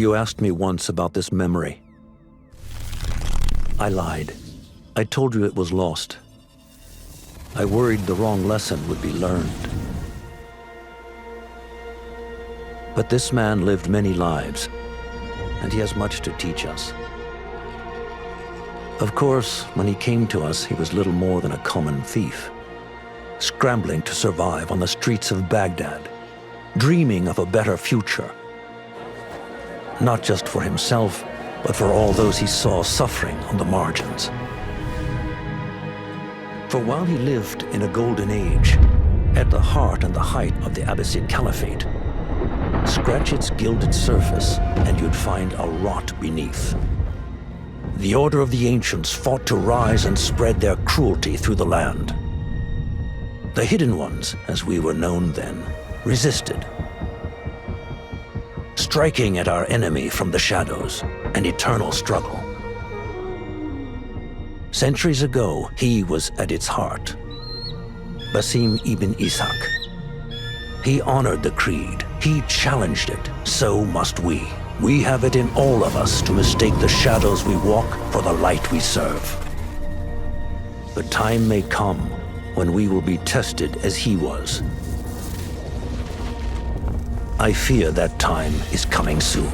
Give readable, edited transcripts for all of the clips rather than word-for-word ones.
You asked me once about this memory. I lied. I told you it was lost. I worried the wrong lesson would be learned. But this man lived many lives, and he has much to teach us. Of course, when he came to us, he was little more than a common thief, scrambling to survive on the streets of Baghdad, dreaming of a better future. Not just for himself, but for all those he saw suffering on the margins. For while he lived in a golden age, at the heart and the height of the Abbasid Caliphate, scratch its gilded surface and you'd find a rot beneath. The Order of the Ancients fought to rise and spread their cruelty through the land. The Hidden Ones, as we were known then, resisted, striking at our enemy from the shadows, an eternal struggle. Centuries ago, he was at its heart. Basim ibn Ishaq. He honored the creed. He challenged it. So must we. We have it in all of us to mistake the shadows we walk for the light we serve. The time may come when we will be tested as he was. I fear that time is coming soon.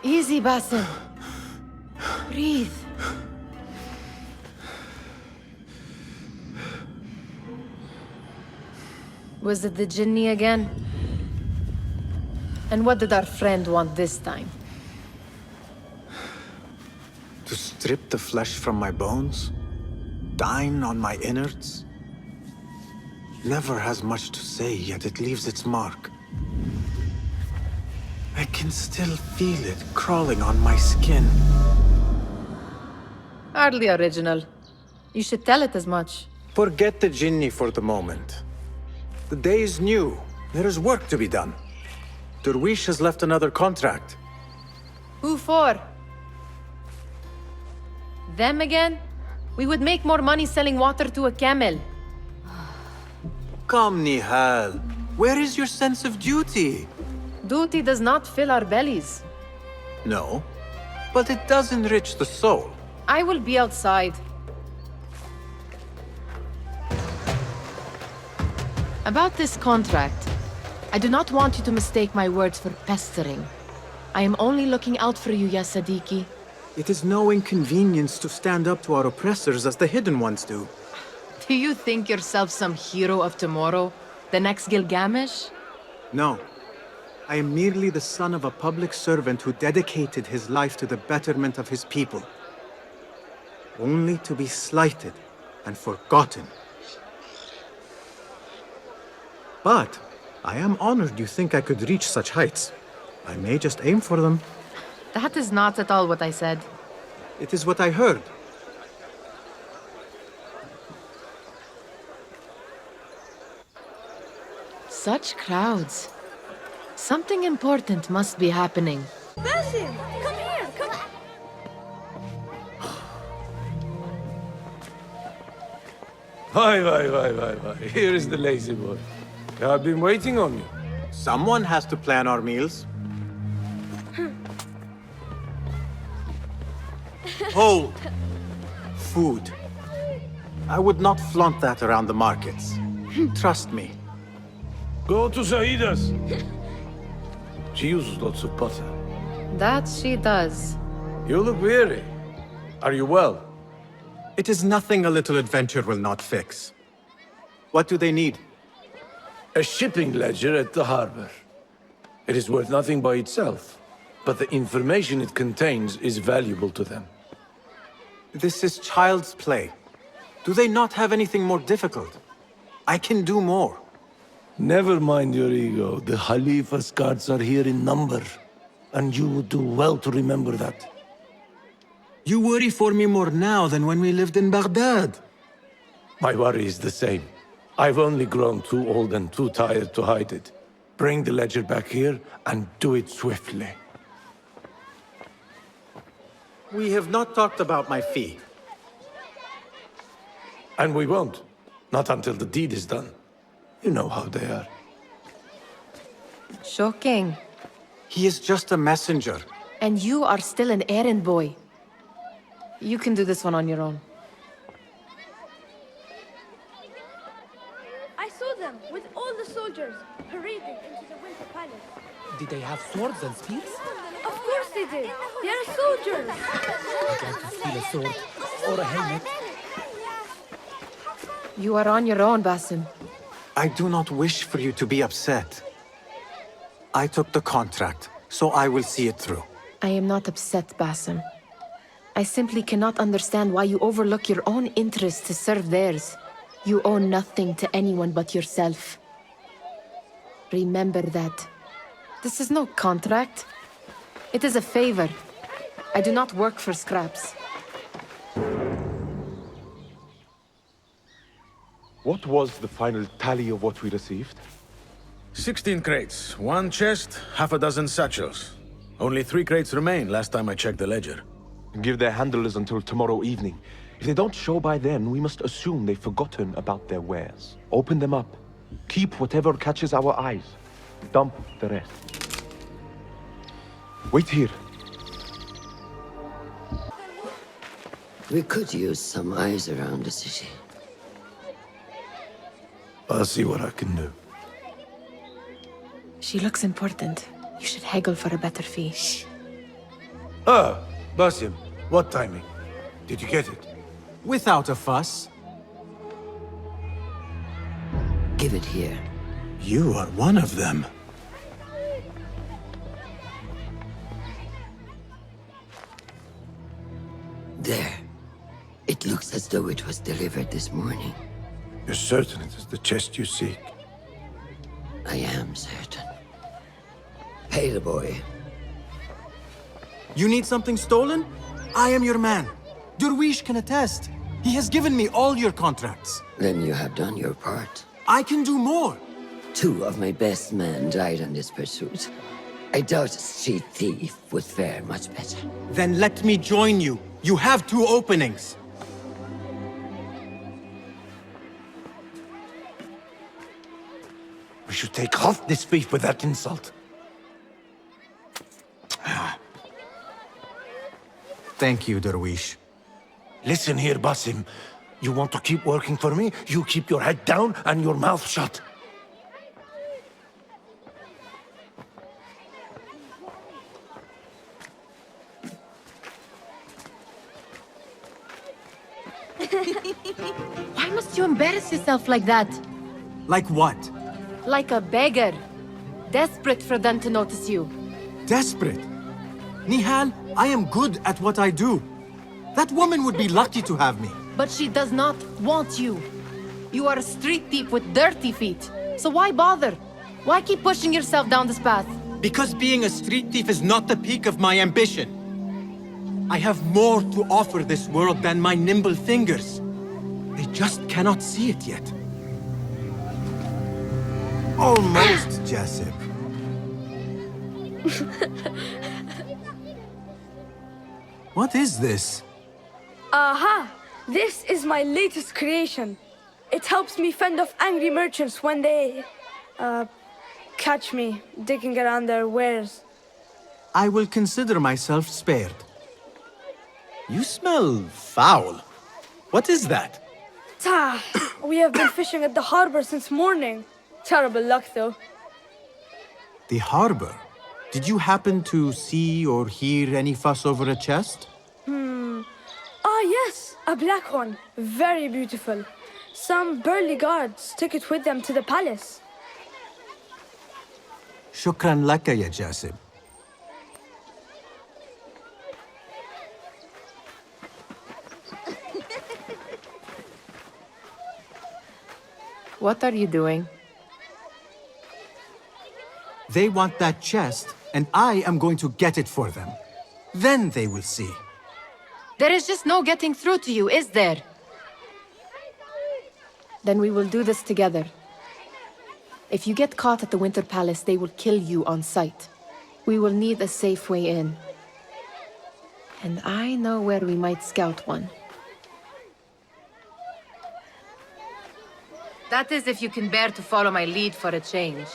Easy, Basim. Breathe. Was it the Jinni again? And what did our friend want this time? To strip the flesh from my bones? Dine on my innards? Never has much to say, yet it leaves its mark. I can still feel it crawling on my skin. Hardly original. You should tell it as much. Forget the Jinni for the moment. The day is new. There is work to be done. Derwish has left another contract. Who for? Them again? We would make more money selling water to a camel. Come, Nihal. Where is your sense of duty? Duty does not fill our bellies. No, but it does enrich the soul. I will be outside. About this contract, I do not want you to mistake my words for pestering. I am only looking out for you, Ya Sadiki. It is no inconvenience to stand up to our oppressors as the Hidden Ones do. Do you think yourself some hero of tomorrow? The next Gilgamesh? No. I am merely the son of a public servant who dedicated his life to the betterment of his people. Only to be slighted and forgotten. But I am honored you think I could reach such heights. I may just aim for them. That is not at all what I said. It is what I heard. Such crowds. Something important must be happening. Basim, come here, come on. Why. Here is the lazy boy. I've been waiting on you. Someone has to plan our meals. Hold. Food. I would not flaunt that around the markets. Trust me. Go to Zaida's. She uses lots of butter. That she does. You look weary. Are you well? It is nothing a little adventure will not fix. What do they need? A shipping ledger at the harbor. It is worth nothing by itself, but the information it contains is valuable to them. This is child's play. Do they not have anything more difficult? I can do more. Never mind your ego. The Khalifa's guards are here in number, and you would do well to remember that. You worry for me more now than when we lived in Baghdad. My worry is the same. I've only grown too old and too tired to hide it. Bring the ledger back here, and do it swiftly. We have not talked about my fee. And we won't. Not until the deed is done. You know how they are. Shocking. He is just a messenger. And you are still an errand boy. You can do this one on your own. I saw them with all the soldiers parading into the Winter Palace. Did they have swords and spears? Of course they did. They are soldiers. I'd like to steal a sword or a helmet. You are on your own, Basim. I do not wish for you to be upset. I took the contract, so I will see it through. I am not upset, Basim. I simply cannot understand why you overlook your own interests to serve theirs. You owe nothing to anyone but yourself. Remember that. This is no contract. It is a favor. I do not work for scraps. What was the final tally of what we received? 16 crates, 1 chest, half a dozen satchels. Only 3 crates remain last time I checked the ledger. Give their handlers until tomorrow evening. If they don't show by then, we must assume they've forgotten about their wares. Open them up. Keep whatever catches our eyes. Dump the rest. Wait here. We could use some eyes around the city. I'll see what I can do. She looks important. You should haggle for a better fee. Ah, Basim, what timing? Did you get it? Without a fuss. Give it here. You are one of them. There. It looks as though it was delivered this morning. You're certain it is the chest you seek? I am certain. Pay the boy. You need something stolen? I am your man. Durwish can attest. He has given me all your contracts. Then you have done your part. I can do more. 2 of my best men died on this pursuit. I doubt a street thief would fare much better. Then let me join you. You have 2 openings. We should take off this beef with that insult. Thank you, Durwish. Listen here, Basim. You want to keep working for me? You keep your head down and your mouth shut. Why must you embarrass yourself like that? Like what? Like a beggar. Desperate for them to notice you. Desperate? Nihal, I am good at what I do. That woman would be lucky to have me. But she does not want you. You are a street thief with dirty feet. So why bother? Why keep pushing yourself down this path? Because being a street thief is not the peak of my ambition. I have more to offer this world than my nimble fingers. They just cannot see it yet. Almost, Jessup. What is this? Aha! This is my latest creation. It helps me fend off angry merchants when they... catch me digging around their wares. I will consider myself spared. You smell foul. What is that? We have been fishing at the harbor since morning. Terrible luck, though. The harbor? Did you happen to see or hear any fuss over a chest? Ah, yes, a black one. Very beautiful. Some burly guards took it with them to the palace. Shukran laka ya Jasib. What are you doing? They want that chest, and I am going to get it for them. Then they will see. There is just no getting through to you, is there? Then we will do this together. If you get caught at the Winter Palace, they will kill you on sight. We will need a safe way in. And I know where we might scout one. That is if you can bear to follow my lead for a change.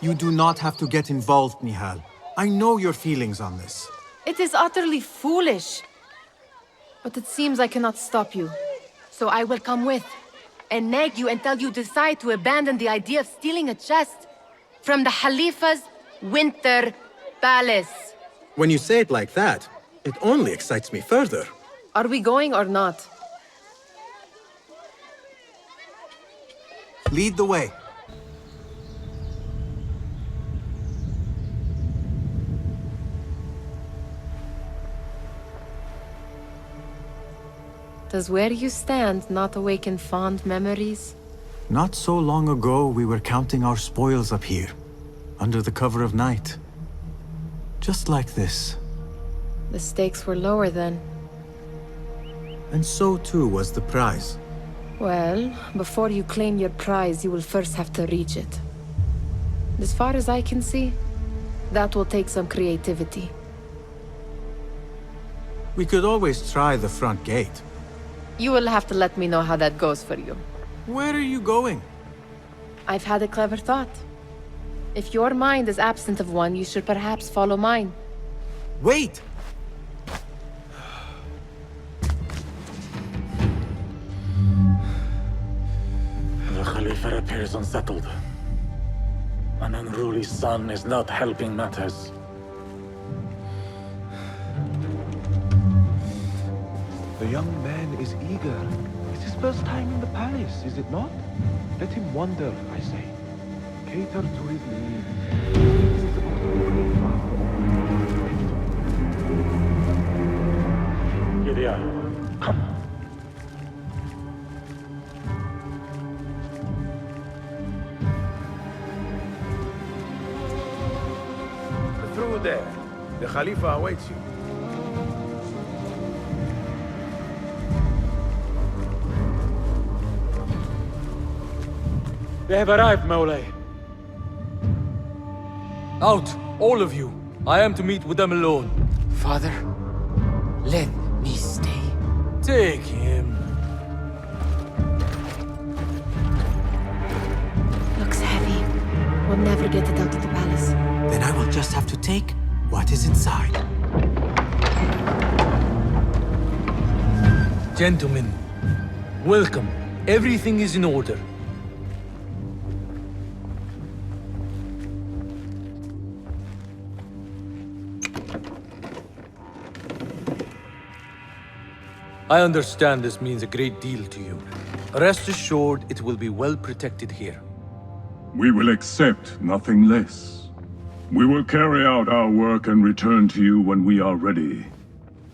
You do not have to get involved, Nihal. I know your feelings on this. It is utterly foolish. But it seems I cannot stop you. So I will come with, and nag you until you decide to abandon the idea of stealing a chest from the Khalifa's Winter Palace. When you say it like that, it only excites me further. Are we going or not? Lead the way. Does where you stand not awaken fond memories? Not so long ago, we were counting our spoils up here, under the cover of night. Just like this. The stakes were lower then. And so too was the prize. Well, before you claim your prize, you will first have to reach it. As far as I can see, that will take some creativity. We could always try the front gate. You will have to let me know how that goes for you. Where are you going? I've had a clever thought. If your mind is absent of one, you should perhaps follow mine. Wait! The Khalifa appears unsettled. An unruly son is not helping matters. The young man is eager. It's his first time in the palace, is it not? Let him wander, I say. Cater to his needs. Gideon, come. Through there. The Khalifa awaits you. They have arrived, Mawlay. Out, all of you. I am to meet with them alone. Father, let me stay. Take him. Looks heavy. We'll never get it out of the palace. Then I will just have to take what is inside. Gentlemen, welcome. Everything is in order. I understand this means a great deal to you. Rest assured, it will be well protected here. We will accept nothing less. We will carry out our work and return to you when we are ready.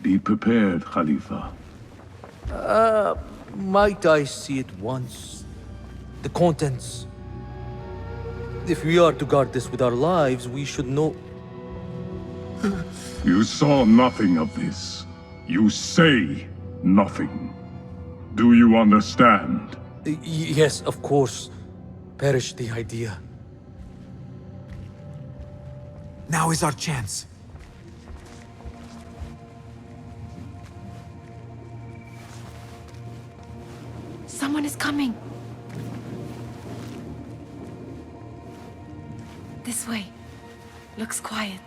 Be prepared, Khalifa. Might I see it once? The contents. If we are to guard this with our lives, we should know... You saw nothing of this. You say nothing. Do you understand? Yes, of course. Perish the idea. Now is our chance. Someone is coming. This way. Looks quiet.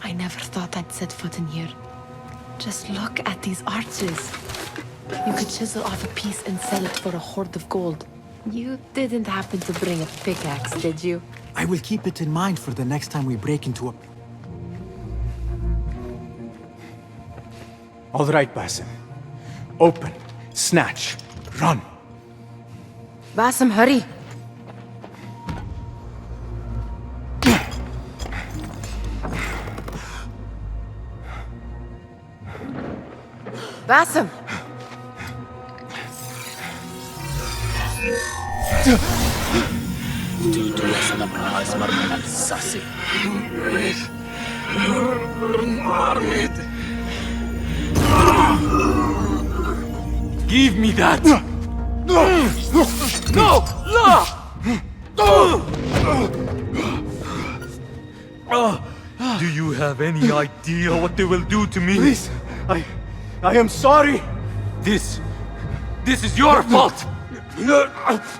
I never thought I'd set foot in here. Just look at these arches. You could chisel off a piece and sell it for a hoard of gold. You didn't happen to bring a pickaxe, did you? I will keep it in mind for the next time we break into a... All right, Basim. Open, snatch, run. Basim, hurry. Basim! Give me that! No! Do you have any idea what they will do to me? Please, I am sorry. This is your fault!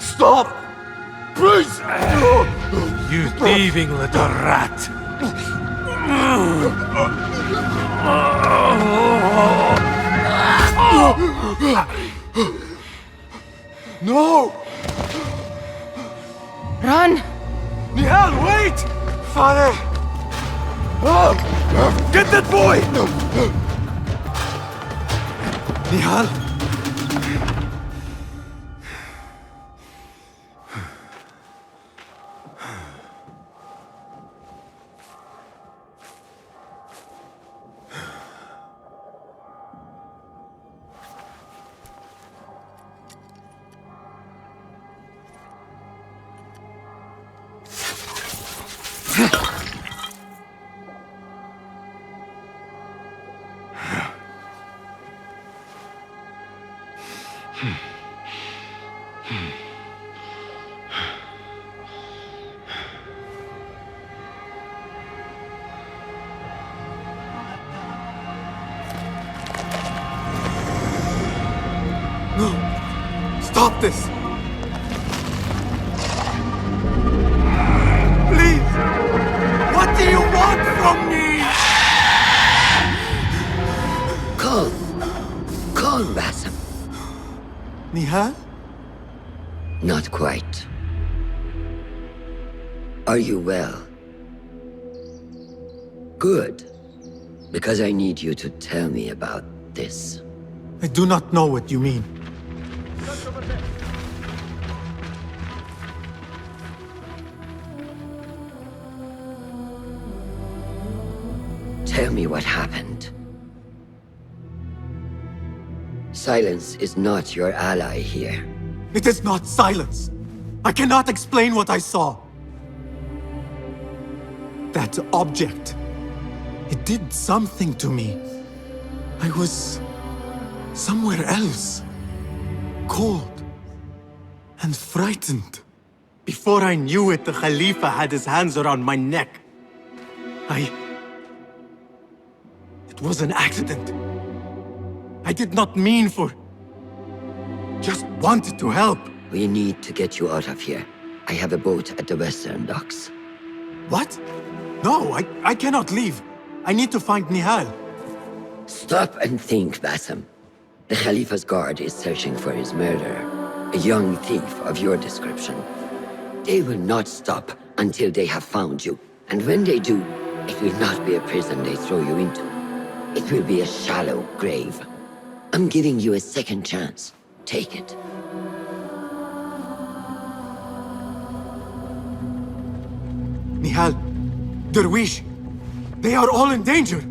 Stop! Please! You thieving little rat! No! Run! Nihal, wait! Father! Get that boy! Nihal! No! Stop this! Please! What do you want from me? Calm, Basim. Nihal? Not quite. Are you well? Good. Because I need you to tell me about this. I do not know what you mean. Tell me what happened. Silence is not your ally here. It is not silence. I cannot explain what I saw. That object. It did something to me. I was somewhere else. Cold and frightened. Before I knew it, the Khalifa had his hands around my neck. It was an accident. I did not mean for... Just wanted to help. We need to get you out of here. I have a boat at the western docks. What? No, I cannot leave. I need to find Nihal. Stop and think, Basim. The Khalifa's guard is searching for his murderer. A young thief of your description. They will not stop until they have found you. And when they do, it will not be a prison they throw you into. It will be a shallow grave. I'm giving you a second chance. Take it. Nihal, Derwish, they are all in danger.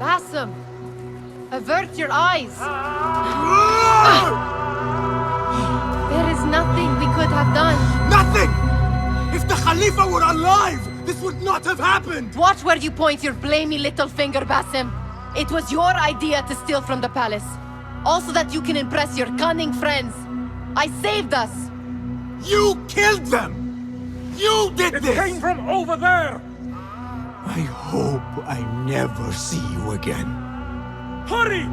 Basim! Avert your eyes! There is nothing we could have done. Nothing! If the Khalifa were alive, this would not have happened! Watch where you point your blamey little finger, Basim. It was your idea to steal from the palace. Also that you can impress your cunning friends. I saved us! You killed them! You did this! It came from over there! I hope I never see you again. Hurry!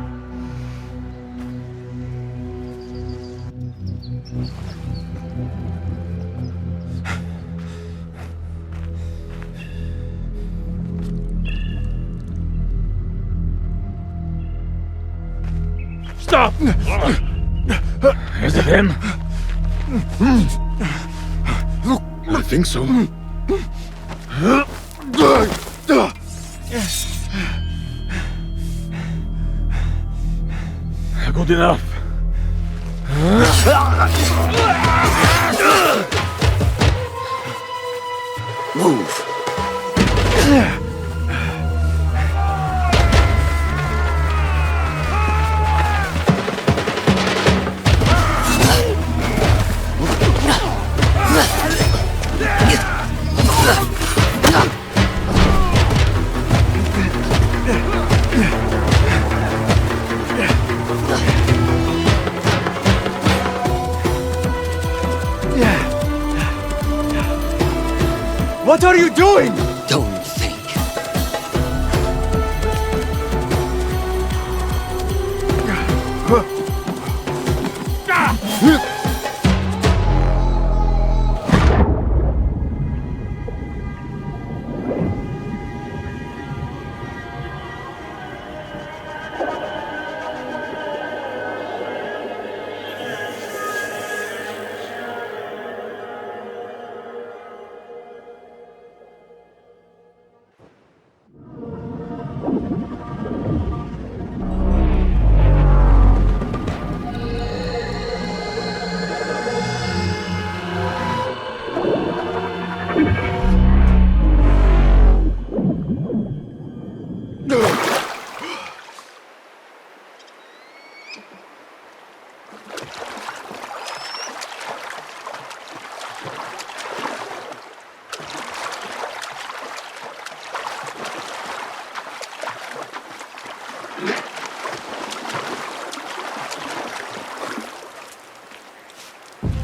Stop! Is it him? I think so. Good enough. Move. What are you doing? Don't think.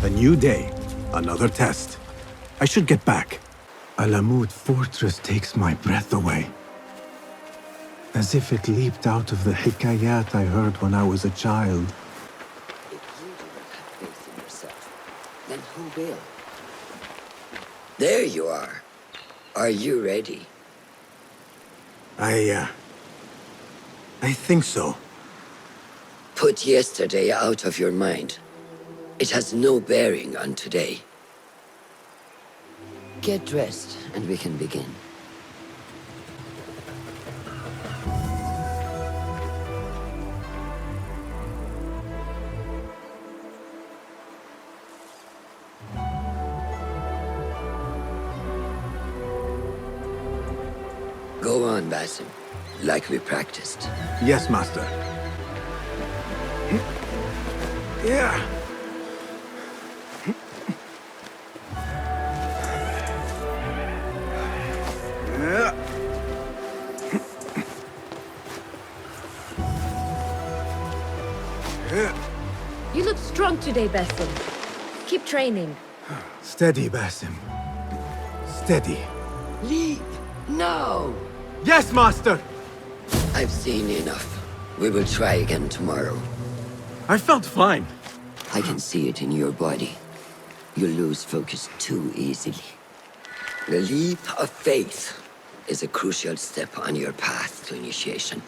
A new day, another test. I should get back. Alamut Fortress takes my breath away. As if it leaped out of the hikayat I heard when I was a child. If you do not have faith in yourself, then who will? There you are. Are you ready? I think so. Put yesterday out of your mind. It has no bearing on today. Get dressed, and we can begin. Go on, Basim, like we practiced. Yes, Master. Yeah. You look strong today, Basim. Keep training. Steady, Basim. Steady. Leave now! Yes, Master! I've seen enough. We will try again tomorrow. I felt fine. I can see it in your body. You lose focus too easily. The leap of faith is a crucial step on your path to initiation.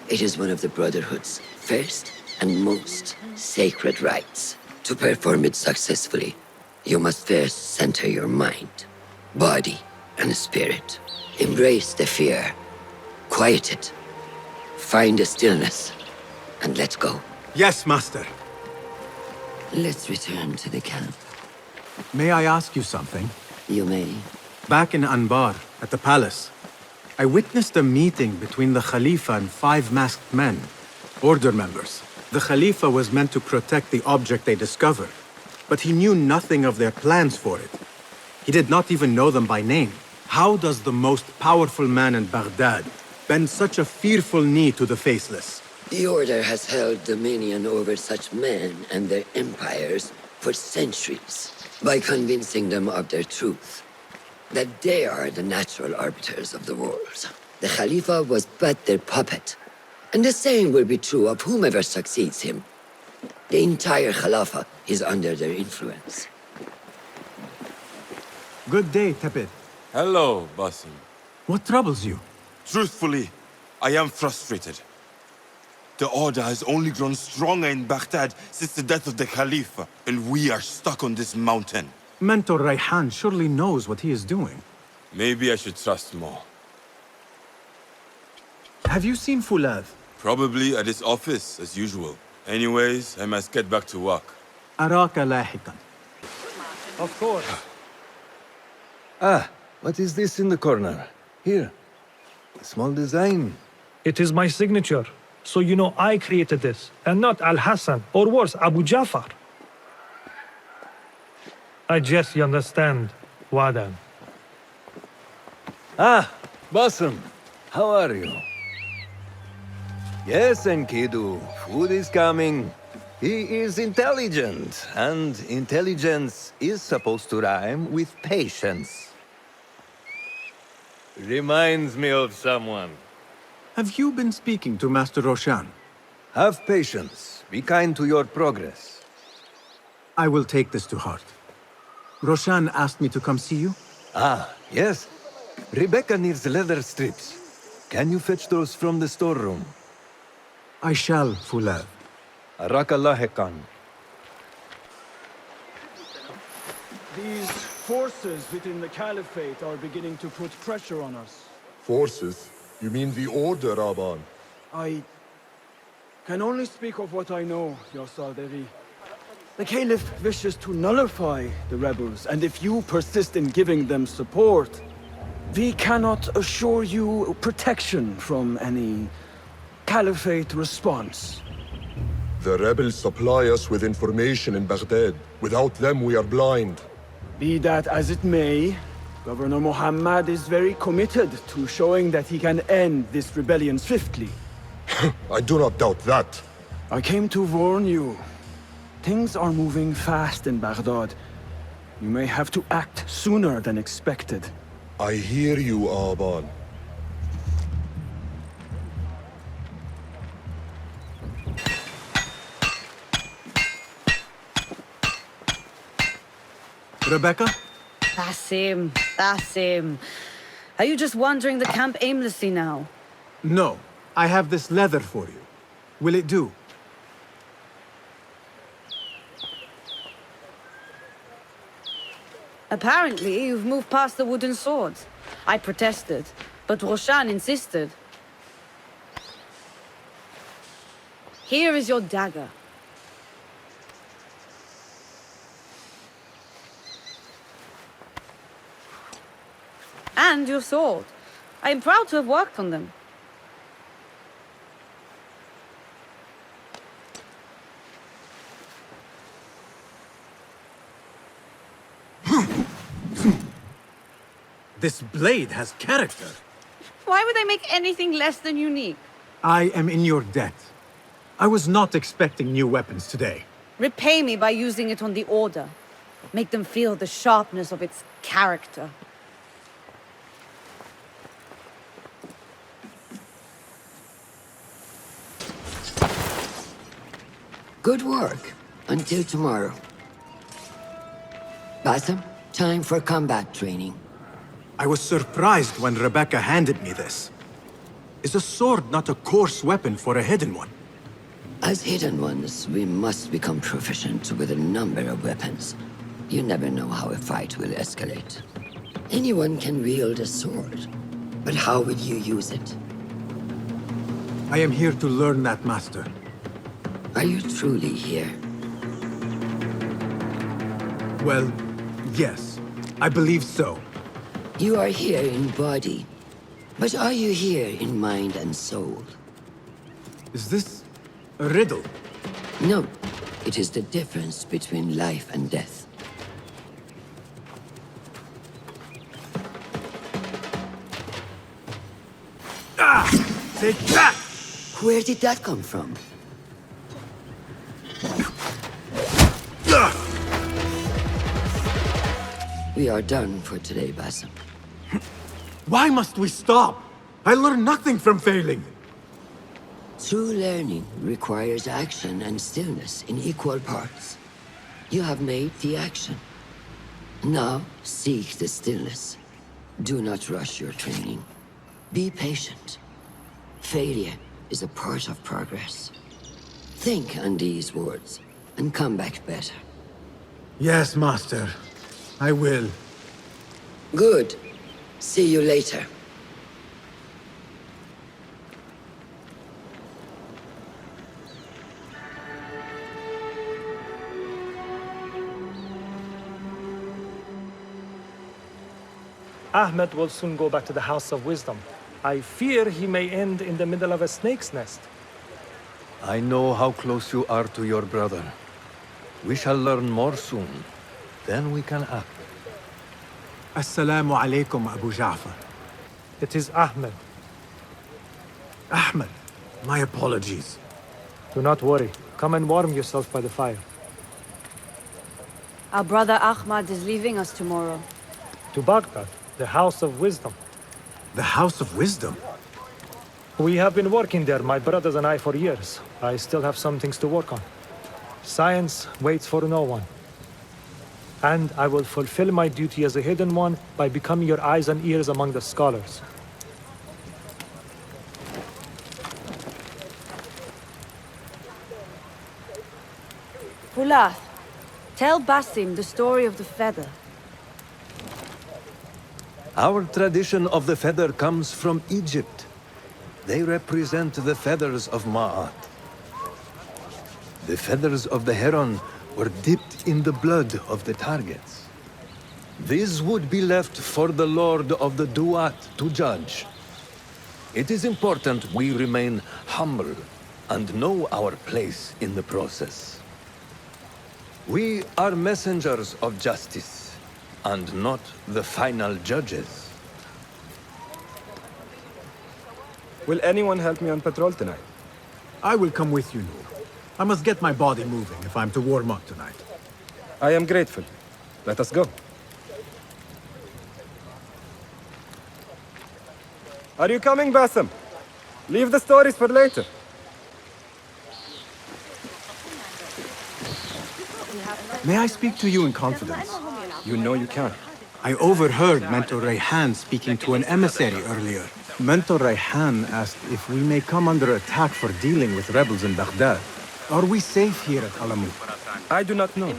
It is one of the Brotherhood's first and most sacred rites. To perform it successfully, you must first center your mind, body, and spirit. Embrace the fear. Quiet it. Find a stillness. And let go. Yes, Master. Let's return to the camp. May I ask you something? You may. Back in Anbar, at the palace, I witnessed a meeting between the Khalifa and 5 masked men, Order members. The Khalifa was meant to protect the object they discovered, but he knew nothing of their plans for it. He did not even know them by name. How does the most powerful man in Baghdad bend such a fearful knee to the faceless? The Order has held dominion over such men and their empires for centuries by convincing them of their truth, that they are the natural arbiters of the world. The Khalifa was but their puppet, and the same will be true of whomever succeeds him. The entire Khalifa is under their influence. Good day, Tepid. Hello, Basim. What troubles you? Truthfully, I am frustrated. The Order has only grown stronger in Baghdad since the death of the Khalifa, and we are stuck on this mountain. Mentor Rayhan surely knows what he is doing. Maybe I should trust more. Have you seen Fulad? Probably at his office, as usual. Anyways, I must get back to work. Araka lahikan. Of course. What is this in the corner? Here. A small design. It is my signature. So you know I created this, and not Al-Hassan, or worse, Abu Jafar. I guess you understand, Wadan. Basim. How are you? Yes, Enkidu. Food is coming. He is intelligent, and intelligence is supposed to rhyme with patience. Reminds me of someone. Have you been speaking to Master Roshan? Have patience. Be kind to your progress. I will take this to heart. Roshan asked me to come see you? Yes. Rebecca needs leather strips. Can you fetch those from the storeroom? I shall, Fulad. Arakalahekan. These forces within the Caliphate are beginning to put pressure on us. Forces? You mean the Order, Aban? I can only speak of what I know, Your Saderi. The Caliph wishes to nullify the rebels, and if you persist in giving them support, we cannot assure you protection from any Caliphate response. The rebels supply us with information in Baghdad. Without them, we are blind. Be that as it may, Governor Muhammad is very committed to showing that he can end this rebellion swiftly. I do not doubt that. I came to warn you. Things are moving fast in Baghdad. You may have to act sooner than expected. I hear you, Aban. Rebecca? Basim. Are you just wandering the camp aimlessly now? No. I have this leather for you. Will it do? Apparently, you've moved past the wooden swords. I protested, but Roshan insisted. Here is your dagger. And your sword. I am proud to have worked on them. This blade has character. Why would I make anything less than unique? I am in your debt. I was not expecting new weapons today. Repay me by using it on the Order. Make them feel the sharpness of its character. Good work. Until tomorrow. Basim, time for combat training. I was surprised when Rebecca handed me this. Is a sword not a coarse weapon for a hidden one? As hidden ones, we must become proficient with a number of weapons. You never know how a fight will escalate. Anyone can wield a sword, but how will you use it? I am here to learn that, Master. Are you truly here? Well, yes. I believe so. You are here in body, but are you here in mind and soul? Is this a riddle? No. It is the difference between life and death. Take that! Where did that come from? We are done for today, Basim. Why must we stop? I learned nothing from failing. True learning requires action and stillness in equal parts. You have made the action. Now, seek the stillness. Do not rush your training. Be patient. Failure is a part of progress. Think on these words, and come back better. Yes, Master. I will. Good. See you later. Ahmed will soon go back to the House of Wisdom. I fear he may end in the middle of a snake's nest. I know how close you are to your brother. We shall learn more soon. Then we can act. Assalamu alaikum, Abu Ja'far. It is Ahmed. Ahmed, my apologies. Do not worry. Come and warm yourself by the fire. Our brother Ahmad is leaving us tomorrow. To Baghdad, the House of Wisdom. The House of Wisdom? We have been working there, my brothers and I, for years. I still have some things to work on. Science waits for no one. And I will fulfill my duty as a hidden one by becoming your eyes and ears among the scholars. Fulath, tell Basim the story of the feather. Our tradition of the feather comes from Egypt. They represent the feathers of Ma'at. The feathers of the heron were dipped in the blood of the targets. These would be left for the Lord of the Duat to judge. It is important we remain humble and know our place in the process. We are messengers of justice, and not the final judges. Will anyone help me on patrol tonight? I will come with you, Noor. I must get my body moving if I'm to warm up tonight. I am grateful. Let us go. Are you coming, Basim? Leave the stories for later. May I speak to you in confidence? You know you can. I overheard Mentor Rayhan speaking to an emissary earlier. Mentor Rayhan asked if we may come under attack for dealing with rebels in Baghdad. Are we safe here at Alamut? I do not know,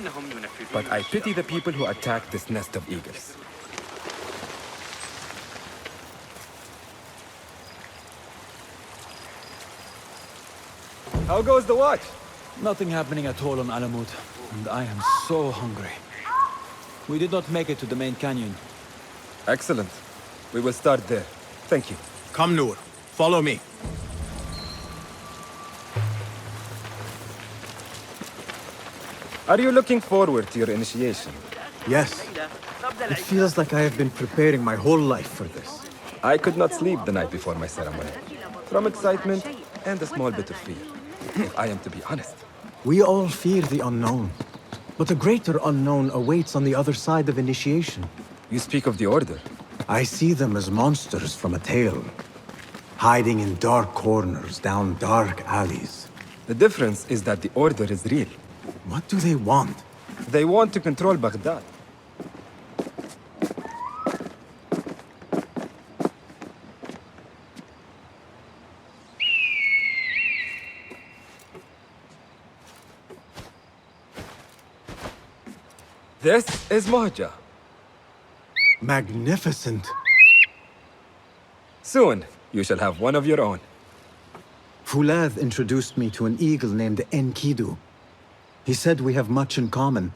but I pity the people who attack this nest of eagles. How goes the watch? Nothing happening at all on Alamut, and I am so hungry. We did not make it to the main canyon. Excellent. We will start there. Thank you. Come, Noor. Follow me. Are you looking forward to your initiation? Yes. It feels like I have been preparing my whole life for this. I could not sleep the night before my ceremony. From excitement and a small bit of fear, if I am to be honest. We all fear the unknown. But a greater unknown awaits on the other side of initiation. You speak of the Order. I see them as monsters from a tale. Hiding in dark corners, down dark alleys. The difference is that the Order is real. What do they want? They want to control Baghdad. This is Mahja. Magnificent. Soon, you shall have one of your own. Fulath introduced me to an eagle named Enkidu. He said we have much in common,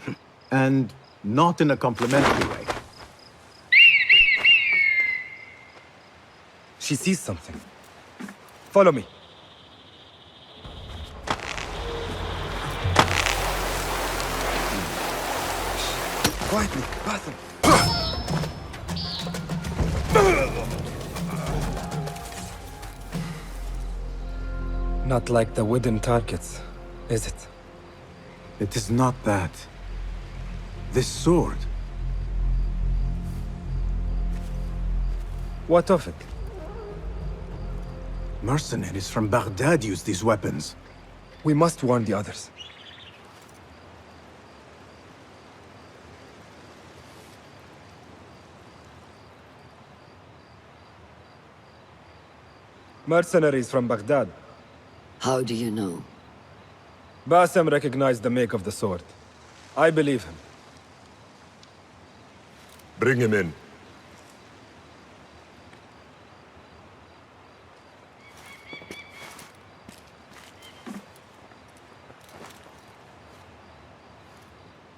and not in a complimentary way. She sees something. Follow me. Quietly, Basim. Not like the wooden targets, is it? It is not that. This sword. What of it? Mercenaries from Baghdad use these weapons. We must warn the others. Mercenaries from Baghdad. How do you know? Bassem recognized the make of the sword. I believe him. Bring him in.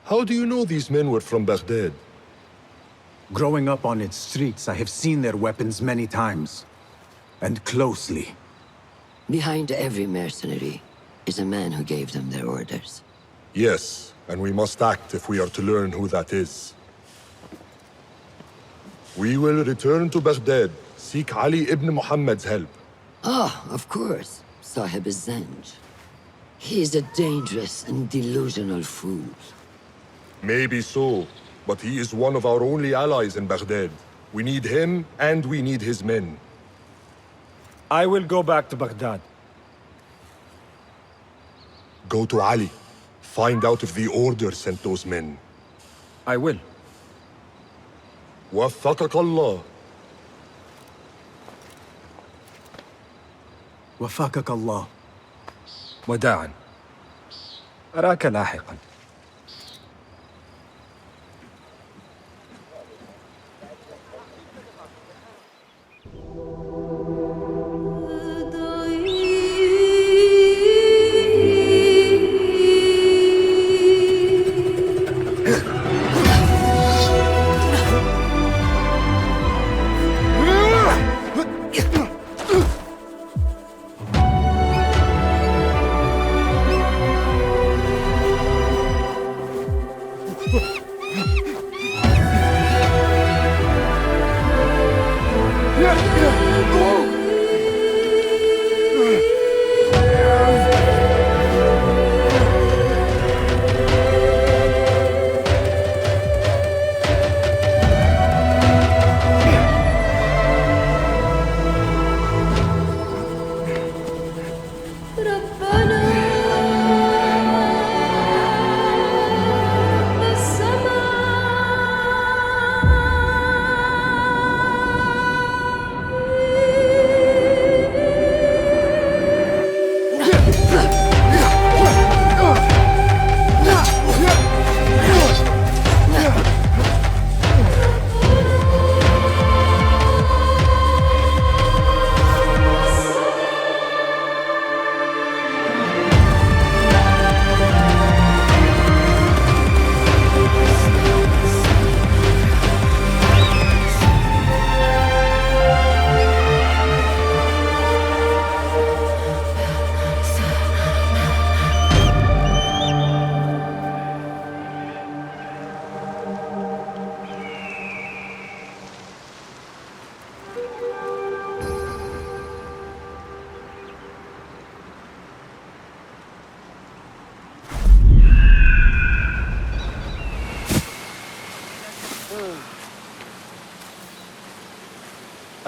How do you know these men were from Baghdad? Growing up on its streets, I have seen their weapons many times. And closely. Behind every mercenary is a man who gave them their orders. Yes, and we must act if we are to learn who that is. We will return to Baghdad, seek Ali ibn Muhammad's help. Ah, of course. Sahib is Zanj. He is a dangerous and delusional fool. Maybe so, but he is one of our only allies in Baghdad. We need him, and we need his men. I will go back to Baghdad. Go to Ali. Find out if the Order sent those men. I will. وفقك الله. وفقك الله. وداعا. أراك لاحقا.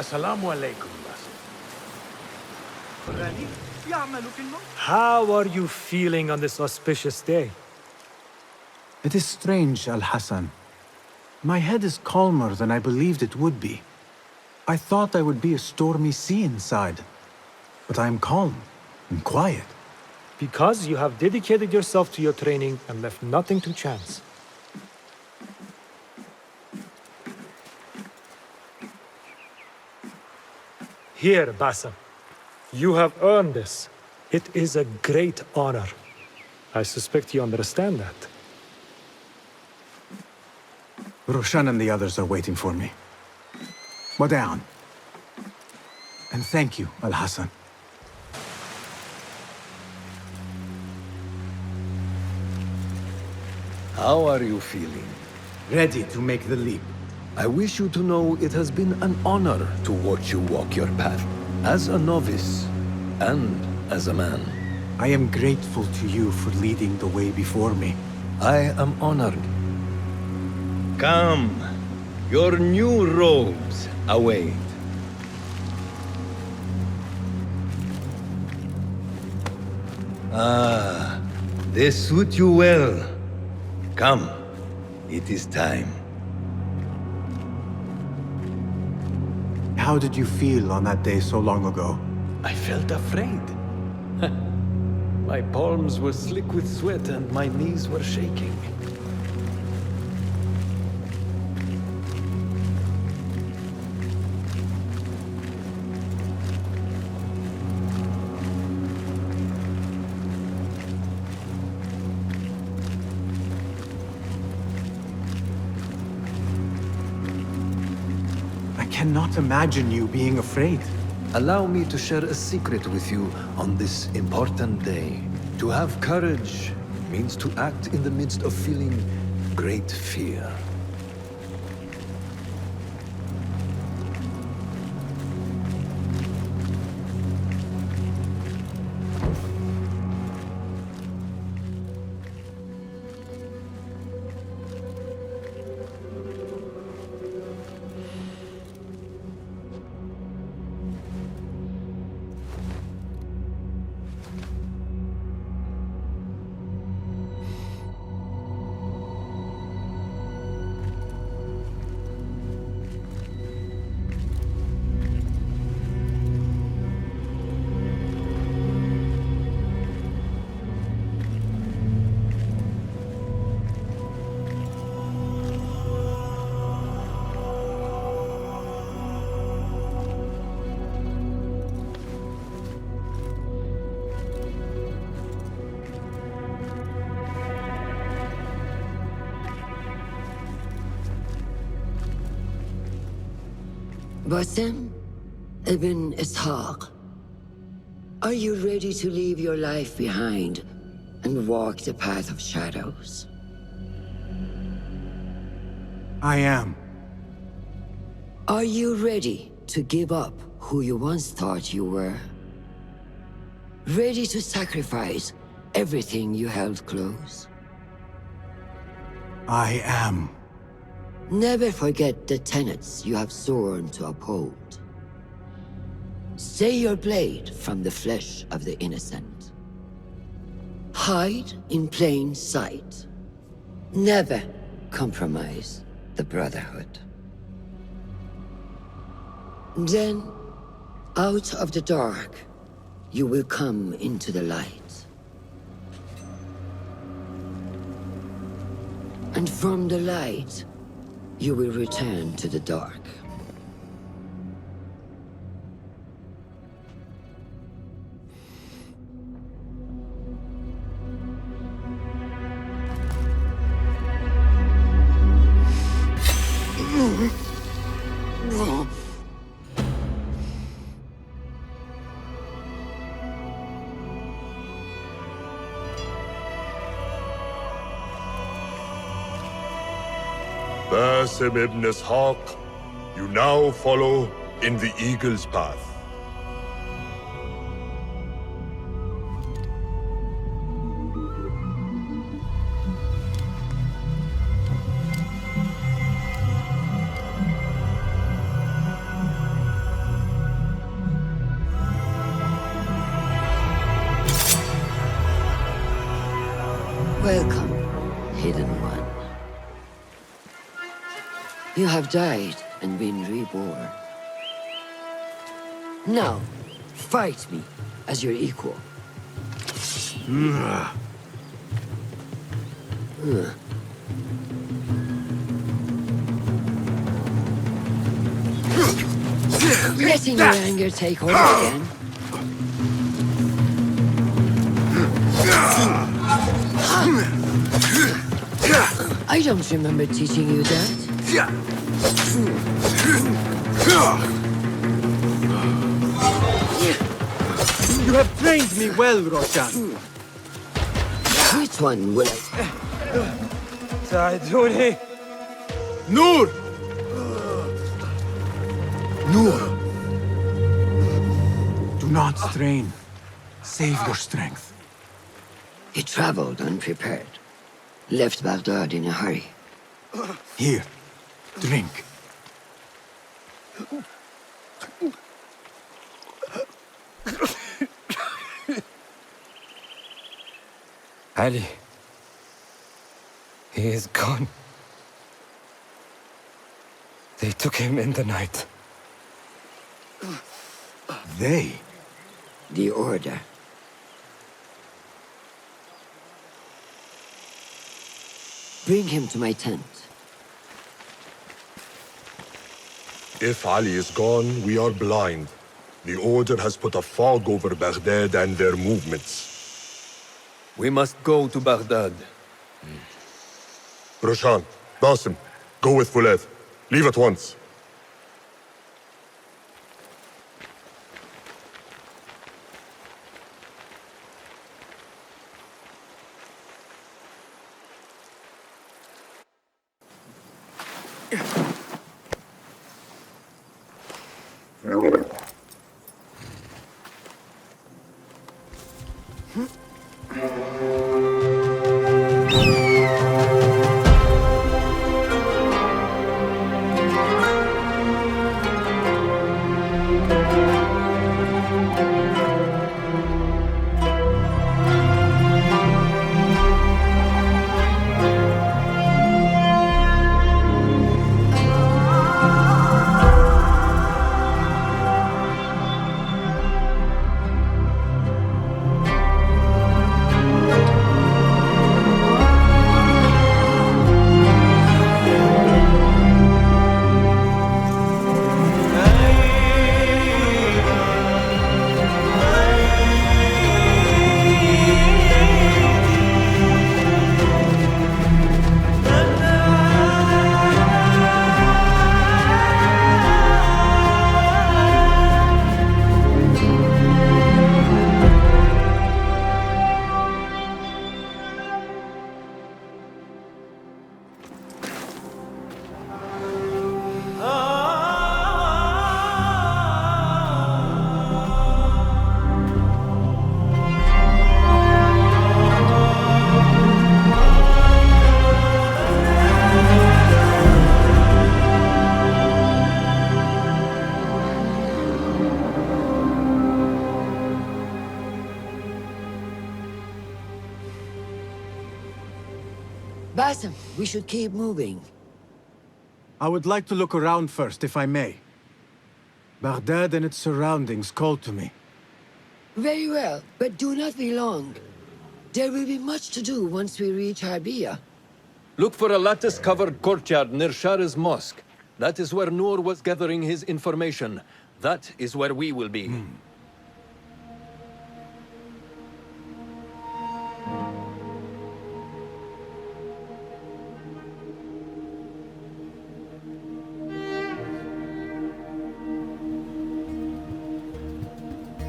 Assalamu alaikum. How are you feeling on this auspicious day? It is strange, Al-Hassan. My head is calmer than I believed it would be. I thought I would be a stormy sea inside. But I am calm and quiet. Because you have dedicated yourself to your training and left nothing to chance. Here, Bassem. You have earned this. It is a great honor. I suspect you understand that. Roshan and the others are waiting for me. Down. And thank you, Al-Hassan. How are you feeling? Ready to make the leap. I wish you to know it has been an honor to watch you walk your path. As a novice, and as a man. I am grateful to you for leading the way before me. I am honored. Come, your new robes await. Ah, they suit you well. Come, it is time. How did you feel on that day so long ago? I felt afraid. My palms were slick with sweat and my knees were shaking. I cannot imagine you being afraid. Allow me to share a secret with you on this important day. To have courage means to act in the midst of feeling great fear. Basim ibn Ishaq, are you ready to leave your life behind and walk the path of shadows? I am. Are you ready to give up who you once thought you were? Ready to sacrifice everything you held close? I am. Never forget the tenets you have sworn to uphold. Stay your blade from the flesh of the innocent. Hide in plain sight. Never compromise the Brotherhood. Then, out of the dark, you will come into the light. And from the light, you will return to the dark. Basim ibn Ishaq, you now follow in the Eagle's path. Welcome, Hidden One. You have died and been reborn. Now, fight me as your equal. Letting your anger take over again. I don't remember teaching you that. You have trained me well, Roshan. Which one will I... Saiduni! Noor! Noor! Do not strain. Save your strength. He traveled unprepared. Left Baghdad in a hurry. Here, drink. Ali. He is gone. They took him in the night. They? The Order. Bring him to my tent. If Ali is gone, we are blind. The Order has put a fog over Baghdad and their movements. We must go to Baghdad. Roshan, Basim, go with Fulad. Leave at once. Basim, we should keep moving. I would like to look around first, if I may. Baghdad and its surroundings call to me. Very well, but do not be long. There will be much to do once we reach Harbiya. Look for a lattice-covered courtyard near Shah's mosque. That is where Noor was gathering his information. That is where we will be.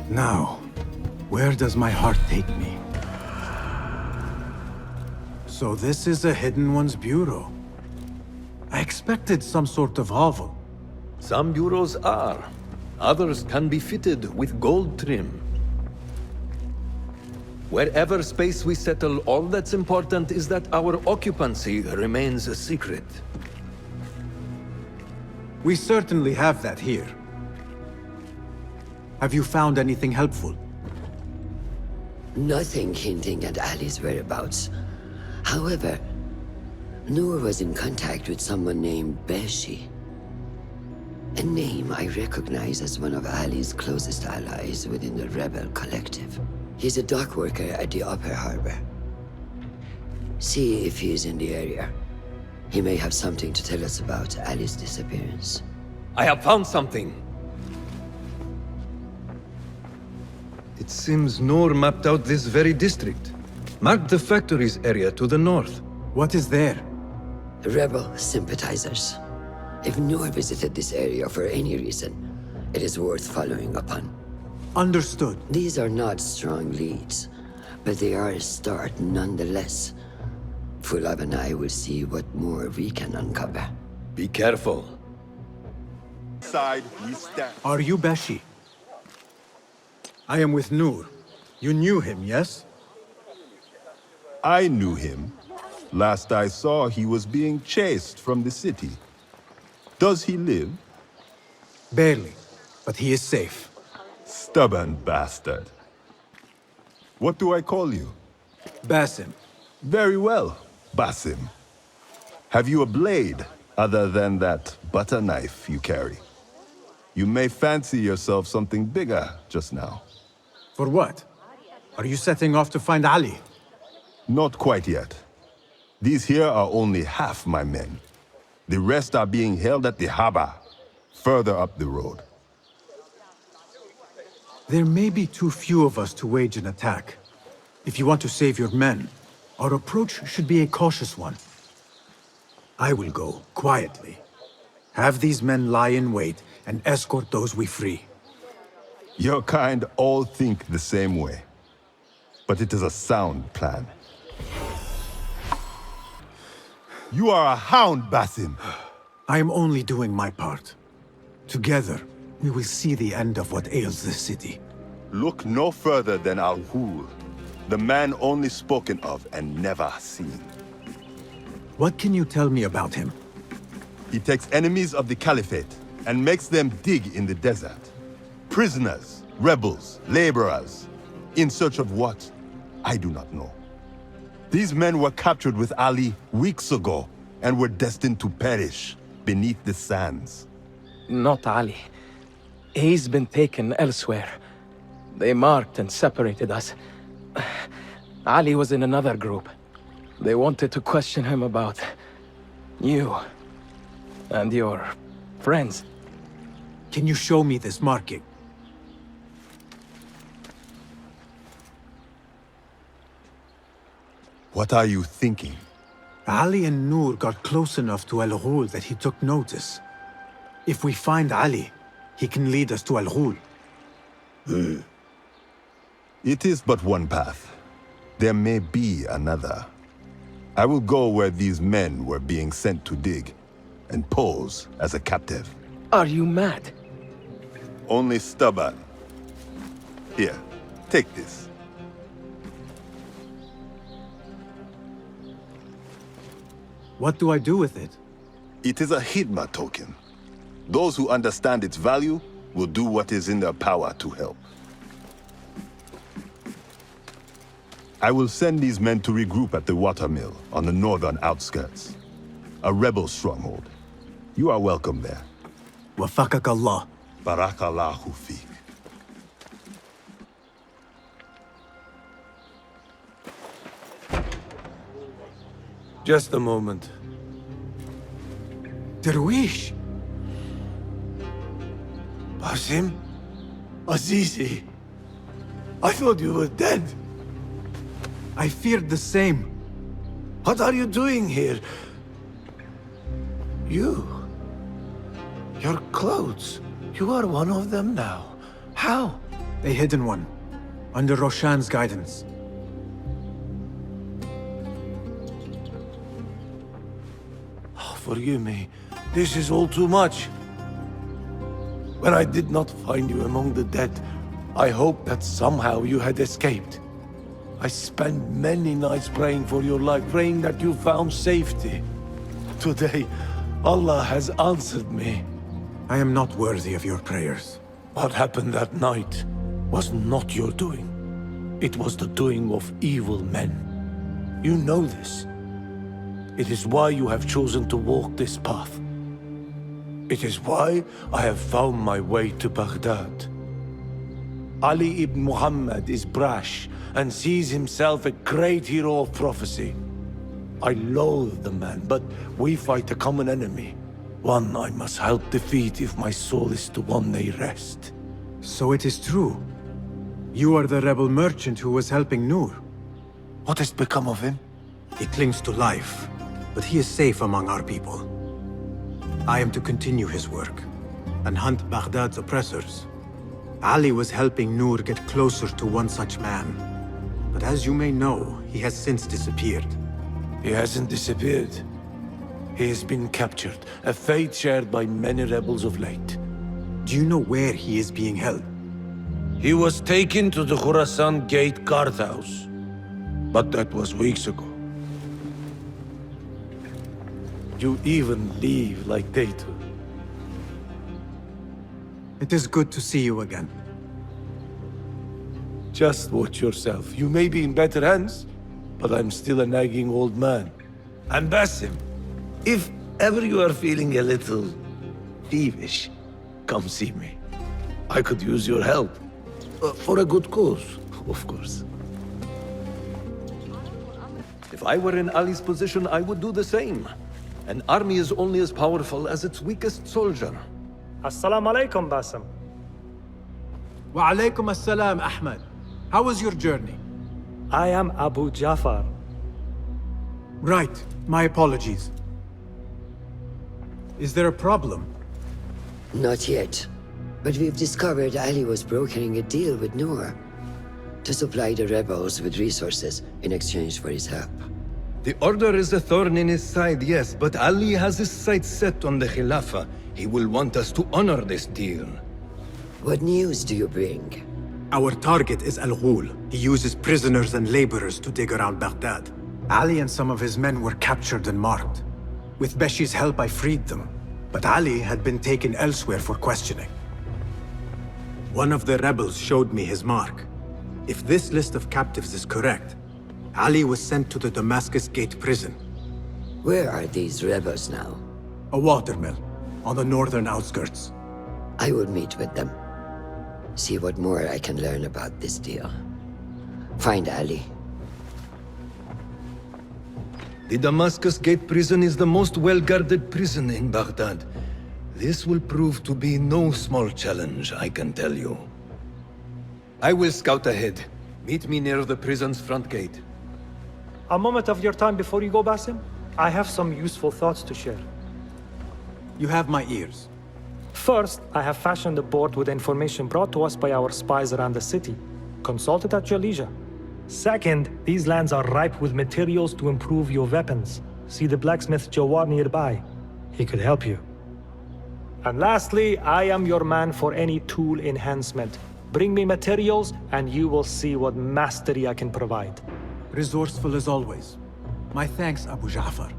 Now, where does my heart take me? So this is a Hidden One's bureau. I expected some sort of hovel. Some bureaus are. Others can be fitted with gold trim. Wherever space we settle, all that's important is that our occupancy remains a secret. We certainly have that here. Have you found anything helpful? Nothing hinting at Ali's whereabouts. However, Noor was in contact with someone named Beshi. A name I recognize as one of Ali's closest allies within the rebel collective. He's a dock worker at the Upper Harbor. See if he's in the area. He may have something to tell us about Ali's disappearance. I have found something. It seems Noor mapped out this very district. Mark the factories area to the north. What is there? Rebel sympathizers. If Noor visited this area for any reason, it is worth following up on. Understood. These are not strong leads, but they are a start nonetheless. Fulab and I will see what more we can uncover. Be careful. Are you Beshi? I am with Noor. You knew him, yes? I knew him. Last I saw, he was being chased from the city. Does he live? Barely, but he is safe. Stubborn bastard. What do I call you? Basim. Very well, Basim. Have you a blade, other than that butter knife you carry? You may fancy yourself something bigger just now. For what? Are you setting off to find Ali? Not quite yet. These here are only half my men. The rest are being held at the harbor, further up the road. There may be too few of us to wage an attack. If you want to save your men, our approach should be a cautious one. I will go, quietly. Have these men lie in wait and escort those we free. Your kind all think the same way. But it is a sound plan. You are a hound, Basim. I am only doing my part. Together, we will see the end of what ails this city. Look no further than Al-Ghul, the man only spoken of and never seen. What can you tell me about him? He takes enemies of the Caliphate and makes them dig in the desert. Prisoners, rebels, laborers. In search of what? I do not know. These men were captured with Ali weeks ago and were destined to perish beneath the sands. Not Ali. He's been taken elsewhere. They marked and separated us. Ali was in another group. They wanted to question him about you and your friends. Can you show me this marking? What are you thinking? Ali and Noor got close enough to Al-Ghul that he took notice. If we find Ali, he can lead us to Al-Ghul. It is but one path. There may be another. I will go where these men were being sent to dig, and pose as a captive. Are you mad? Only stubborn. Here, take this. What do I do with it? It is a Hidma token. Those who understand its value will do what is in their power to help. I will send these men to regroup at the watermill on the northern outskirts. A rebel stronghold. You are welcome there. Wafakak Allah. Barakallahu fiq. Just a moment. Derwish! Basim? Azizi? I thought you were dead. I feared the same. What are you doing here? You? Your clothes? You are one of them now. How? A hidden one. Under Roshan's guidance. Forgive me. This is all too much. When I did not find you among the dead, I hoped that somehow you had escaped. I spent many nights praying for your life, praying that you found safety. Today, Allah has answered me. I am not worthy of your prayers. What happened that night was not your doing. It was the doing of evil men. You know this. It is why you have chosen to walk this path. It is why I have found my way to Baghdad. Ali ibn Muhammad is brash and sees himself a great hero of prophecy. I loathe the man, but we fight a common enemy. One I must help defeat if my soul is to one day rest. So it is true. You are the rebel merchant who was helping Noor. What has become of him? He clings to life, but he is safe among our people. I am to continue his work and hunt Baghdad's oppressors. Ali was helping Noor get closer to one such man. But as you may know, he has since disappeared. He hasn't disappeared. He has been captured, a fate shared by many rebels of late. Do you know where he is being held? He was taken to the Khurasan Gate guardhouse. But that was weeks ago. You even leave like they do. It is good to see you again. Just watch yourself. You may be in better hands, but I'm still a nagging old man. And Basim, if ever you are feeling a little peevish, come see me. I could use your help. For a good cause, of course. If I were in Ali's position, I would do the same. An army is only as powerful as its weakest soldier. Assalamu alaikum, Basim. Wa alaikum assalam, Ahmed. How was your journey? I am Abu Jafar. Right. My apologies. Is there a problem? Not yet. But we've discovered Ali was brokering a deal with Noor to supply the rebels with resources in exchange for his help. The Order is a thorn in his side, yes, but Ali has his sights set on the Khilafah. He will want us to honor this deal. What news do you bring? Our target is Al-Ghul. He uses prisoners and laborers to dig around Baghdad. Ali and some of his men were captured and marked. With Beshi's help, I freed them. But Ali had been taken elsewhere for questioning. One of the rebels showed me his mark. If this list of captives is correct, Ali was sent to the Damascus Gate prison. Where are these rebels now? A watermill, on the northern outskirts. I will meet with them. See what more I can learn about this deal. Find Ali. The Damascus Gate prison is the most well-guarded prison in Baghdad. This will prove to be no small challenge, I can tell you. I will scout ahead. Meet me near the prison's front gate. A moment of your time before you go, Basim. I have some useful thoughts to share. You have my ears. First, I have fashioned a board with information brought to us by our spies around the city. Consult it at your leisure. Second, these lands are ripe with materials to improve your weapons. See the blacksmith Jawar nearby. He could help you. And lastly, I am your man for any tool enhancement. Bring me materials, and you will see what mastery I can provide. Resourceful as always. My thanks, Abu Ja'far.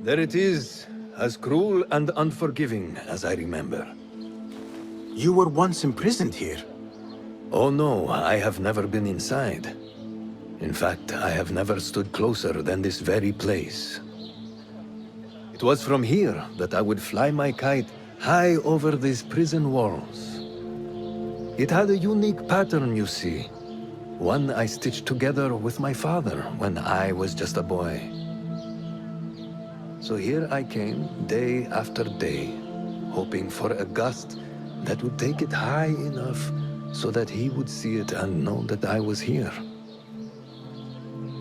There it is, as cruel and unforgiving as I remember. You were once imprisoned here. Oh no, I have never been inside. In fact, I have never stood closer than this very place. It was from here that I would fly my kite high over these prison walls. It had a unique pattern, you see. One I stitched together with my father when I was just a boy. So here I came, day after day, hoping for a gust that would take it high enough so that he would see it and know that I was here.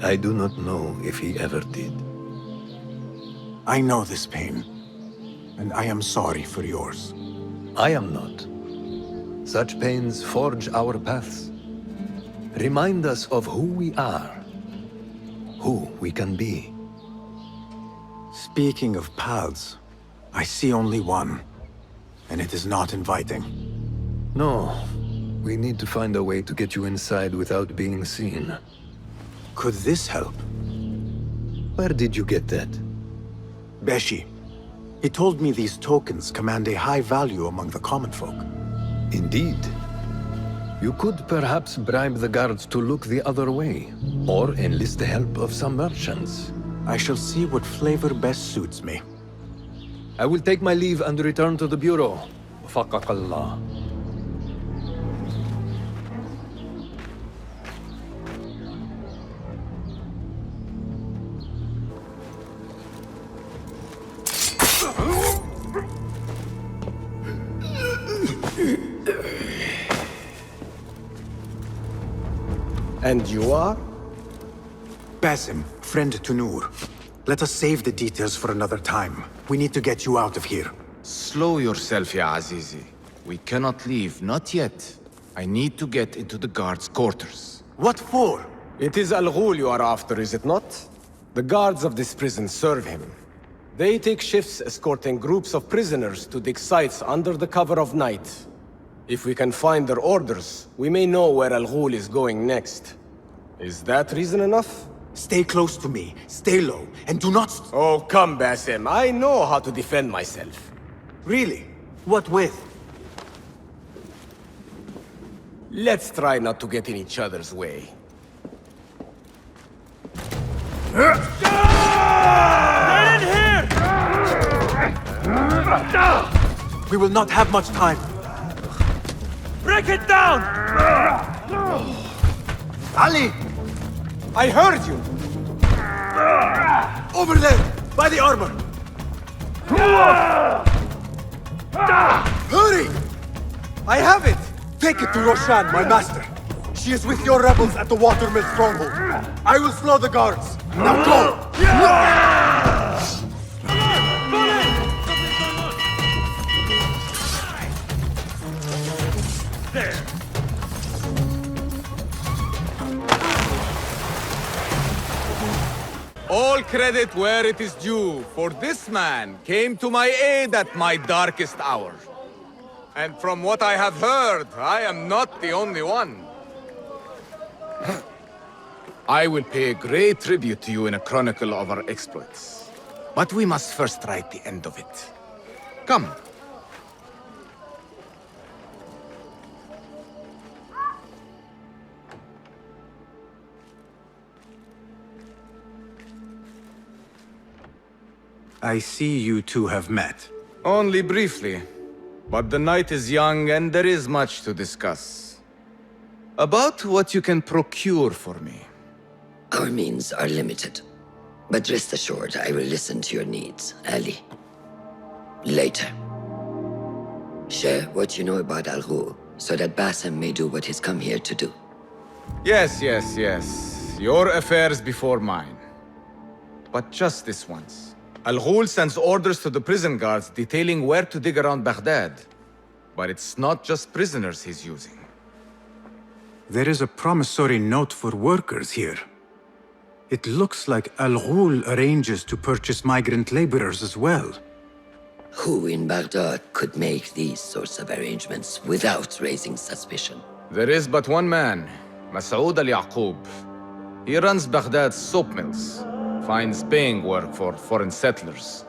I do not know if he ever did. I know this pain, and I am sorry for yours. I am not. Such pains forge our paths. Remind us of who we are, who we can be. Speaking of paths, I see only one, and it is not inviting. No, we need to find a way to get you inside without being seen. Could this help? Where did you get that? Beshi. He told me these tokens command a high value among the common folk. Indeed. You could perhaps bribe the guards to look the other way, or enlist the help of some merchants. I shall see what flavor best suits me. I will take my leave and return to the Bureau. Faqaqallah. And you are? Basim, friend to Noor. Let us save the details for another time. We need to get you out of here. Slow yourself, Ya Azizi. We cannot leave, not yet. I need to get into the guards' quarters. What for? It is Al-Ghul you are after, is it not? The guards of this prison serve him. They take shifts escorting groups of prisoners to dig sites under the cover of night. If we can find their orders, we may know where Al Ghul is going next. Is that reason enough? Stay close to me, stay low, and do not... Oh, come, Basim. I know how to defend myself. Really? What with? Let's try not to get in each other's way. Get in here! We will not have much time. Break it down! Ali! I heard you! Over there, by the armor! Hurry! I have it! Take it to Roshan, my master. She is with your rebels at the watermill stronghold. I will slow the guards. Now go! There. All credit where it is due, for this man came to my aid at my darkest hour. And from what I have heard, I am not the only one. I will pay a great tribute to you in a chronicle of our exploits. But we must first write the end of it. Come. I see you two have met. Only briefly. But the night is young and there is much to discuss. About what you can procure for me. Our means are limited. But rest assured, I will listen to your needs, Ali. Later. Share what you know about Al Ghul, so that Basim may do what he's come here to do. Yes. Your affairs before mine. But just this once. Al Ghul sends orders to the prison guards detailing where to dig around Baghdad. But it's not just prisoners he's using. There is a promissory note for workers here. It looks like Al Ghul arranges to purchase migrant laborers as well. Who in Baghdad could make these sorts of arrangements without raising suspicion? There is but one man, Masoud al-Yaqub. He runs Baghdad's soap mills, finds paying work for foreign settlers,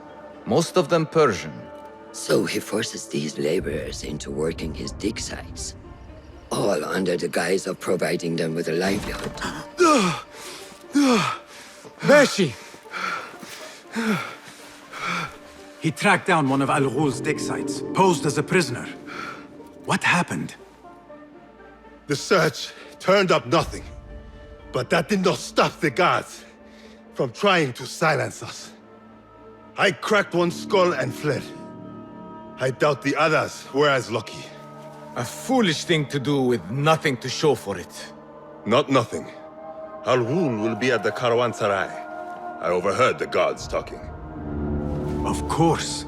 most of them Persian. So he forces these laborers into working his dig sites, all under the guise of providing them with a livelihood. Beshi! He tracked down one of Al Ghul's dig sites, posed as a prisoner. What happened? The search turned up nothing. But that did not stop the guards from trying to silence us. I cracked one skull and fled. I doubt the others were as lucky. A foolish thing to do with nothing to show for it. Not nothing. Al Ghul will be at the Caravanserai. I overheard the guards talking. Of course.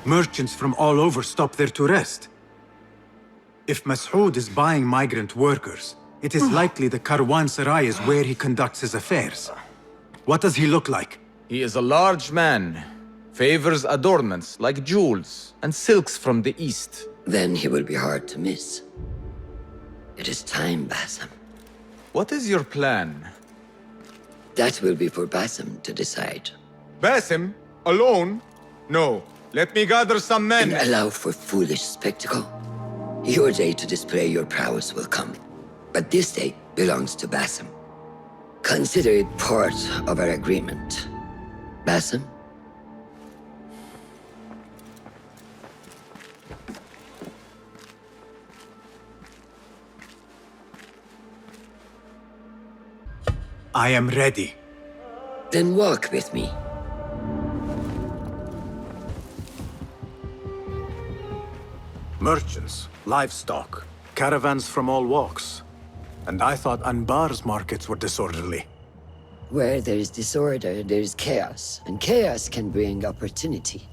Merchants from all over stop there to rest. If Masoud is buying migrant workers, it is likely the Caravanserai is where he conducts his affairs. What does he look like? He is a large man. Favors adornments like jewels and silks from the east. Then he will be hard to miss. It is time, Basim. What is your plan? That will be for Basim to decide. Basim? Alone? No. Let me gather some men. And allow for foolish spectacle. Your day to display your prowess will come. But this day belongs to Basim. Consider it part of our agreement. Basim? I am ready. Then walk with me. Merchants, livestock, caravans from all walks. And I thought Anbar's markets were disorderly. Where there is disorder, there is chaos. And chaos can bring opportunity.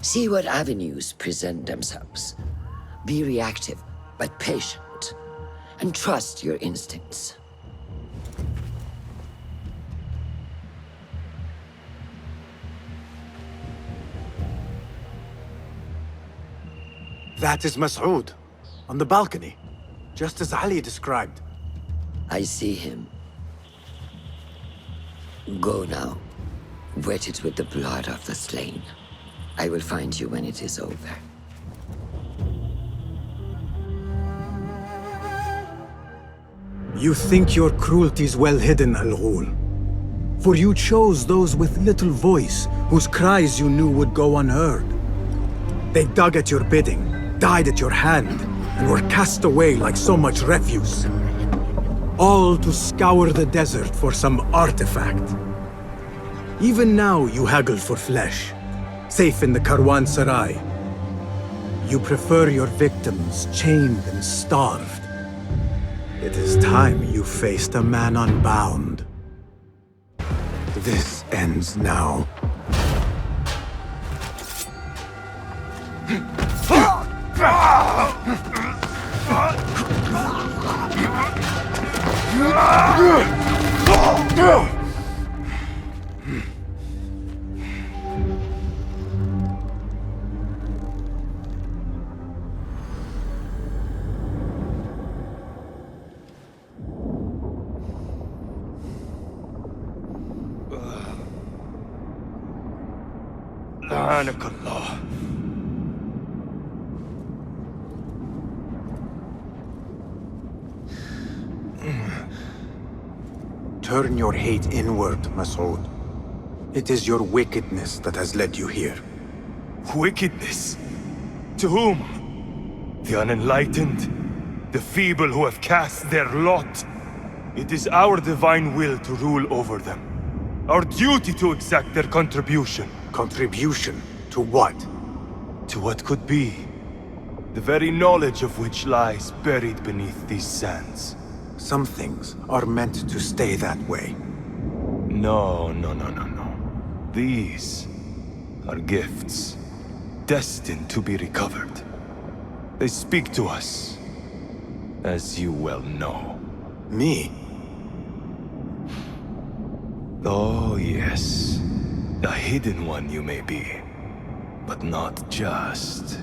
See what avenues present themselves. Be reactive, but patient. And trust your instincts. That is Mas'ud, on the balcony, just as Ali described. I see him. Go now. Wet it with the blood of the slain. I will find you when it is over. You think your cruelty's well hidden, Al-Ghul. For you chose those with little voice, whose cries you knew would go unheard. They dug at your bidding, died at your hand, and were cast away like so much refuse. All to scour the desert for some artifact. Even now you haggle for flesh, safe in the Karwansarai. You prefer your victims chained and starved. It is time you faced a man unbound. This ends now. لعنك الله. Turn your hate inward, Mas'ud. It is your wickedness that has led you here. Wickedness? To whom? The unenlightened? The feeble who have cast their lot? It is our divine will to rule over them. Our duty to exact their contribution. Contribution? To what? To what could be. The very knowledge of which lies buried beneath these sands. Some things are meant to stay that way. No. These are gifts, destined to be recovered. They speak to us, as you well know. Me? Oh, yes. A hidden one you may be, but not just.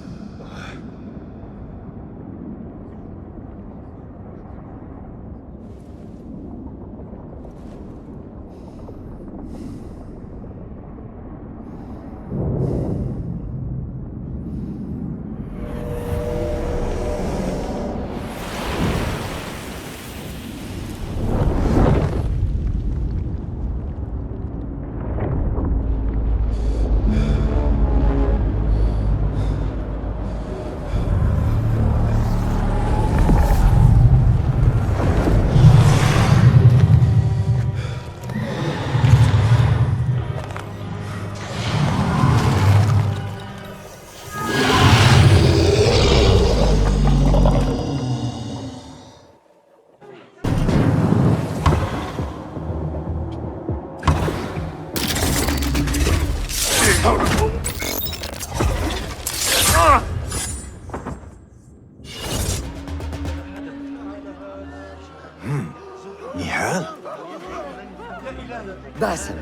Basim.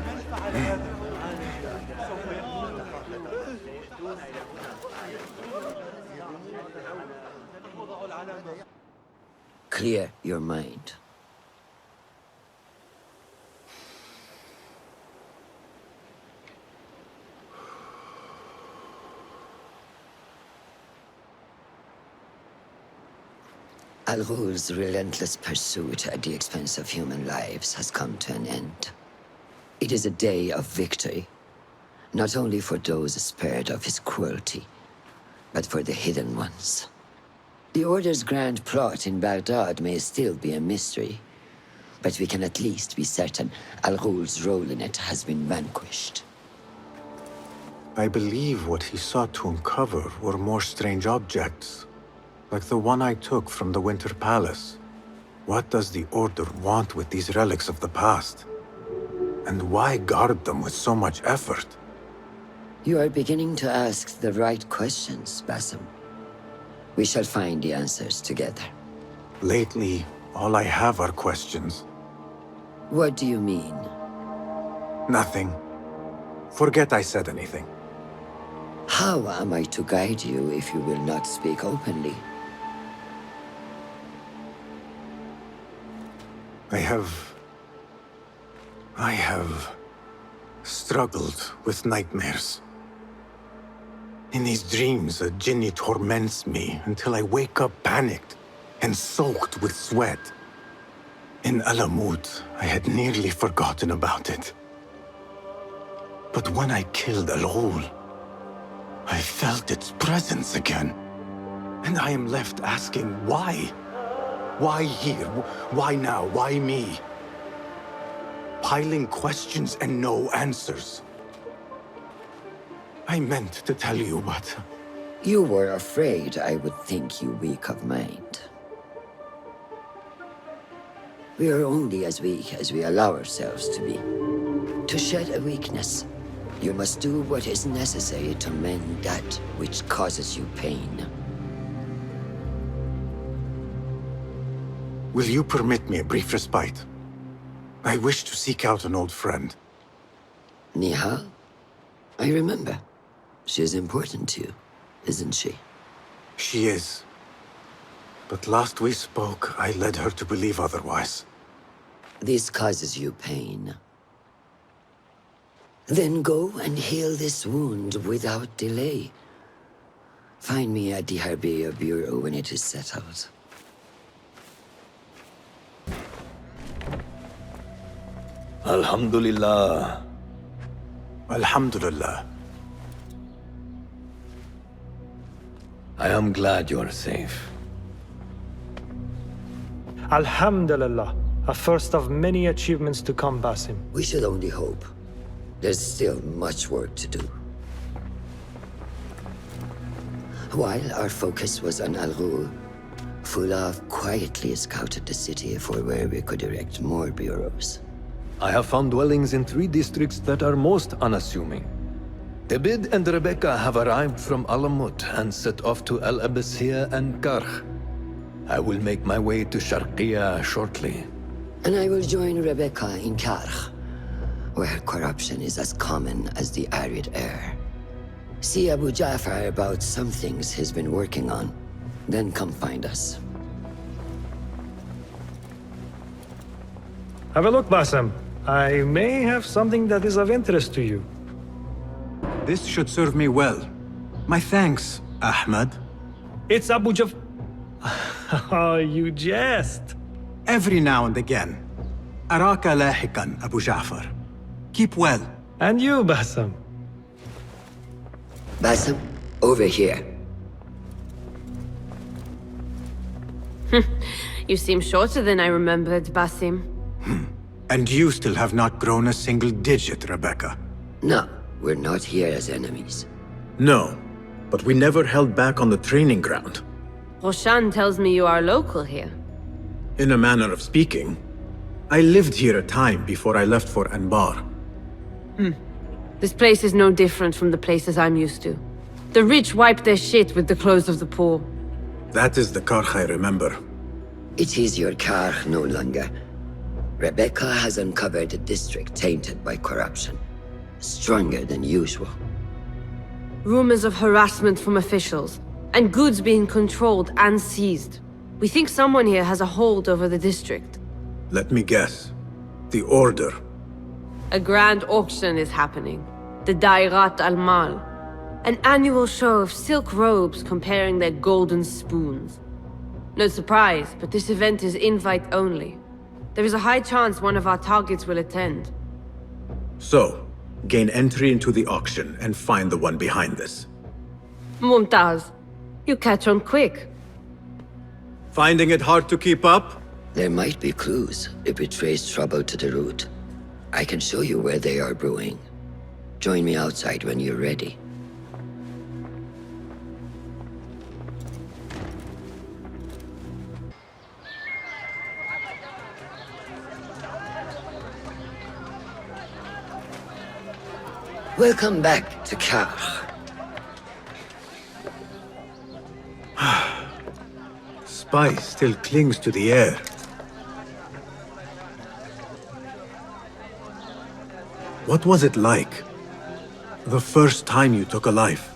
Clear your mind. Al-Ghul's relentless pursuit at the expense of human lives has come to an end. It is a day of victory, not only for those spared of his cruelty, but for the hidden ones. The Order's grand plot in Baghdad may still be a mystery, but we can at least be certain Al-Ghul's role in it has been vanquished. I believe what he sought to uncover were more strange objects, like the one I took from the Winter Palace. What does the Order want with these relics of the past? And why guard them with so much effort? You are beginning to ask the right questions, Basim. We shall find the answers together. Lately, all I have are questions. What do you mean? Nothing. Forget I said anything. How am I to guide you if you will not speak openly? I have struggled with nightmares. In these dreams, a jinni torments me until I wake up panicked and soaked with sweat. In Alamut, I had nearly forgotten about it. But when I killed Al-Ghul, I felt its presence again. And I am left asking why? Why here? Why now? Why me? Piling questions and no answers. I meant to tell you, but... You were afraid I would think you weak of mind. We are only as weak as we allow ourselves to be. To shed a weakness, you must do what is necessary to mend that which causes you pain. Will you permit me a brief respite? I wish to seek out an old friend. Nihal? I remember. She is important to you, isn't she? She is. But last we spoke, I led her to believe otherwise. This causes you pain. Then go and heal this wound without delay. Find me at the Harbiya Bureau when it is settled. Alhamdulillah. Alhamdulillah. I am glad you are safe. Alhamdulillah. A first of many achievements to come, Basim. We should only hope. There's still much work to do. While our focus was on Al-Ghul, Fulav quietly scouted the city for where we could erect more bureaus. I have found dwellings in 3 districts that are most unassuming. Debid and Rebecca have arrived from Alamut and set off to Al Abbasiyah and Karh. I will make my way to Sharqiya shortly. And I will join Rebecca in Karh, where corruption is as common as the arid air. See Abu Ja'far about some things he's been working on. Then come find us. Have a look, Basim. I may have something that is of interest to you. This should serve me well. My thanks, Ahmad. It's Abu Jaf... Oh, you jest. Every now and again. Araka lahikan, Abu Ja'far. Keep well. And you, Basim. Basim, over here. You seem shorter than I remembered, Basim. And you still have not grown a single digit, Rebecca. No, we're not here as enemies. No, but we never held back on the training ground. Roshan tells me you are local here. In a manner of speaking. I lived here a time before I left for Anbar. This place is no different from the places I'm used to. The rich wipe their shit with the clothes of the poor. That is the Karh I remember. It is your Karh no longer. Rebecca has uncovered a district tainted by corruption. Stronger than usual. Rumors of harassment from officials, and goods being controlled and seized. We think someone here has a hold over the district. Let me guess. The Order. A grand auction is happening. The Dairat al-Mal. An annual show of silk robes comparing their golden spoons. No surprise, but this event is invite only. There is a high chance one of our targets will attend. So, gain entry into the auction and find the one behind this. Mumtaz, you catch on quick. Finding it hard to keep up? There might be clues if we trace trouble to the root. I can show you where they are brewing. Join me outside when you're ready. Welcome back to Karh. Spice still clings to the air. What was it like? The first time you took a life?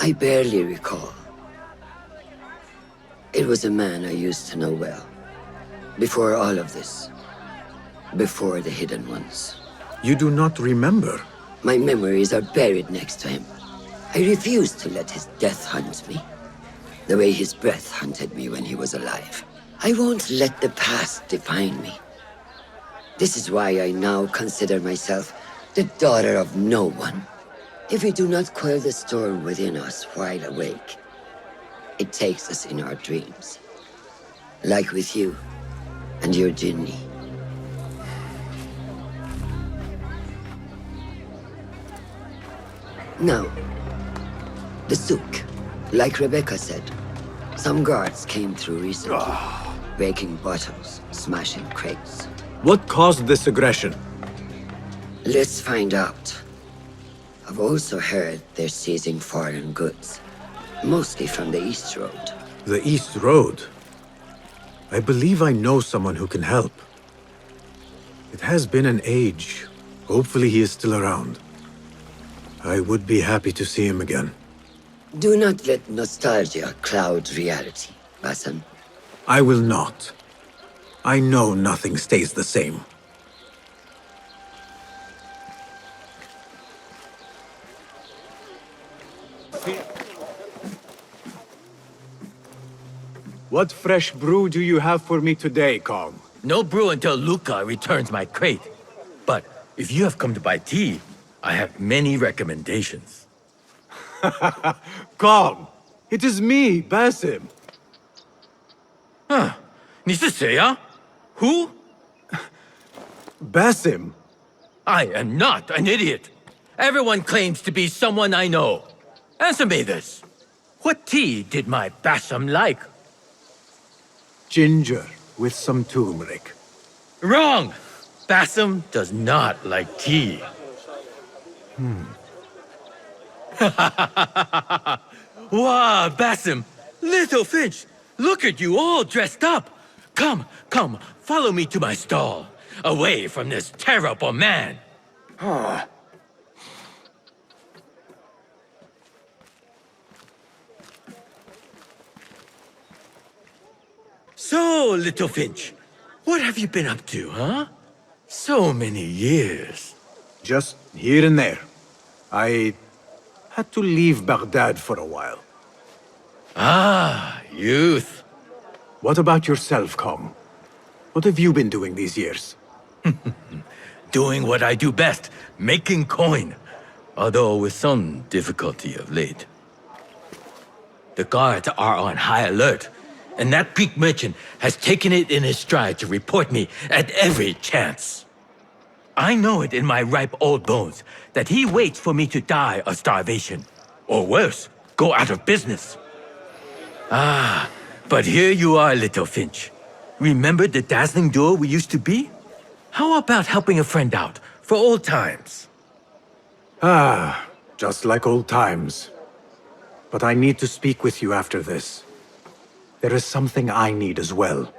I barely recall. It was a man I used to know well. Before all of this. Before the Hidden Ones. You do not remember? My memories are buried next to him. I refuse to let his death hunt me. The way his breath hunted me when he was alive. I won't let the past define me. This is why I now consider myself the daughter of no one. If we do not quell the storm within us while awake, it takes us in our dreams. Like with you and your Jinni. Now, the souk, like Rebecca said, some guards came through recently, breaking bottles, smashing crates. What caused this aggression? Let's find out. I've also heard they're seizing foreign goods, mostly from the East Road. The East Road? I believe I know someone who can help. It has been an age. Hopefully he is still around. I would be happy to see him again. Do not let nostalgia cloud reality, Basim. I will not. I know nothing stays the same. What fresh brew do you have for me today, Kong? No brew until Luca returns my crate. But if you have come to buy tea, I have many recommendations. Kong! It is me, Basim. Huh. 你是谁啊? Who? Basim. I am not an idiot. Everyone claims to be someone I know. Answer me this. What tea did my Basim like? Ginger with some turmeric. Wrong! Basim does not like tea. Wow, Basim! Little Finch! Look at you all dressed up! Come, come, follow me to my stall. Away from this terrible man. So, Little Finch, what have you been up to, huh? So many years. Just here and there. I had to leave Baghdad for a while. Ah, youth. What about yourself, Kong? What have you been doing these years? Doing what I do best, making coin. Although with some difficulty of late. The guards are on high alert, and that Greek merchant has taken it in his stride to report me at every chance. I know it in my ripe old bones that he waits for me to die of starvation. Or worse, go out of business. Ah, but here you are, Little Finch. Remember the dazzling duo we used to be? How about helping a friend out, for old times? Ah, just like old times. But I need to speak with you after this. There is something I need as well.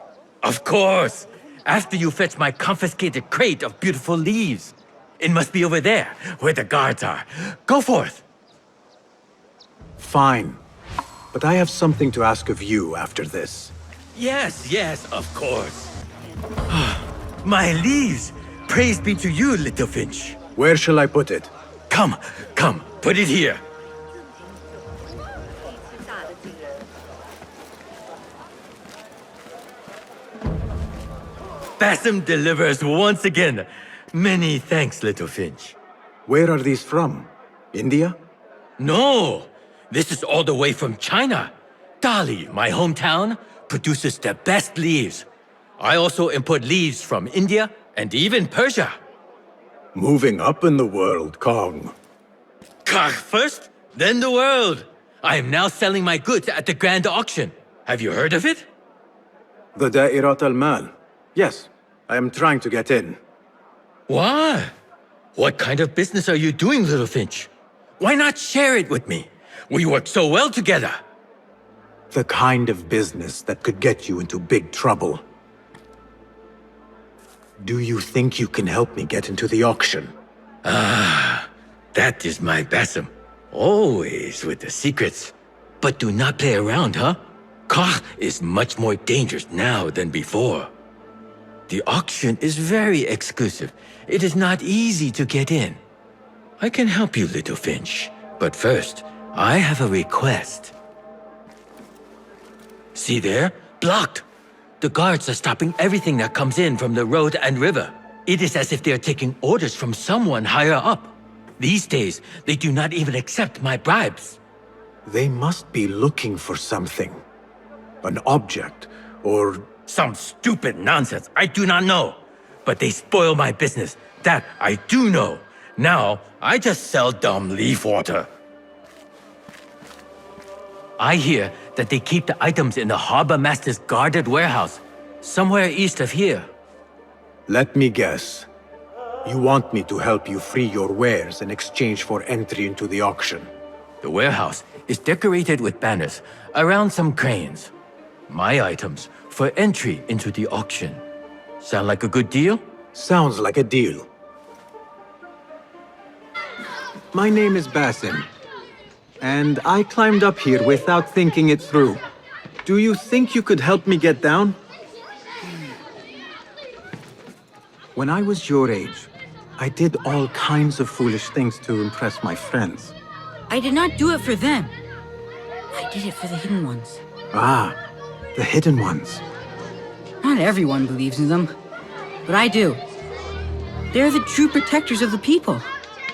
Of course! After you fetch my confiscated crate of beautiful leaves. It must be over there, where the guards are. Go forth! Fine. But I have something to ask of you after this. Yes, yes, of course. My leaves! Praise be to you, Little Finch. Where shall I put it? Come, come, put it here. Basim delivers once again. Many thanks, Little Finch. Where are these from? India? No! This is all the way from China. Dali, my hometown, produces the best leaves. I also import leaves from India and even Persia. Moving up in the world, Kong. First, then the world. I am now selling my goods at the grand auction. Have you heard of it? The Da'irat al-Mal. Yes, I am trying to get in. Why? What kind of business are you doing, Little Finch? Why not share it with me? We work so well together. The kind of business that could get you into big trouble. Do you think you can help me get into the auction? Ah, that is my Basim. Always with the secrets. But do not play around, huh? Koch is much more dangerous now than before. The auction is very exclusive. It is not easy to get in. I can help you, little Finch. But first, I have a request. See there? Blocked. The guards are stopping everything that comes in from the road and river. It is as if they are taking orders from someone higher up. These days, they do not even accept my bribes. They must be looking for something. An object, or... Some stupid nonsense, I do not know. But they spoil my business, that I do know. Now, I just sell dumb leaf water. I hear that they keep the items in the harbor master's guarded warehouse, somewhere east of here. Let me guess. You want me to help you free your wares in exchange for entry into the auction. The warehouse is decorated with banners around some cranes. My items for entry into the auction. Sound like a good deal? Sounds like a deal. My name is Basim, and I climbed up here without thinking it through. Do you think you could help me get down? When I was your age, I did all kinds of foolish things to impress my friends. I did not do it for them. I did it for the Hidden Ones. Ah, the Hidden Ones. Not everyone believes in them, but I do. They're the true protectors of the people.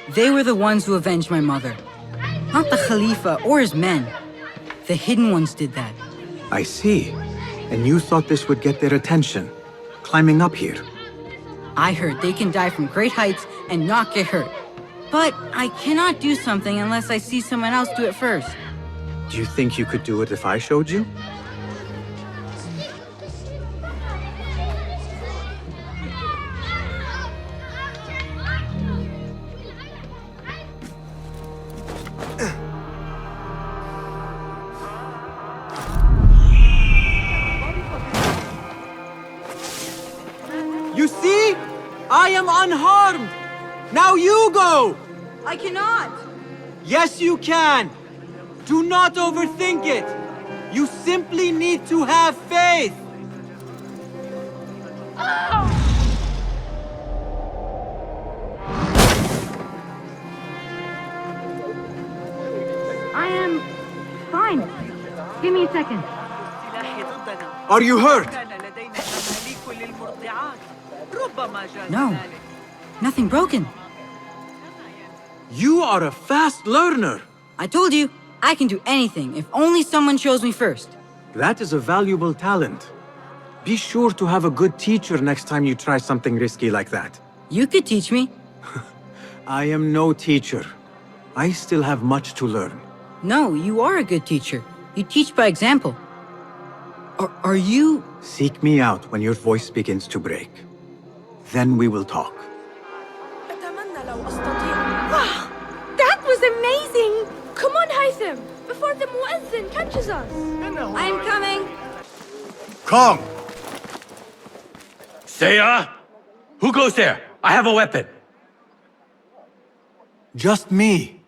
They were the ones who avenged my mother. Not the Khalifa or his men. The Hidden Ones did that. I see. And you thought this would get their attention, climbing up here. I heard they can die from great heights and not get hurt. But I cannot do something unless I see someone else do it first. Do you think you could do it if I showed you? You see? I am unharmed! Now you go! I cannot! Yes, you can! Do not overthink it! You simply need to have faith! I am fine. Give me a second. Are you hurt? No. Nothing broken. You are a fast learner! I told you, I can do anything if only someone shows me first. That is a valuable talent. Be sure to have a good teacher next time you try something risky like that. You could teach me. I am no teacher. I still have much to learn. No, you are a good teacher. You teach by example. Are you... Seek me out when your voice begins to break. Then we will talk. Wow! That was amazing! Come on, Haytham, before the Muezzin catches us. I'm coming. Come! Saya! Who goes there? I have a weapon. Just me.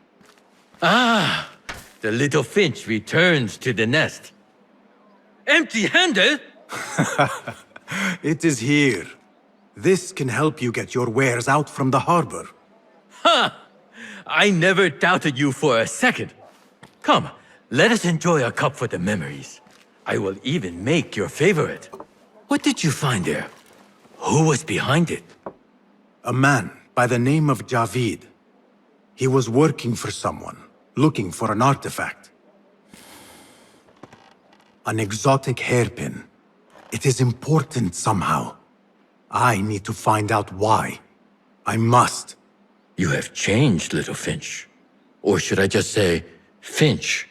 Ah, the little finch returns to the nest. Empty-handed? It is here. This can help you get your wares out from the harbor. Ha! I never doubted you for a second. Come, let us enjoy a cup for the memories. I will even make your favorite. What did you find there? Who was behind it? A man by the name of Javid. He was working for someone, looking for an artifact. An exotic hairpin. It is important somehow. I need to find out why. I must. You have changed, little Finch. Or should I just say, Finch?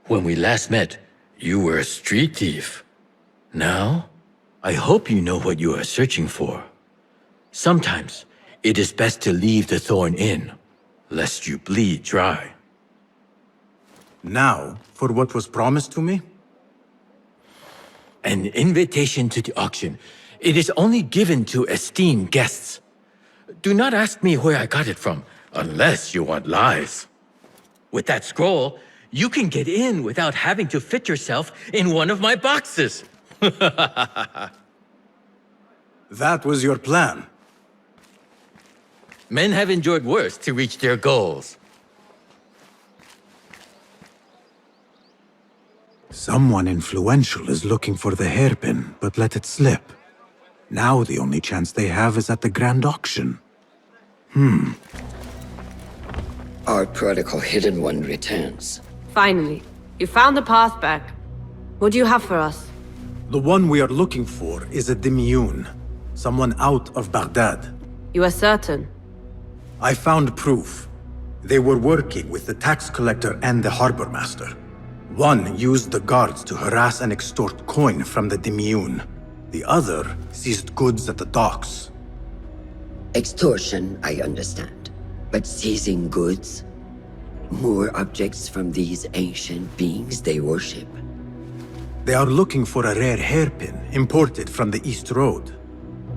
When we last met, you were a street thief. Now, I hope you know what you are searching for. Sometimes, it is best to leave the thorn in, lest you bleed dry. Now, for what was promised to me? An invitation to the auction. It is only given to esteemed guests. Do not ask me where I got it from, unless you want lies. With that scroll, you can get in without having to fit yourself in one of my boxes. That was your plan. Men have endured worse to reach their goals. Someone influential is looking for the hairpin, but let it slip. Now the only chance they have is at the Grand Auction. Our prodigal hidden one returns. Finally, you found the path back. What do you have for us? The one we are looking for is a Dimyun, someone out of Baghdad. You are certain? I found proof. They were working with the tax collector and the harbor master. One used the guards to harass and extort coin from the Dimyun. The other seized goods at the docks. Extortion, I understand. But seizing goods? More objects from these ancient beings they worship? They are looking for a rare hairpin imported from the East Road.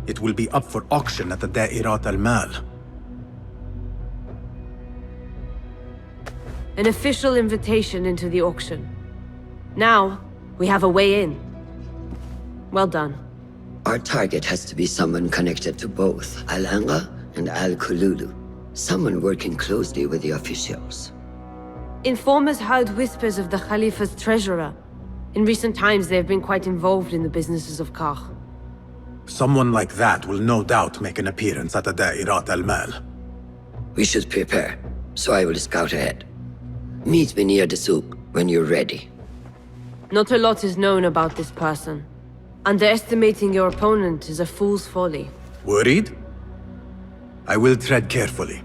It will be up for auction at the Da'irat al-Mal. An official invitation into the auction. Now, we have a way in. Well done. Our target has to be someone connected to both Al-Anga and Al-Kululu. Someone working closely with the officials. Informers heard whispers of the Khalifa's treasurer. In recent times, they have been quite involved in the businesses of Kar. Someone like that will no doubt make an appearance at the Da'irat al-Mal. We should prepare, so I will scout ahead. Meet me near the souk when you're ready. Not a lot is known about this person. Underestimating your opponent is a fool's folly. Worried? I will tread carefully.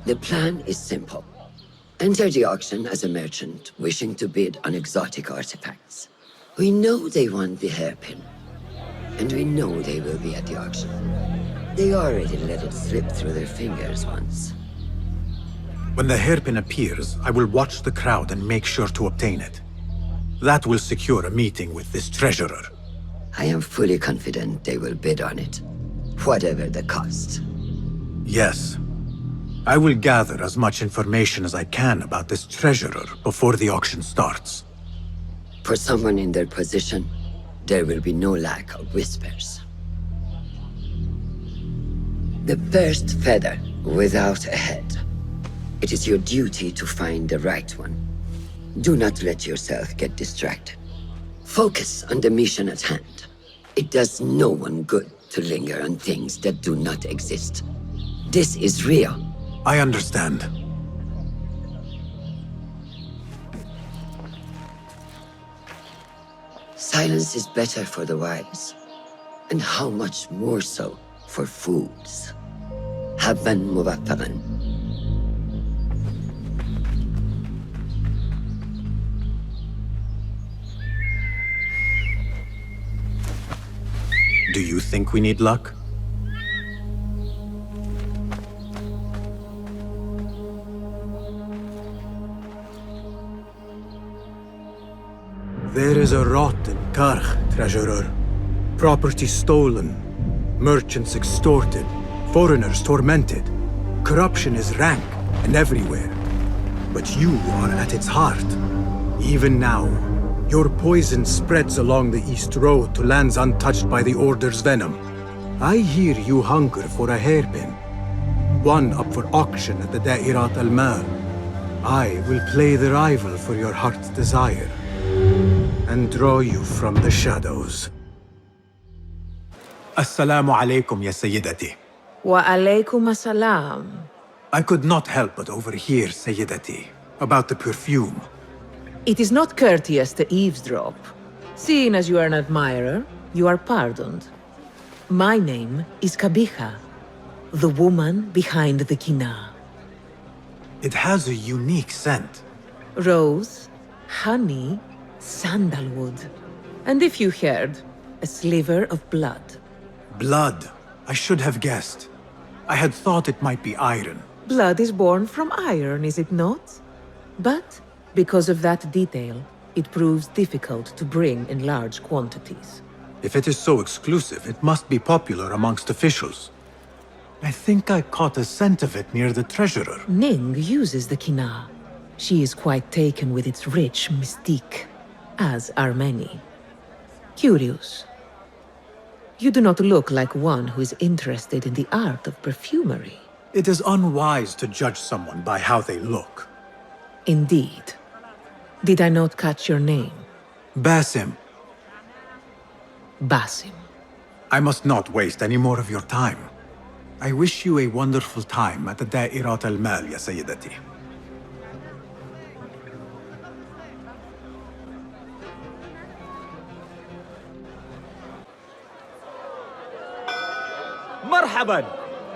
The plan is simple. Enter the auction as a merchant wishing to bid on exotic artifacts. We know they want the hairpin. And we know they will be at the auction. They already let it slip through their fingers once. When the hairpin appears, I will watch the crowd and make sure to obtain it. That will secure a meeting with this treasurer. I am fully confident they will bid on it, whatever the cost. Yes. I will gather as much information as I can about this treasurer before the auction starts. For someone in their position, there will be no lack of whispers. The first feather without a head. It is your duty to find the right one. Do not let yourself get distracted. Focus on the mission at hand. It does no one good to linger on things that do not exist. This is real. I understand. Silence is better for the wise. And how much more so for fools. Habban mubaffaqan. Do you think we need luck? There is a rot in Karch, treasurer. Property stolen, merchants extorted, foreigners tormented. Corruption is rank and everywhere. But you are at its heart. Even now, your poison spreads along the East Road to lands untouched by the Order's venom. I hear you hunger for a hairpin. One up for auction at the Da'irat al-Mal. I will play the rival for your heart's desire and draw you from the shadows. Assalamu alaikum, ya Sayyidati. Wa alaykum assalam. I could not help but overhear, Sayyidati, about the perfume. It is not courteous to eavesdrop. Seeing as you are an admirer, you are pardoned. My name is Kabiha, the woman behind the Kina. It has a unique scent. Rose, honey, sandalwood. And if you heard, a sliver of blood. Blood. I should have guessed. I had thought it might be iron. Blood is born from iron, is it not? But because of that detail, it proves difficult to bring in large quantities. If it is so exclusive, it must be popular amongst officials. I think I caught a scent of it near the treasurer. Ning uses the Kina. She is quite taken with its rich mystique, as are many. Curious. You do not look like one who is interested in the art of perfumery. It is unwise to judge someone by how they look. Indeed. Did I not catch your name? Basim. Basim. I must not waste any more of your time. I wish you a wonderful time at the Da'irat al-Mal, ya Sayyidati. مرحبا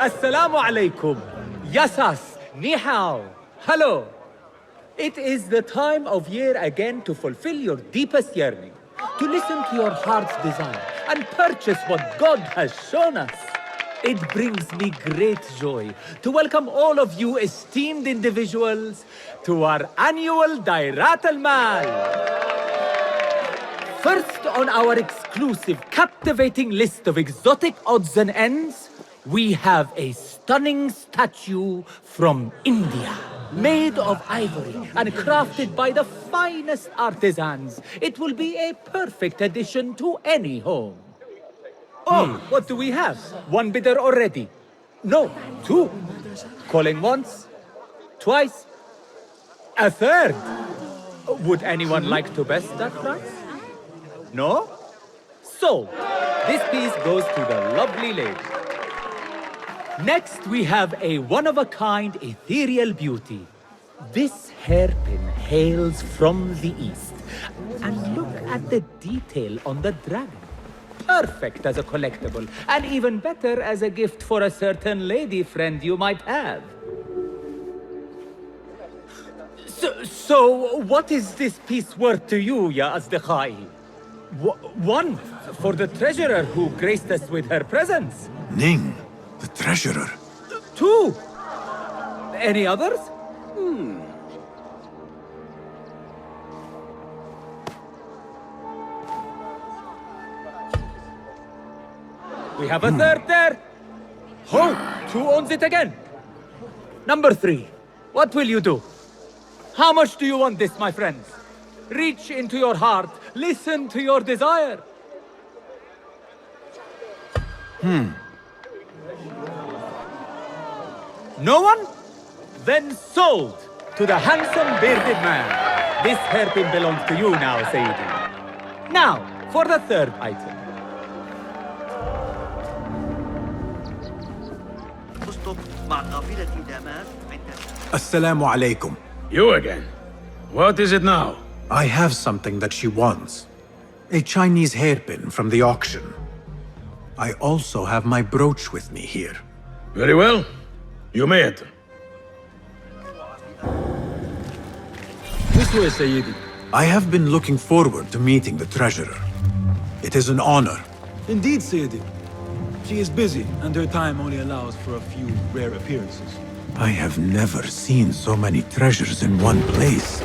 السلام عليكم Yasas Ni hao Hello It is the time of year again to fulfill your deepest yearning, to listen to your heart's desire and purchase what God has shown us. It brings me great joy to welcome all of you esteemed individuals to our annual Dairat al-Mal. First on our exclusive, captivating list of exotic odds and ends, we have a stunning statue from India. Made of ivory and crafted by the finest artisans, it will be a perfect addition to any home. Oh, what do we have? One bidder already? No, two. Calling once, twice, a third. Would anyone like to best that price? No? So, this piece goes to the lovely lady. Next, we have a one-of-a-kind ethereal beauty. This hairpin hails from the east. And look at the detail on the dragon. Perfect as a collectible, and even better as a gift for a certain lady friend you might have. So what is this piece worth to you, Ya Asdiqai? One, for the treasurer who graced us with her presence. Ning, the treasurer. Two. Any others? We have a third there. Oh, who owns it again? Number 3. What will you do? How much do you want this, my friends? Reach into your heart. Listen to your desire. No one? Then sold to the handsome bearded man. This hairpin belongs to you now, Sayyidi. Now, for the third item. Assalamu alaikum. You again? What is it now? I have something that she wants. A Chinese hairpin from the auction. I also have my brooch with me here. Very well. You may enter. This way, Sayyidi. I have been looking forward to meeting the treasurer. It is an honor. Indeed, Sayyidi. She is busy, and her time only allows for a few rare appearances. I have never seen so many treasures in one place.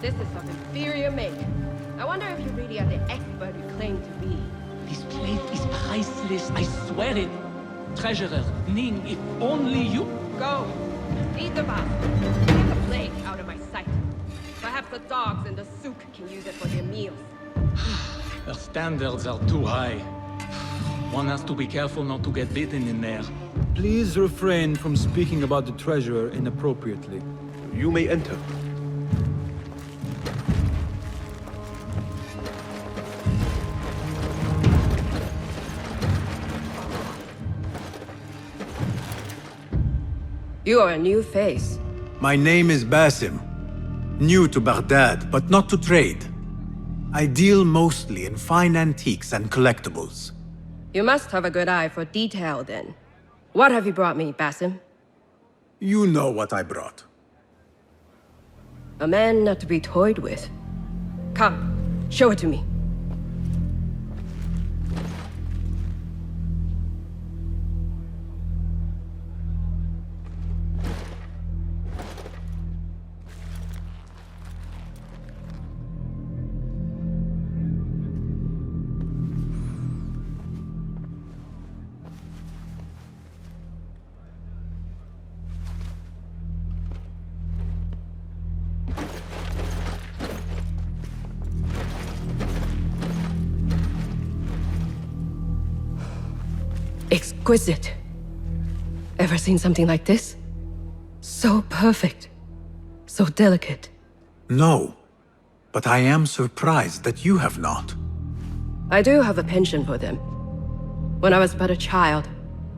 This is of inferior make. I wonder if you really are the expert you claim to be. This plate is priceless, I swear it. Treasurer, Ning, if only you... Go. Eat the basket. Get the plague out of my sight. Perhaps the dogs in the souk can use it for their meals. Her standards are too high. One has to be careful not to get bitten in there. Please refrain from speaking about the treasurer inappropriately. You may enter. You are a new face. My name is Basim. New to Baghdad, but not to trade. I deal mostly in fine antiques and collectibles. You must have a good eye for detail, then. What have you brought me, Basim? You know what I brought. A man not to be toyed with. Come, show it to me. exquisite. Ever seen something like this? So perfect. So delicate. No, but I am surprised that you have not. I do have a penchant for them. When I was but a child,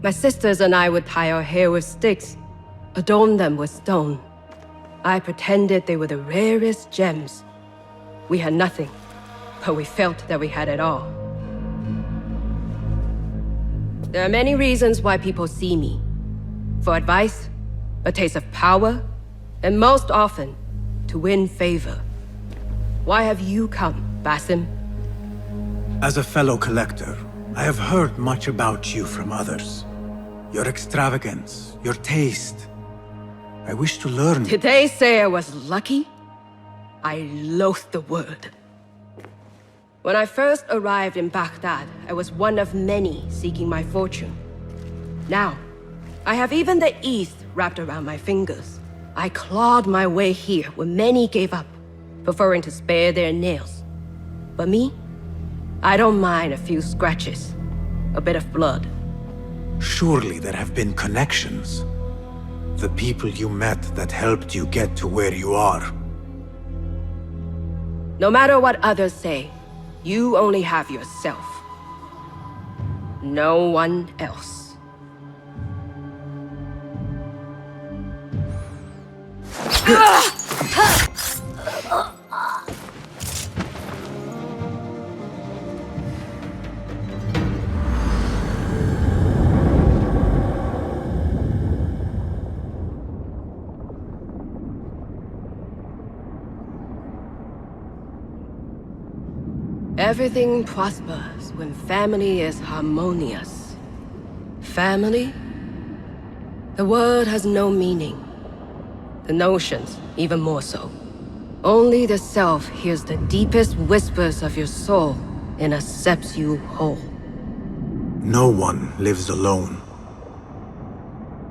my sisters and I would tie our hair with sticks, adorn them with stone. I pretended they were the rarest gems. We had nothing, but we felt that we had it all. There are many reasons why people see me. For advice, a taste of power, and most often, to win favor. Why have you come, Basim? As a fellow collector, I have heard much about you from others. Your extravagance, your taste. I wish to learn. Did they say I was lucky? I loathe the word. When I first arrived in Baghdad, I was one of many seeking my fortune. Now, I have even the East wrapped around my fingers. I clawed my way here where many gave up, preferring to spare their nails. But me? I don't mind a few scratches, a bit of blood. Surely there have been connections. The people you met that helped you get to where you are. No matter what others say, you only have yourself. No one else. Everything prospers when family is harmonious. Family? The word has no meaning. The notions, even more so. Only the self hears the deepest whispers of your soul and accepts you whole. No one lives alone.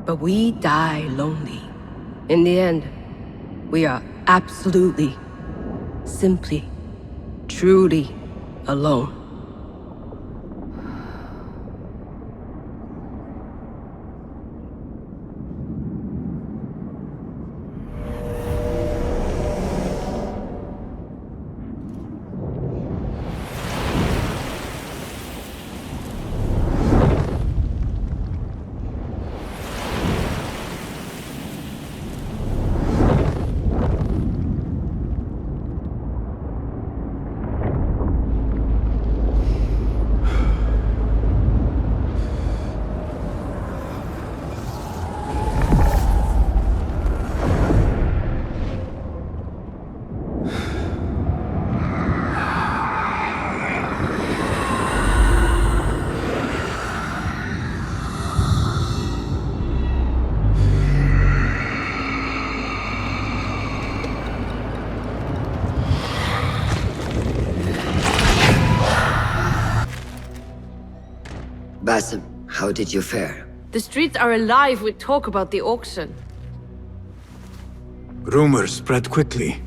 But we die lonely. In the end, we are absolutely, simply, truly alone. Basim, how did you fare? The streets are alive with talk about the auction. Rumors spread quickly.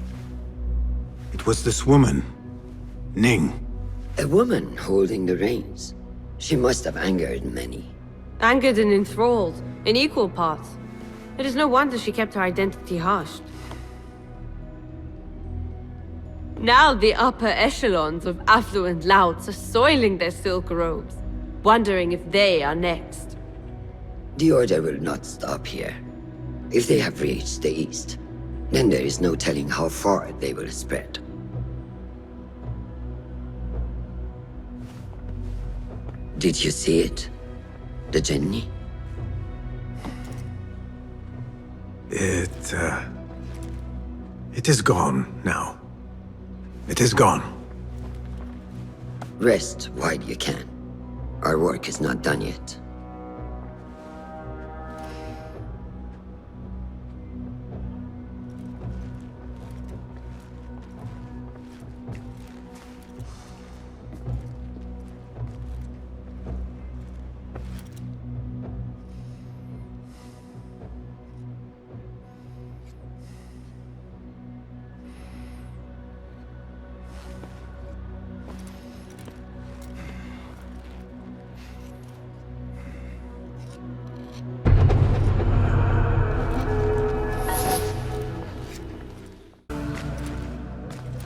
It was this woman, Ning. A woman holding the reins. She must have angered many. Angered and enthralled, in equal parts. It is no wonder she kept her identity hushed. Now the upper echelons of affluent louts are soiling their silk robes, wondering if they are next. The Order will not stop here. If they have reached the East, then there is no telling how far they will spread. Did you see it? The Jinni? It is gone now. It is gone. Rest while you can. Our work is not done yet.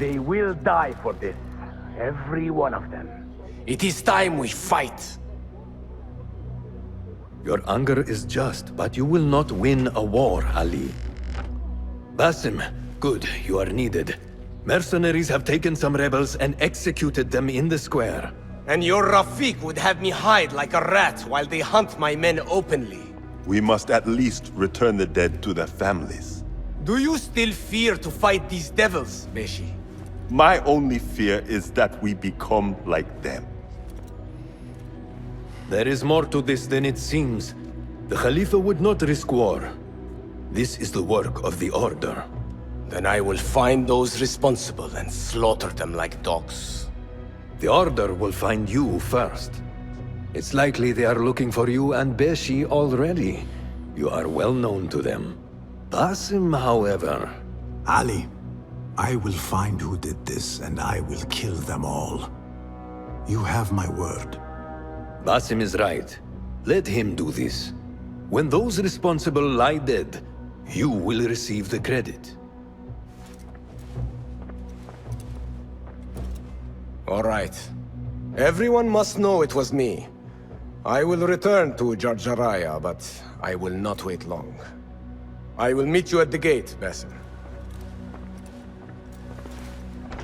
They will die for this. Every one of them. It is time we fight. Your anger is just, but you will not win a war, Ali. Basim, good, you are needed. Mercenaries have taken some rebels and executed them in the square. And your Rafiq would have me hide like a rat while they hunt my men openly. We must at least return the dead to their families. Do you still fear to fight these devils, Beshi? My only fear is that we become like them. There is more to this than it seems. The Khalifa would not risk war. This is the work of the Order. Then I will find those responsible and slaughter them like dogs. The Order will find you first. It's likely they are looking for you and Beshi already. You are well known to them. Basim, however... Ali, I will find who did this and I will kill them all. You have my word. Basim is right. Let him do this. When those responsible lie dead, you will receive the credit. All right. Everyone must know it was me. I will return to Jarjaraya, but I will not wait long. I will meet you at the gate, Basim.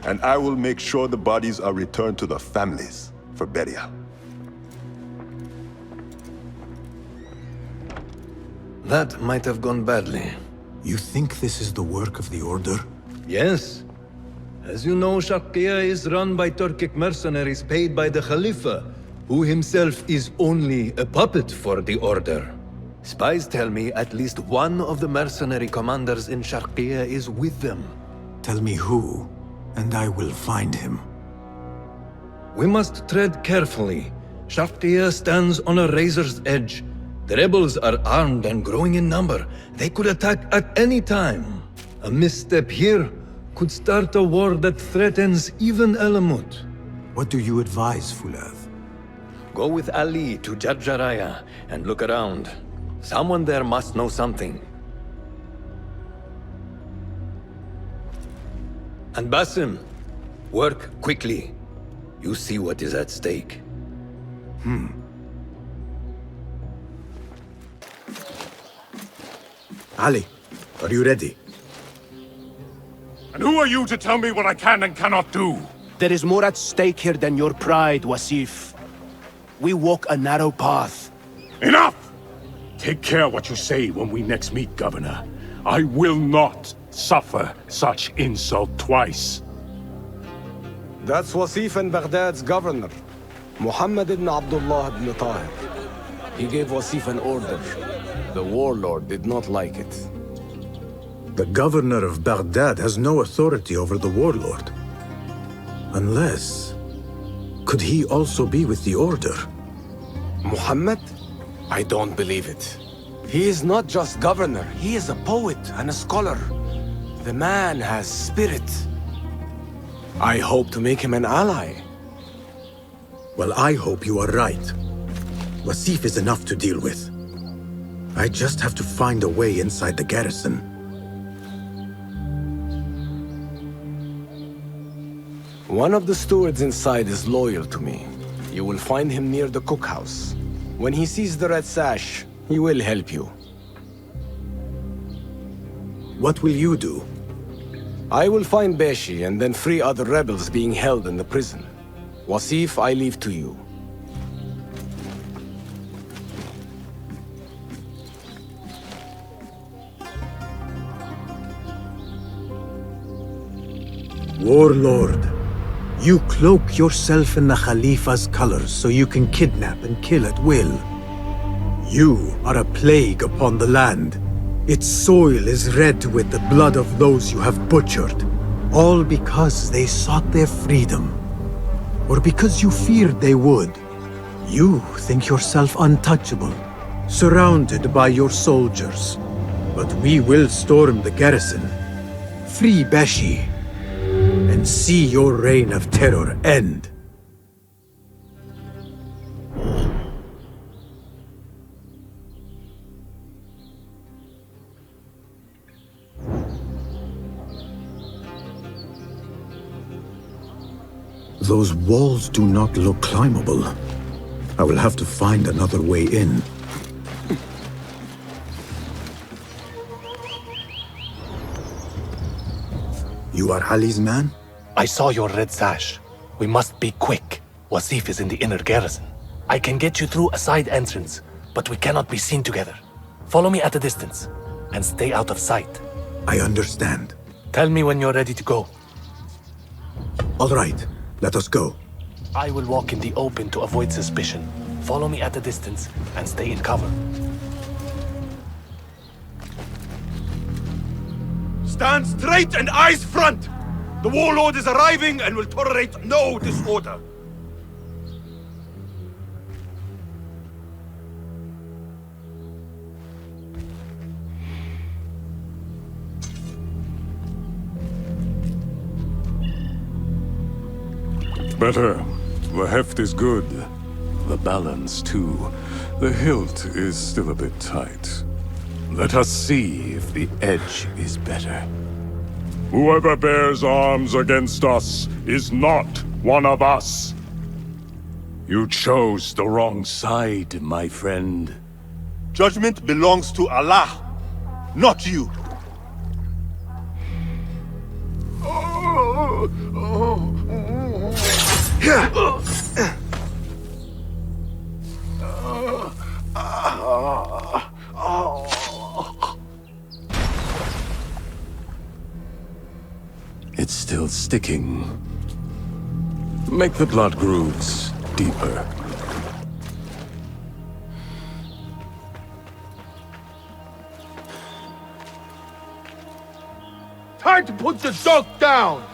And I will make sure the bodies are returned to the families for burial. That might have gone badly. You think this is the work of the Order? Yes. As you know, Sharqiya is run by Turkic mercenaries paid by the Khalifa, who himself is only a puppet for the Order. Spies tell me at least one of the mercenary commanders in Sharqiya is with them. Tell me who, and I will find him. We must tread carefully. Sharqiya stands on a razor's edge. The rebels are armed and growing in number. They could attack at any time. A misstep here could start a war that threatens even Alamut. What do you advise, Fuladh? Go with Ali to Jarjaraya and look around. Someone there must know something. And Basim, work quickly. You see what is at stake. Ali, are you ready? And who are you to tell me what I can and cannot do? There is more at stake here than your pride, Wasif. We walk a narrow path. Enough! Take care what you say when we next meet, Governor. I will not suffer such insult twice. That's Wasif and Baghdad's governor, Muhammad ibn Abdullah ibn Tahir. He gave Wasif an order. The warlord did not like it. The governor of Baghdad has no authority over the warlord. Unless... could he also be with the Order? Muhammad? I don't believe it. He is not just governor, he is a poet and a scholar. The man has spirit. I hope to make him an ally. Well, I hope you are right. Wasif is enough to deal with. I just have to find a way inside the garrison. One of the stewards inside is loyal to me. You will find him near the cookhouse. When he sees the red sash, he will help you. What will you do? I will find Beshi and then free other rebels being held in the prison. Wasif, I leave to you. Warlord, you cloak yourself in the Khalifa's colors so you can kidnap and kill at will. You are a plague upon the land. Its soil is red with the blood of those you have butchered, all because they sought their freedom, or because you feared they would. You think yourself untouchable, surrounded by your soldiers. But we will storm the garrison, free Beshi, and see your reign of terror end. Those walls do not look climbable. I will have to find another way in. You are Ali's man? I saw your red sash. We must be quick. Wasif is in the inner garrison. I can get you through a side entrance, but we cannot be seen together. Follow me at a distance, and stay out of sight. I understand. Tell me when you're ready to go. All right, let us go. I will walk in the open to avoid suspicion. Follow me at a distance, and stay in cover. Stand straight and eyes front! The warlord is arriving and will tolerate no disorder. Better. The heft is good. The balance, too. The hilt is still a bit tight. Let us see if the edge is better. Whoever bears arms against us is not one of us. You chose the wrong side, my friend. Judgment belongs to Allah, not you. It's still sticking. Make the blood grooves deeper. Time to put the dog down!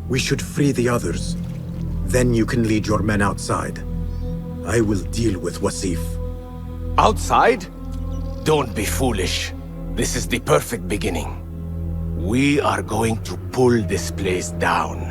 We should free the others. Then you can lead your men outside. I will deal with Wasif. Outside? Don't be foolish. This is the perfect beginning. We are going to pull this place down.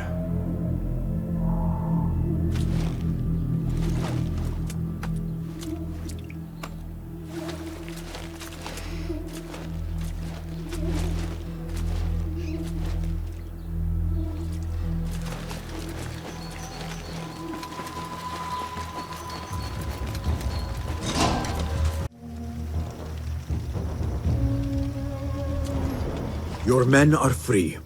Your men are free.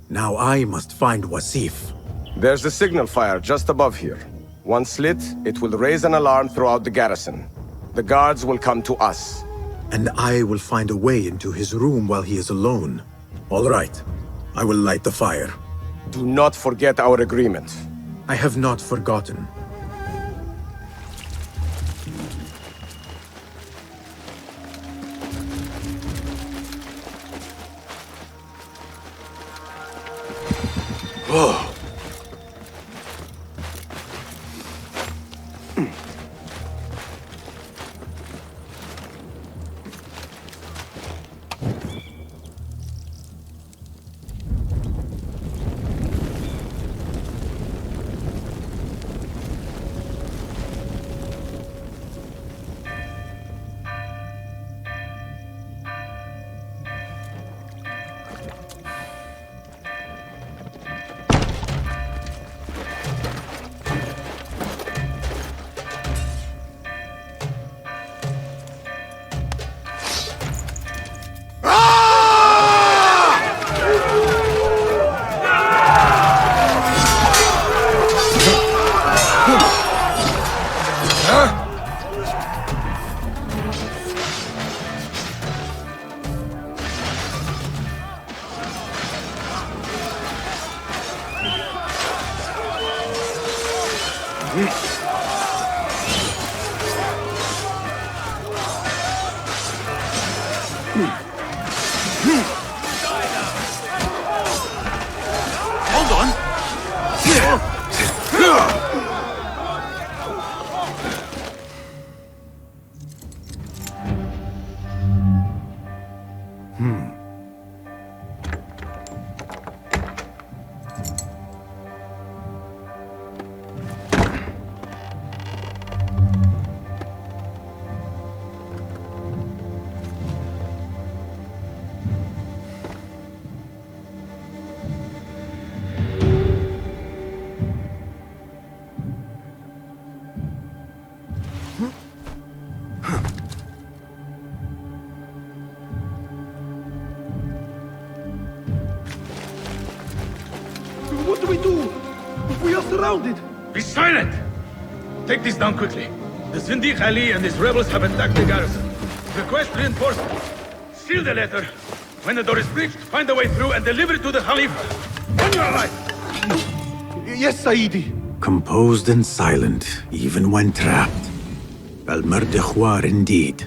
Now I must find Wasif. There's a signal fire just above here. Once lit, it will raise an alarm throughout the garrison. The guards will come to us. And I will find a way into his room while he is alone. All right. I will light the fire. Do not forget our agreement. I have not forgotten. Oh. Hold on! What do we do? We are surrounded. Be silent! Take this down quickly. The Zindiq Ali and his rebels have attacked the garrison. Request reinforcements. Seal the letter. When the door is breached, find a way through and deliver it to the Khalifa. On your life! Yes, Saidi. Composed and silent, even when trapped. Al-Mardikhwar indeed.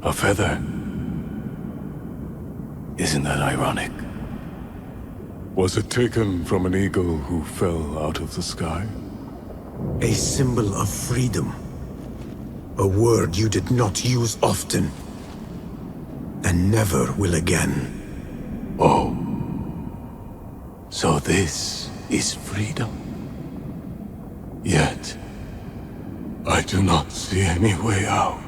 A feather. Isn't that ironic? Was it taken from an eagle who fell out of the sky? A symbol of freedom. A word you did not use often. And never will again. Oh. So this is freedom. Yet, I do not see any way out.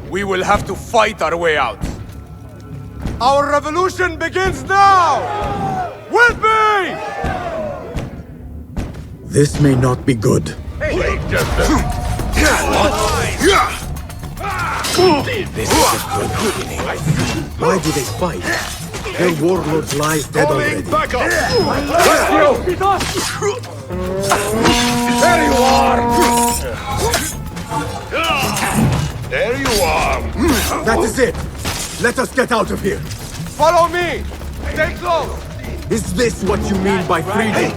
We will have to fight our way out. Our revolution begins now! With me! This may not be good. Wait just a... This is a good beginning. Why do they fight? Their warlord lies dead already. Back up! There you are! There you are! That is it! Let us get out of here! Follow me! Stay close! Is this what you mean by freedom?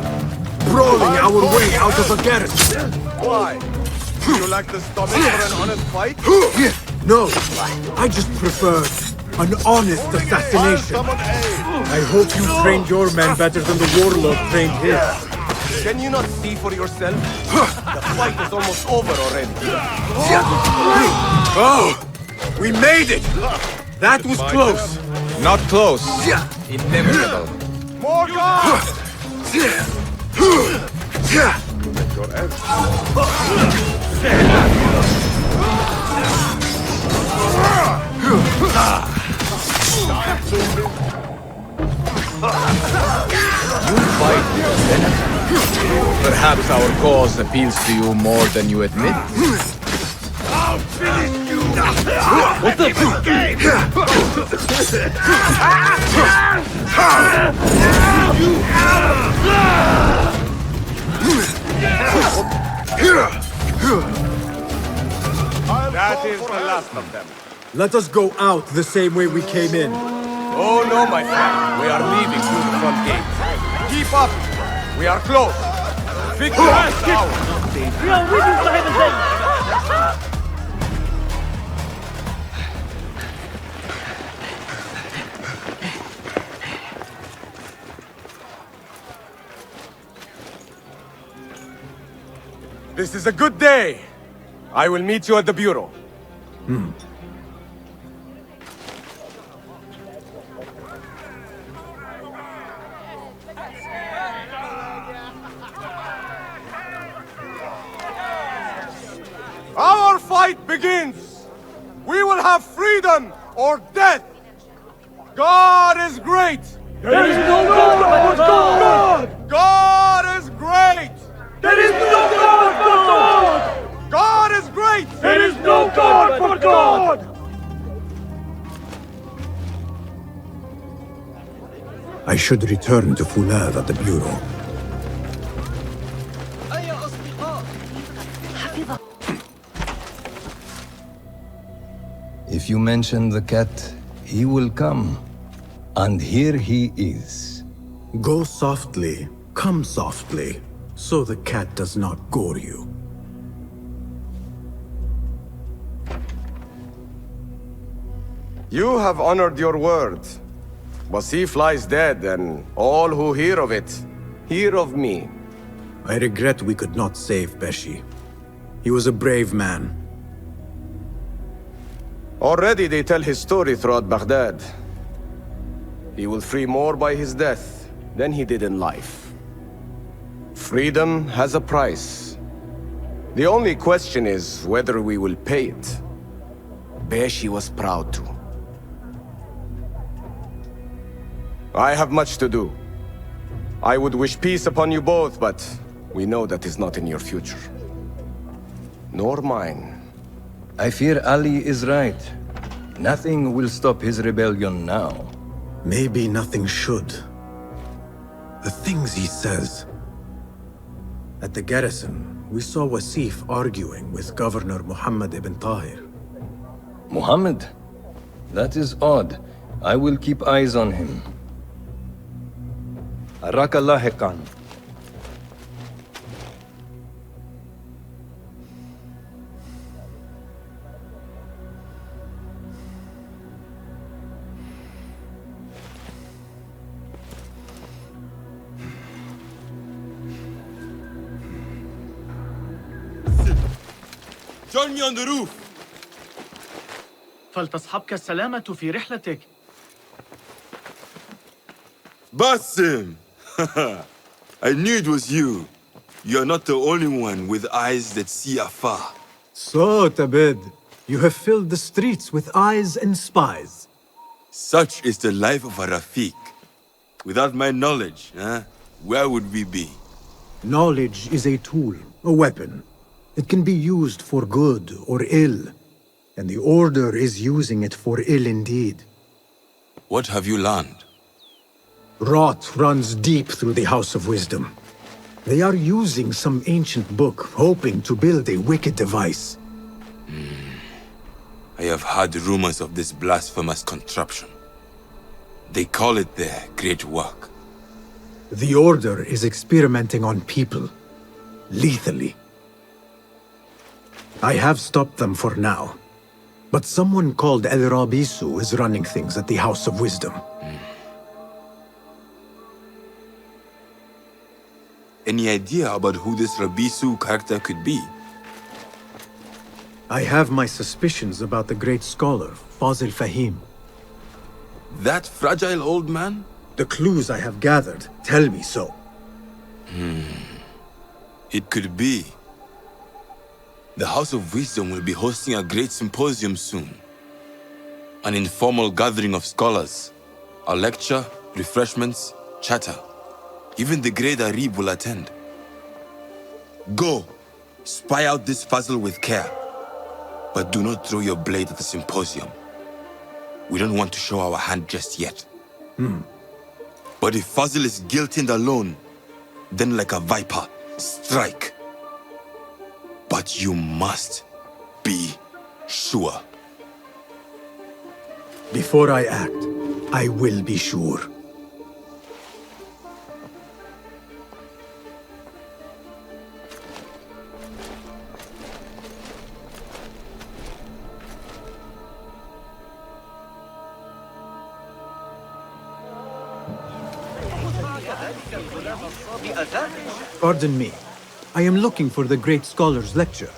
Brawling our way out of a garrison? Why? Do you lack the stomach for an honest fight? No, I just prefer an honest assassination. I hope you trained your men better than the warlord trained his. Can you not see for yourself? The fight is almost over already. Oh! We made it! That was close! Not close. Inevitable. More guards! fight Venom. Perhaps our cause appeals to you more than you admit. I'll finish you! What the? That is the last of them. Let us go out the same way we came in. Oh no, my friend. We are leaving through the front gate. Keep up. We are close. Victory is ours. We are with you, for heaven's sake! This is a good day. I will meet you at the bureau. Our fight begins! We will have freedom or death! God is great! There is no God but God! God is great! There is no God but God! God is great! There is no God but God! I should return to Fulad at the Bureau. If you mention the cat, he will come. And here he is. Go softly, come softly, so the cat does not gore you. You have honored your word. Wasif lies dead, and all who hear of it, hear of me. I regret we could not save Beshi. He was a brave man. Already they tell his story throughout Baghdad. He will free more by his death than he did in life. Freedom has a price. The only question is whether we will pay it. Beshi was proud to. I have much to do. I would wish peace upon you both, but we know that is not in your future. Nor mine. I fear Ali is right. Nothing will stop his rebellion now. Maybe nothing should. The things he says. At the garrison, we saw Wasif arguing with Governor Muhammad ibn Tahir. Muhammad? That is odd. I will keep eyes on him. Araka lahiqan. Join me on the roof. فلتصحبك السلامة في رحلتك. Basim! I knew it was you. You're not the only one with eyes that see afar. So, Tabid, you have filled the streets with eyes and spies. Such is the life of a Rafiq. Without my knowledge, where would we be? Knowledge is a tool, a weapon. It can be used for good or ill, and the Order is using it for ill indeed. What have you learned? Rot runs deep through the House of Wisdom. They are using some ancient book, hoping to build a wicked device. I have heard rumors of this blasphemous contraption. They call it their great work. The Order is experimenting on people, lethally. I have stopped them for now, but someone called El Rabisu is running things at the House of Wisdom. Any idea about who this Rabisu character could be? I have my suspicions about the great scholar, Fazil Fahim. That fragile old man? The clues I have gathered tell me so. It could be. The House of Wisdom will be hosting a great symposium soon. An informal gathering of scholars. A lecture, refreshments, chatter. Even the great Arib will attend. Go, spy out this puzzle with care. But do not throw your blade at the symposium. We don't want to show our hand just yet. But if Fazil is guilty and alone, then like a viper, strike. But you must be sure. Before I act, I will be sure. Pardon me. I am looking for the great scholar's lecture.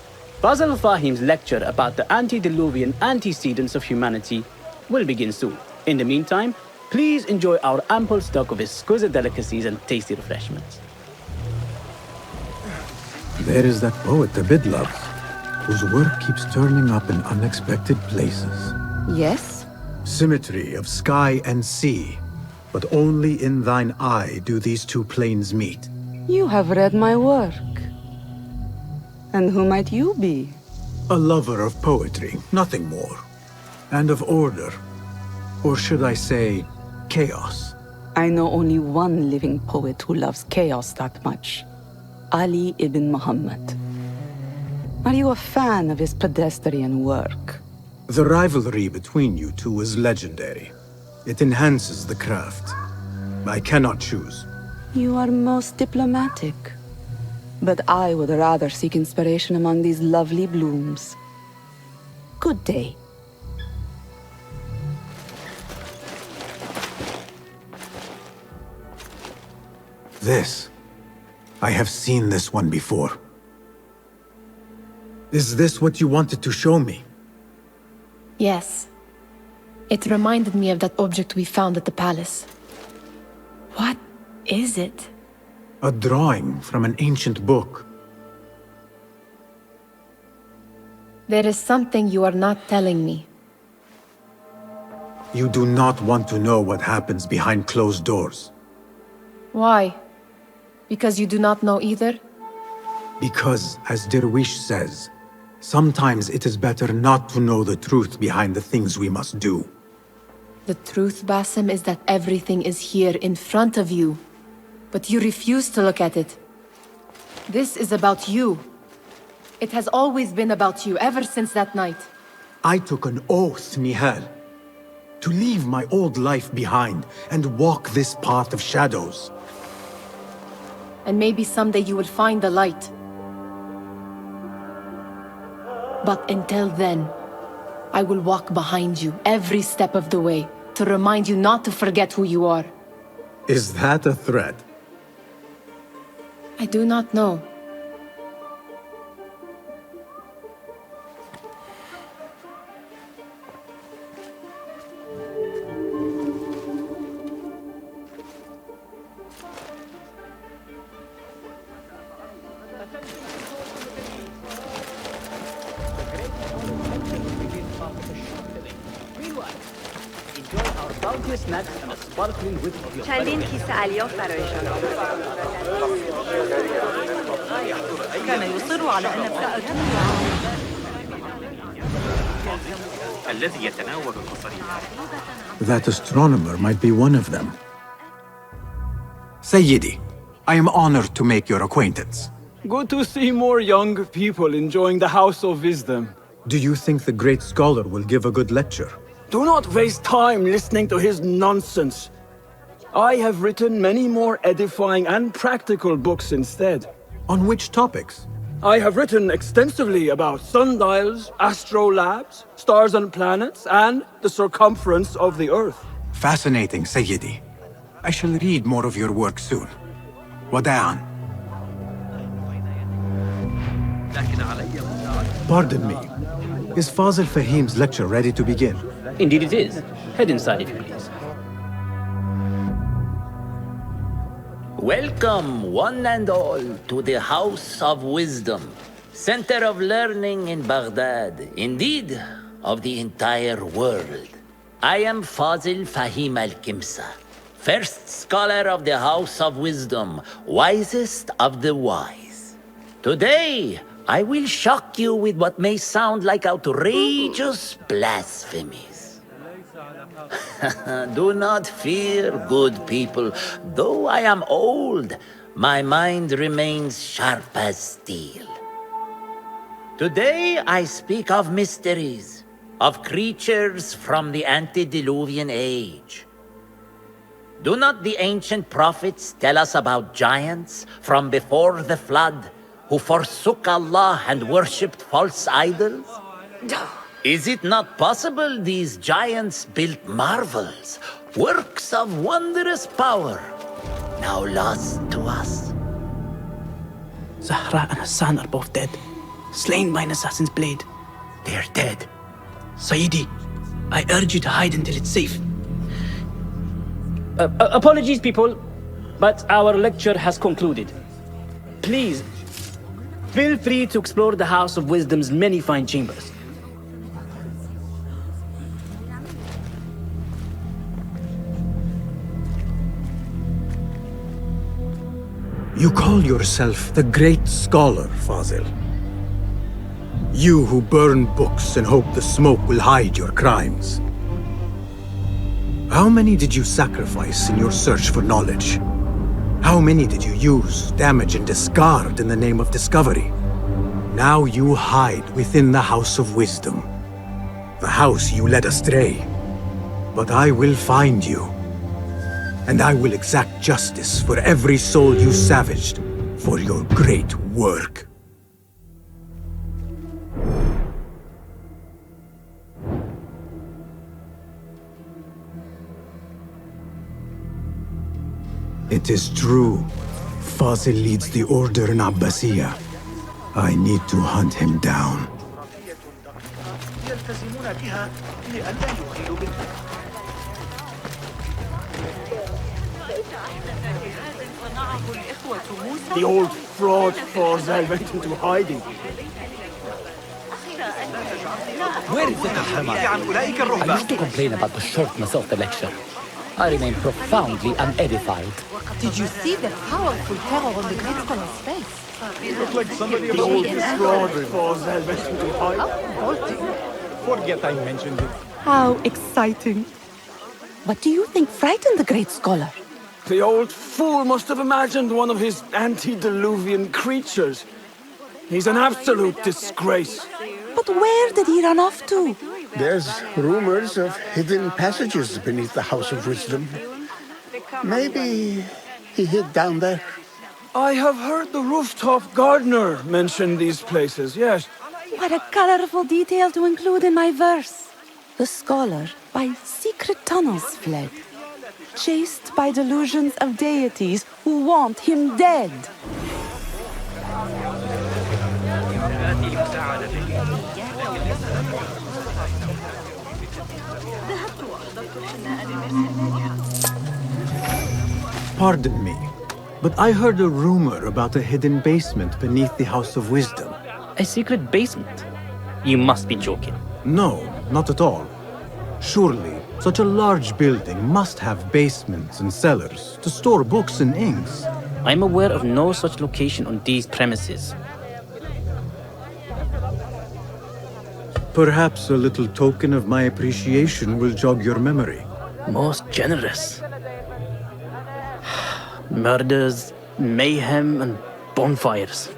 Fazl Fahim's lecture about the antediluvian antecedents of humanity will begin soon. In the meantime, please enjoy our ample stock of exquisite delicacies and tasty refreshments. There is that poet the Bid loves, whose work keeps turning up in unexpected places. Yes? Symmetry of sky and sea, but only in thine eye do these two planes meet. You have read my work. And who might you be? A lover of poetry, nothing more. And of order. Or should I say, chaos. I know only one living poet who loves chaos that much. Ali ibn Muhammad. Are you a fan of his pedestrian work? The rivalry between you two is legendary. It enhances the craft. I cannot choose. You are most diplomatic. But I would rather seek inspiration among these lovely blooms. Good day. This. I have seen this one before. Is this what you wanted to show me? Yes. It reminded me of that object we found at the palace. What is it? A drawing from an ancient book. There is something you are not telling me. You do not want to know what happens behind closed doors. Why? Because you do not know either? Because, as Derwish says, sometimes it is better not to know the truth behind the things we must do. The truth, Basim, is that everything is here in front of you. But you refuse to look at it. This is about you. It has always been about you, ever since that night. I took an oath, Nihal, to leave my old life behind and walk this path of shadows. And maybe someday you will find the light. But until then, I will walk behind you every step of the way to remind you not to forget who you are. Is that a threat? I do not know. چندین کیسه الیاف برایشان كان يصر على أن الذي يتناول المصاريف. That astronomer might be one of them. Sayyidi, I am honored to make your acquaintance. Good to see more young people enjoying the House of Wisdom. Do you think the great scholar will give a good lecture? Do not waste time listening to his nonsense. I have written many more edifying and practical books instead. On which topics? I have written extensively about sundials, astrolabes, stars and planets, and the circumference of the Earth. Fascinating, Sayyidi. I shall read more of your work soon. Wada'an. Pardon me. Is Fazl Fahim's lecture ready to begin? Indeed it is. Head inside if you please. Welcome, one and all, to the House of Wisdom, center of learning in Baghdad, indeed, of the entire world. I am Fazl Fahim al-Kimsa, first scholar of the House of Wisdom, wisest of the wise. Today, I will shock you with what may sound like outrageous blasphemies. Do not fear, good people. Though I am old, my mind remains sharp as steel. Today, I speak of mysteries, of creatures from the antediluvian age. Do not the ancient prophets tell us about giants from before the flood who forsook Allah and worshipped false idols? Is it not possible these giants built marvels, works of wondrous power, now lost to us? Zahra and Hassan are both dead, slain by an assassin's blade. They are dead. Sayyidi, I urge you to hide until it's safe. Apologies, people, but our lecture has concluded. Please, feel free to explore the House of Wisdom's many fine chambers. You call yourself the great scholar, Fazil. You who burn books and hope the smoke will hide your crimes. How many did you sacrifice in your search for knowledge? How many did you use, damage, and discard in the name of discovery? Now you hide within the House of Wisdom. The house you led astray. But I will find you. And I will exact justice for every soul you savaged for your great work. It is true. Fazil leads the order in Abbasiyah. I need to hunt him down. The old fraud Fazil went into hiding. Where is the Kahraman? I used to complain about the shortness of the lecture. I remain profoundly unedified. Did you see the powerful terror on the great scholar's face? It looked like somebody the old fraud Fazil went into hiding. Forget I mentioned it. How exciting. What do you think frightened the great scholar? The old fool must have imagined one of his antediluvian creatures. He's an absolute disgrace. But where did he run off to? There's rumors of hidden passages beneath the House of Wisdom. Maybe he hid down there. I have heard the rooftop gardener mention these places, yes. What a colorful detail to include in my verse. The scholar by secret tunnels fled, chased by delusions of deities who want him dead. Pardon me, but I heard a rumor about a hidden basement beneath the House of Wisdom. A secret basement? You must be joking. No, not at all. Surely, such a large building must have basements and cellars to store books and inks. I'm aware of no such location on these premises. Perhaps a little token of my appreciation will jog your memory. Most generous. Murders, mayhem, and bonfires.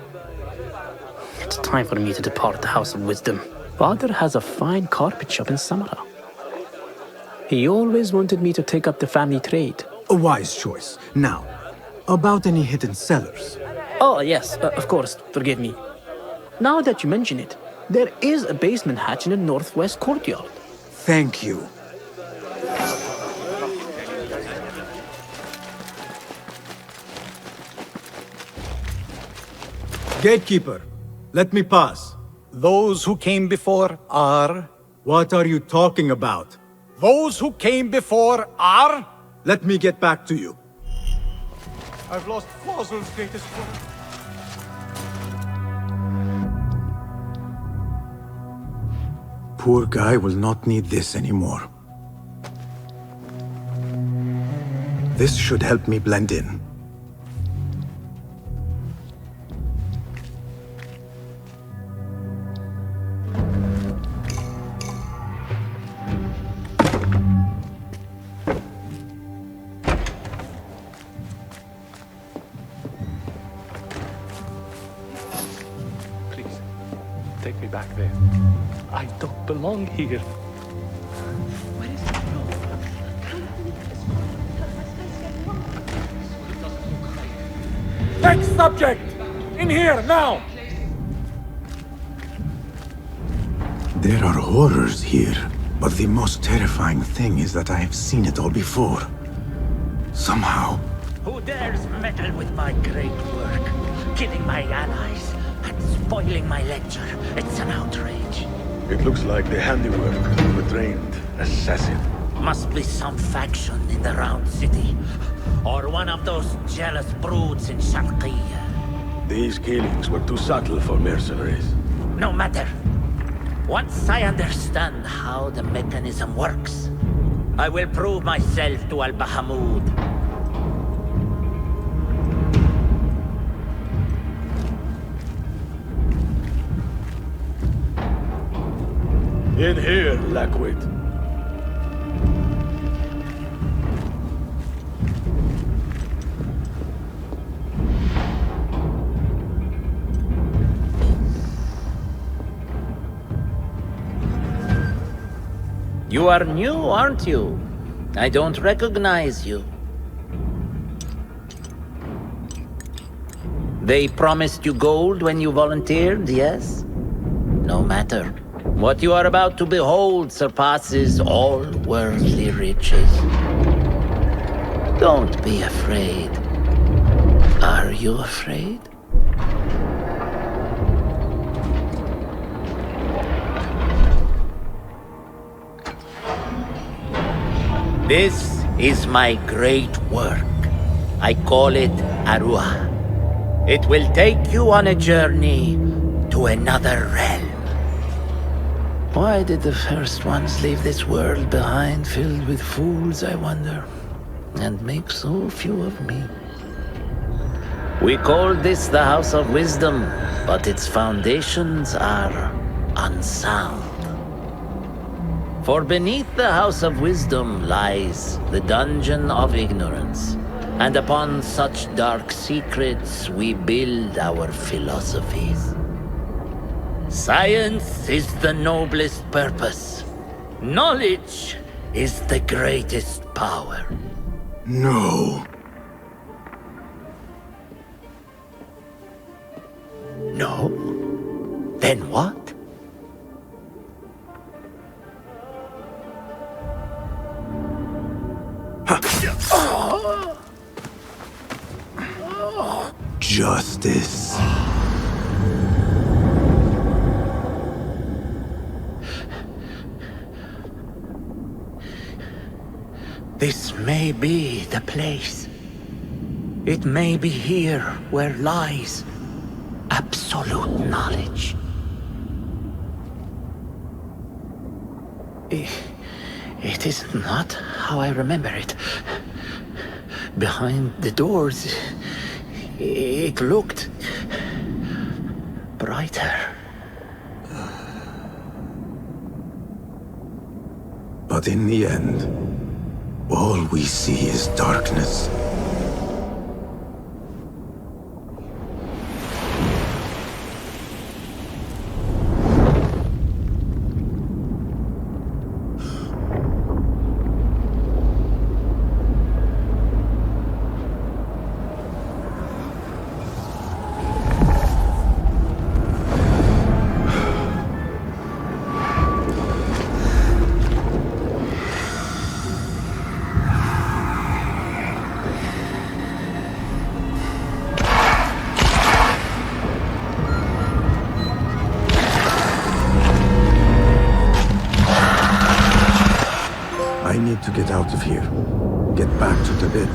It's time for me to depart the House of Wisdom. Father has a fine carpet shop in Samara. He always wanted me to take up the family trade. A wise choice. Now, about any hidden cellars? Oh, yes, of course, forgive me. Now that you mention it, there is a basement hatch in the northwest courtyard. Thank you. Gatekeeper, let me pass. Those who came before are... What are you talking about? Those who came before are... Let me get back to you. I've lost Fazil's greatest work. Poor guy will not need this anymore. This should help me blend in. Please, take me back there. I don't belong here. Next subject! In here, now! There are horrors here, but the most terrifying thing is that I have seen it all before. Somehow. Who dares meddle with my great work? Killing my allies and spoiling my lecture. It's an outrage. It looks like the handiwork of a trained assassin. Must be some faction in the Round City. Or one of those jealous broods in Sharqiyya. These killings were too subtle for mercenaries. No matter. Once I understand how the mechanism works, I will prove myself to Al-Bahamud. In here, Lackwit. You are new, aren't you? I don't recognize you. They promised you gold when you volunteered, yes? No matter. What you are about to behold surpasses all worldly riches. Don't be afraid. Are you afraid? This is my great work. I call it Arua. It will take you on a journey to another realm. Why did the first ones leave this world behind filled with fools, I wonder, and make so few of me? We call this the House of Wisdom, but its foundations are unsound. For beneath the House of Wisdom lies the Dungeon of Ignorance, and upon such dark secrets we build our philosophies. Science is the noblest purpose. Knowledge is the greatest power. No. No? Then what? Justice. This may be the place. It may be here where lies absolute knowledge. It is not how I remember it. Behind the doors, it looked brighter. But in the end, all we see is darkness. I need to get out of here. Get back to Tibet.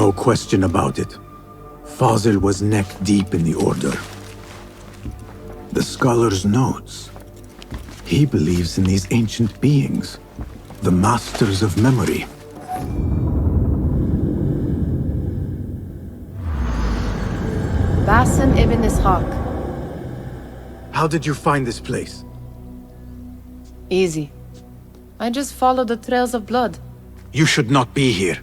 No question about it. Fazil was neck deep in the Order. The scholar's notes. He believes in these ancient beings, the masters of memory. Basim ibn Ishaq. How did you find this place? Easy. I just followed the trails of blood. You should not be here.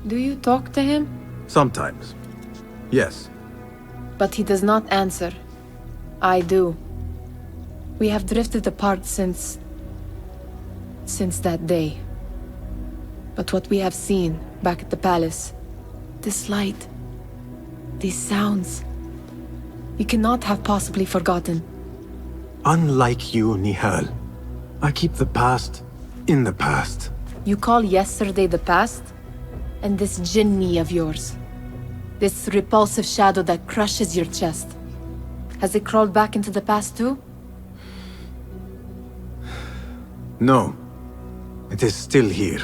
Do you talk to him? Sometimes. Yes. But he does not answer. I do. We have drifted apart since that day. But what we have seen back at the palace, this light, these sounds, we cannot have possibly forgotten. Unlike you, Nihal, I keep the past in the past. You call yesterday the past? And this jinni of yours, this repulsive shadow that crushes your chest, has it crawled back into the past too? No. It is still here.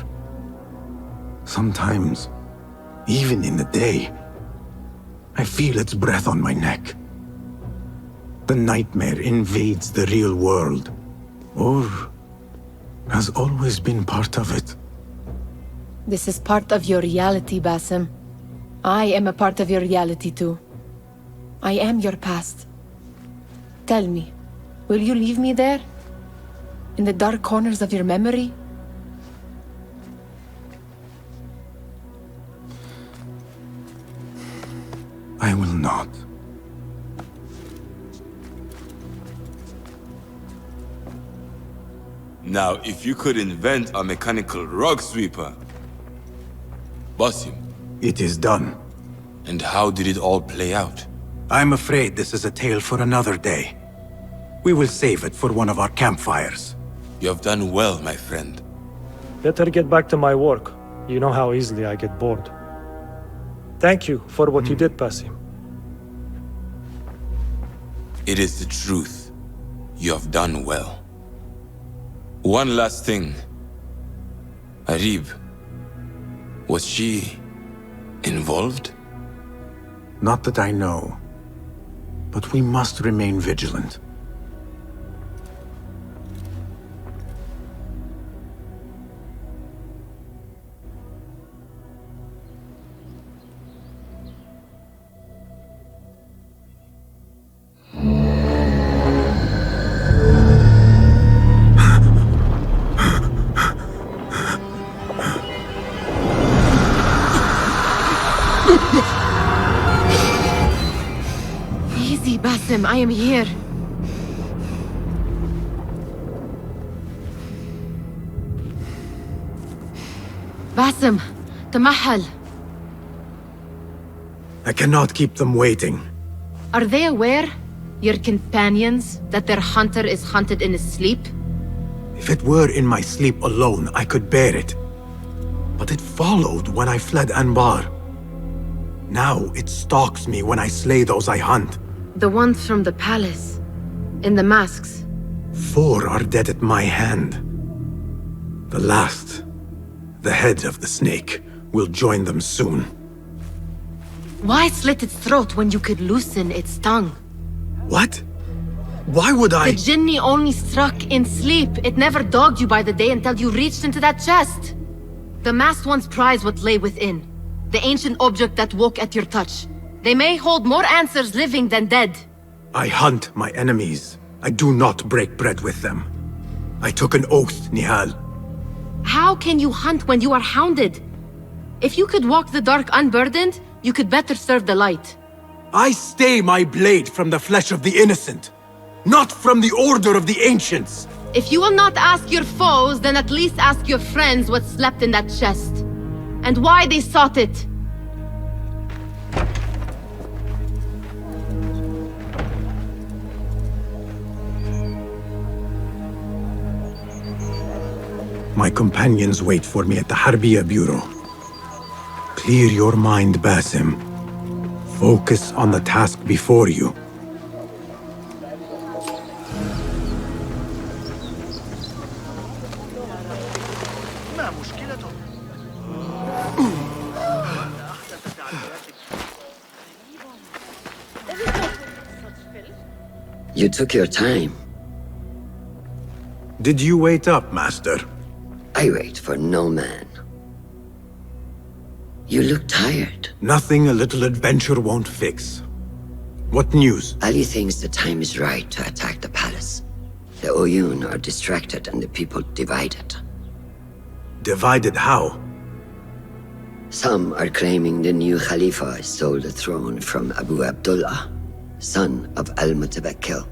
Sometimes, even in the day, I feel its breath on my neck. The nightmare invades the real world, or has always been part of it. This is part of your reality, Basim. I am a part of your reality too. I am your past. Tell me, will you leave me there? In the dark corners of your memory? I will not. Now, if you could invent a mechanical rug sweeper, Basim. It is done. And how did it all play out? I'm afraid this is a tale for another day. We will save it for one of our campfires. You have done well, my friend. Better get back to my work. You know how easily I get bored. Thank you for what you did, Basim. It is the truth. You have done well. One last thing. Arib. Was she involved? Not that I know. But we must remain vigilant. Easy, Basim, I am here. Basim, Tamahal. I cannot keep them waiting. Are they aware, your companions, that their hunter is hunted in his sleep? If it were in my sleep alone, I could bear it. But it followed when I fled Anbar. Now it stalks me when I slay those I hunt. The ones from the palace, in the masks. 4 are dead at my hand. The last, the head of the snake, will join them soon. Why slit its throat when you could loosen its tongue? What? Why would I? The jinni only struck in sleep. It never dogged you by the day until you reached into that chest. The masked ones prize what lay within. The ancient object that woke at your touch. They may hold more answers living than dead. I hunt my enemies. I do not break bread with them. I took an oath, Nihal. How can you hunt when you are hounded? If you could walk the dark unburdened, you could better serve the light. I stay my blade from the flesh of the innocent, not from the order of the ancients. If you will not ask your foes, then at least ask your friends what slept in that chest. And why they sought it. My companions wait for me at the Harbiya Bureau. Clear your mind, Basim. Focus on the task before you. You took your time. Did you wait up, Master? I wait for no man. You look tired. Nothing a little adventure won't fix. What news? Ali thinks the time is right to attack the palace. The Oyun are distracted and the people divided. Divided how? Some are claiming the new Khalifa stole the throne from Abu Abdullah, son of Al-Mutawakkil.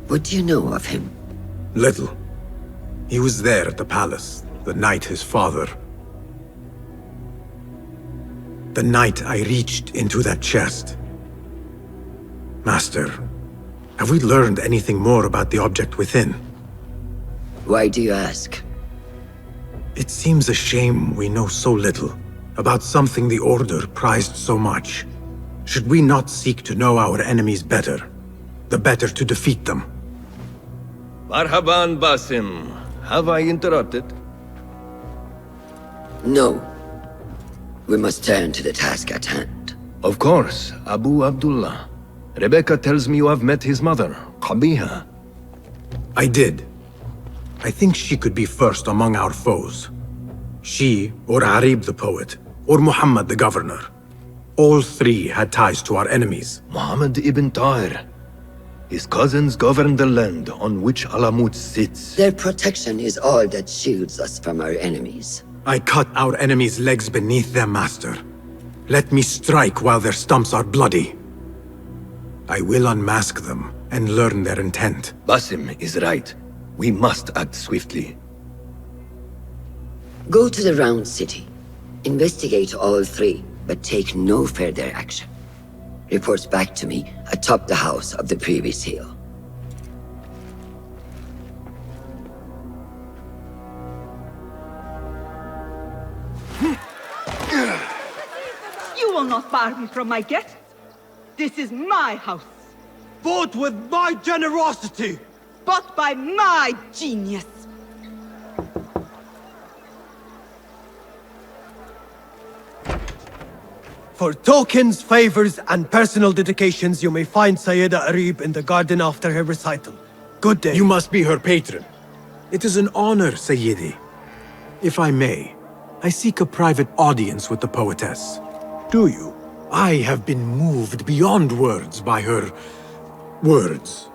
What do you know of him? Little. He was there at the palace, the night his father... The night I reached into that chest. Master, have we learned anything more about the object within? Why do you ask? It seems a shame we know so little about something the Order prized so much. Should we not seek to know our enemies better, the better to defeat them? Marhaban, Basim. Have I interrupted? No. We must turn to the task at hand. Of course, Abu Abdullah. Rebecca tells me you have met his mother, Qabiha. I did. I think she could be first among our foes. She, or Arib the poet, or Muhammad the governor. All three had ties to our enemies. Muhammad ibn Tahir. His cousins govern the land on which Alamut sits. Their protection is all that shields us from our enemies. I cut our enemies' legs beneath them, Master. Let me strike while their stumps are bloody. I will unmask them and learn their intent. Basim is right. We must act swiftly. Go to the Round City. Investigate all three, but take no further action. Reports back to me atop the house of the previous hill. You will not bar me from my guests. This is my house. Bought with my generosity. Bought by my genius. For tokens, favors, and personal dedications, you may find Sayyida Arib in the garden after her recital. Good day. You must be her patron. It is an honor, Sayyidi. If I may, I seek a private audience with the poetess. Do you? I have been moved beyond words by her... words.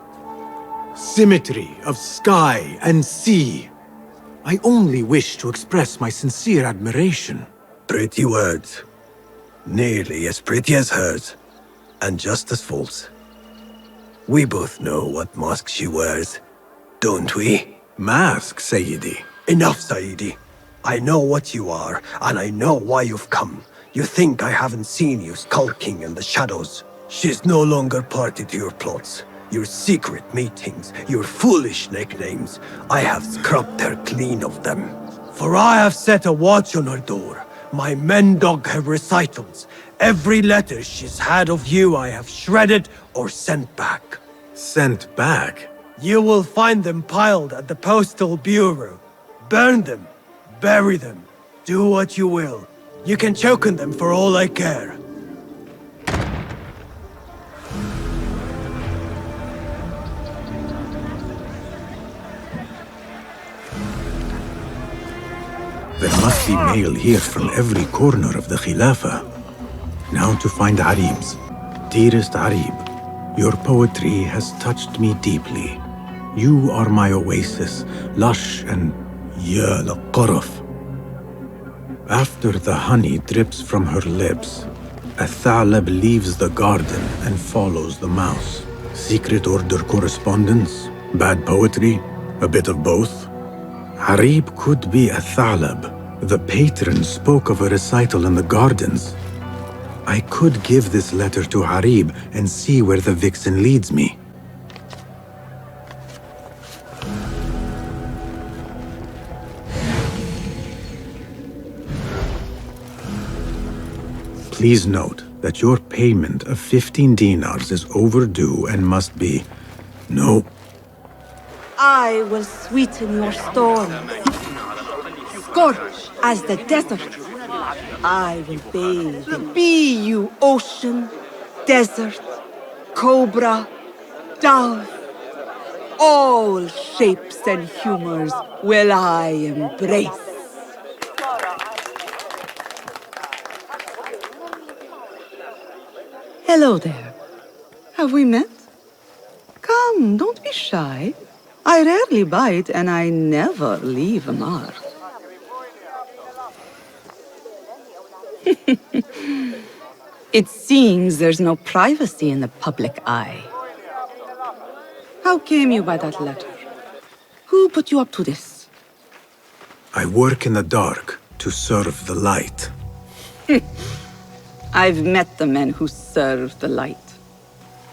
Symmetry of sky and sea. I only wish to express my sincere admiration. Pretty words. Nearly as pretty as hers, and just as false. We both know what mask she wears, don't we? Mask, Sayyidi. Enough, Sayyidi. I know what you are, and I know why you've come. You think I haven't seen you skulking in the shadows. She's no longer party to your plots, your secret meetings, your foolish nicknames. I have scrubbed her clean of them. For I have set a watch on her door. My men dog her recitals. Every letter she's had of you I have shredded or sent back. Sent back? You will find them piled at the Postal Bureau. Burn them. Bury them. Do what you will. You can choke on them for all I care. There must be mail here from every corner of the Khilafah. Now to find Arib's. Dearest Arib, your poetry has touched me deeply. You are my oasis, lush and ya al-qaraf. After the honey drips from her lips, a thalab leaves the garden and follows the mouse. Secret order correspondence? Bad poetry? A bit of both? Arib could be a thalab. The patron spoke of a recital in the gardens. I could give this letter to Arib and see where the vixen leads me. Please note that your payment of 15 dinars is overdue and must be... No. I will sweeten your storm. scorch as the desert. I will bathe and be you, ocean, desert, cobra, dove. All shapes and humors will I embrace. Hello there. Have we met? Come, don't be shy. I rarely bite and I never leave a mark. It seems there's no privacy in the public eye. How came you by that letter? Who put you up to this? I work in the dark to serve the light. I've met the men who serve the light.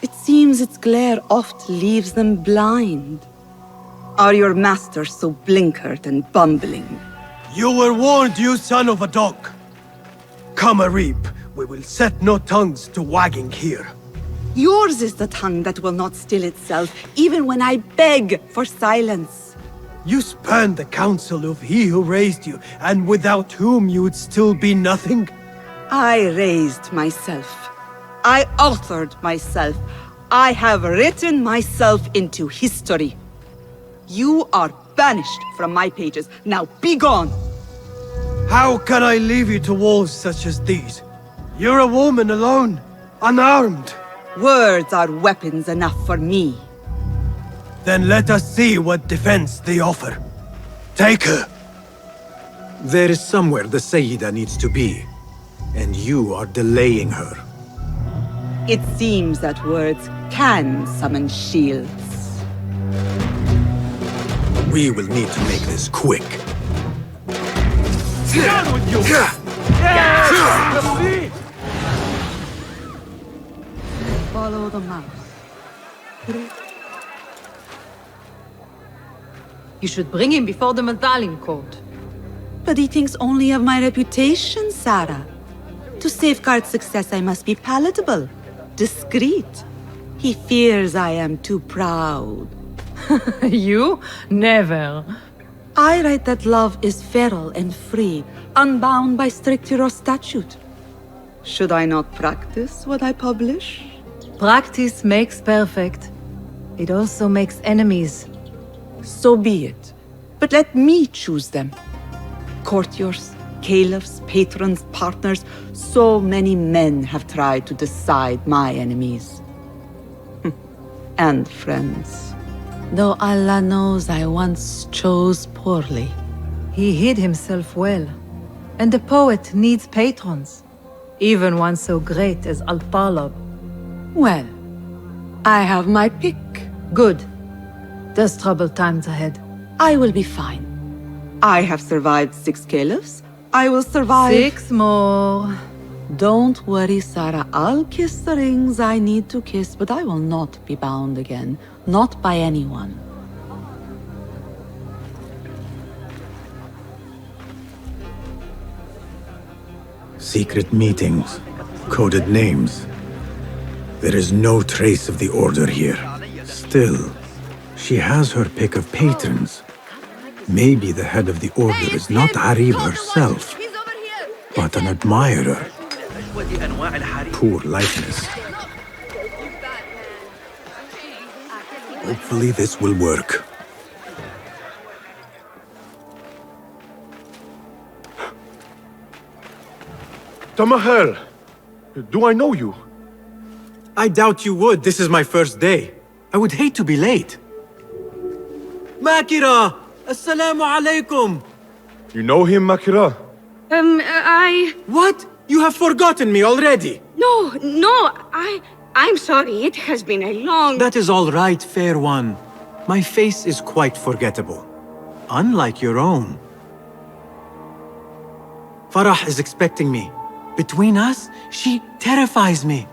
It seems its glare oft leaves them blind. Are your masters so blinkered and bumbling? You were warned, you son of a dog. Come a reap, we will set no tongues to wagging here. Yours is the tongue that will not still itself, even when I beg for silence. You spurn the counsel of he who raised you, and without whom you would still be nothing? I raised myself. I authored myself. I have written myself into history. You are banished from my pages. Now be gone! How can I leave you to wolves such as these? You're a woman alone, unarmed. Words are weapons enough for me. Then let us see what defense they offer. Take her. There is somewhere the Sayyida needs to be, and you are delaying her. It seems that words can summon shields. We will need to make this quick. Down with you! Follow the mouse. You should bring him before the Medallion Court. But he thinks only of my reputation, Sarah. To safeguard success, I must be palatable, discreet. He fears I am too proud. You? Never. I write that love is feral and free, unbound by stricture or statute. Should I not practice what I publish? Practice makes perfect. It also makes enemies. So be it. But let me choose them. Courtiers, caliphs, patrons, partners, so many men have tried to decide my enemies. And friends. Though Allah knows I once chose poorly. He hid himself well. And the poet needs patrons. Even one so great as Al-Talab. Well, I have my pick. Good. There's troubled times ahead. I will be fine. I have survived 6 caliphs. I will survive 6 more. Don't worry, Sarah. I'll kiss the rings I need to kiss, but I will not be bound again. Not by anyone. Secret meetings, coded names. There is no trace of the Order here. Still, she has her pick of patrons. Maybe the head of the Order is not Arib herself, but an admirer. Poor likeness. Hopefully this will work. Tamahel, do I know you? I doubt you would. This is my first day. I would hate to be late. Makira! Assalamu alaikum! You know him, Makira? What? You have forgotten me already! No, I'm sorry. It has been a long... That is all right, fair one. My face is quite forgettable. Unlike your own. Farah is expecting me. Between us, she terrifies me.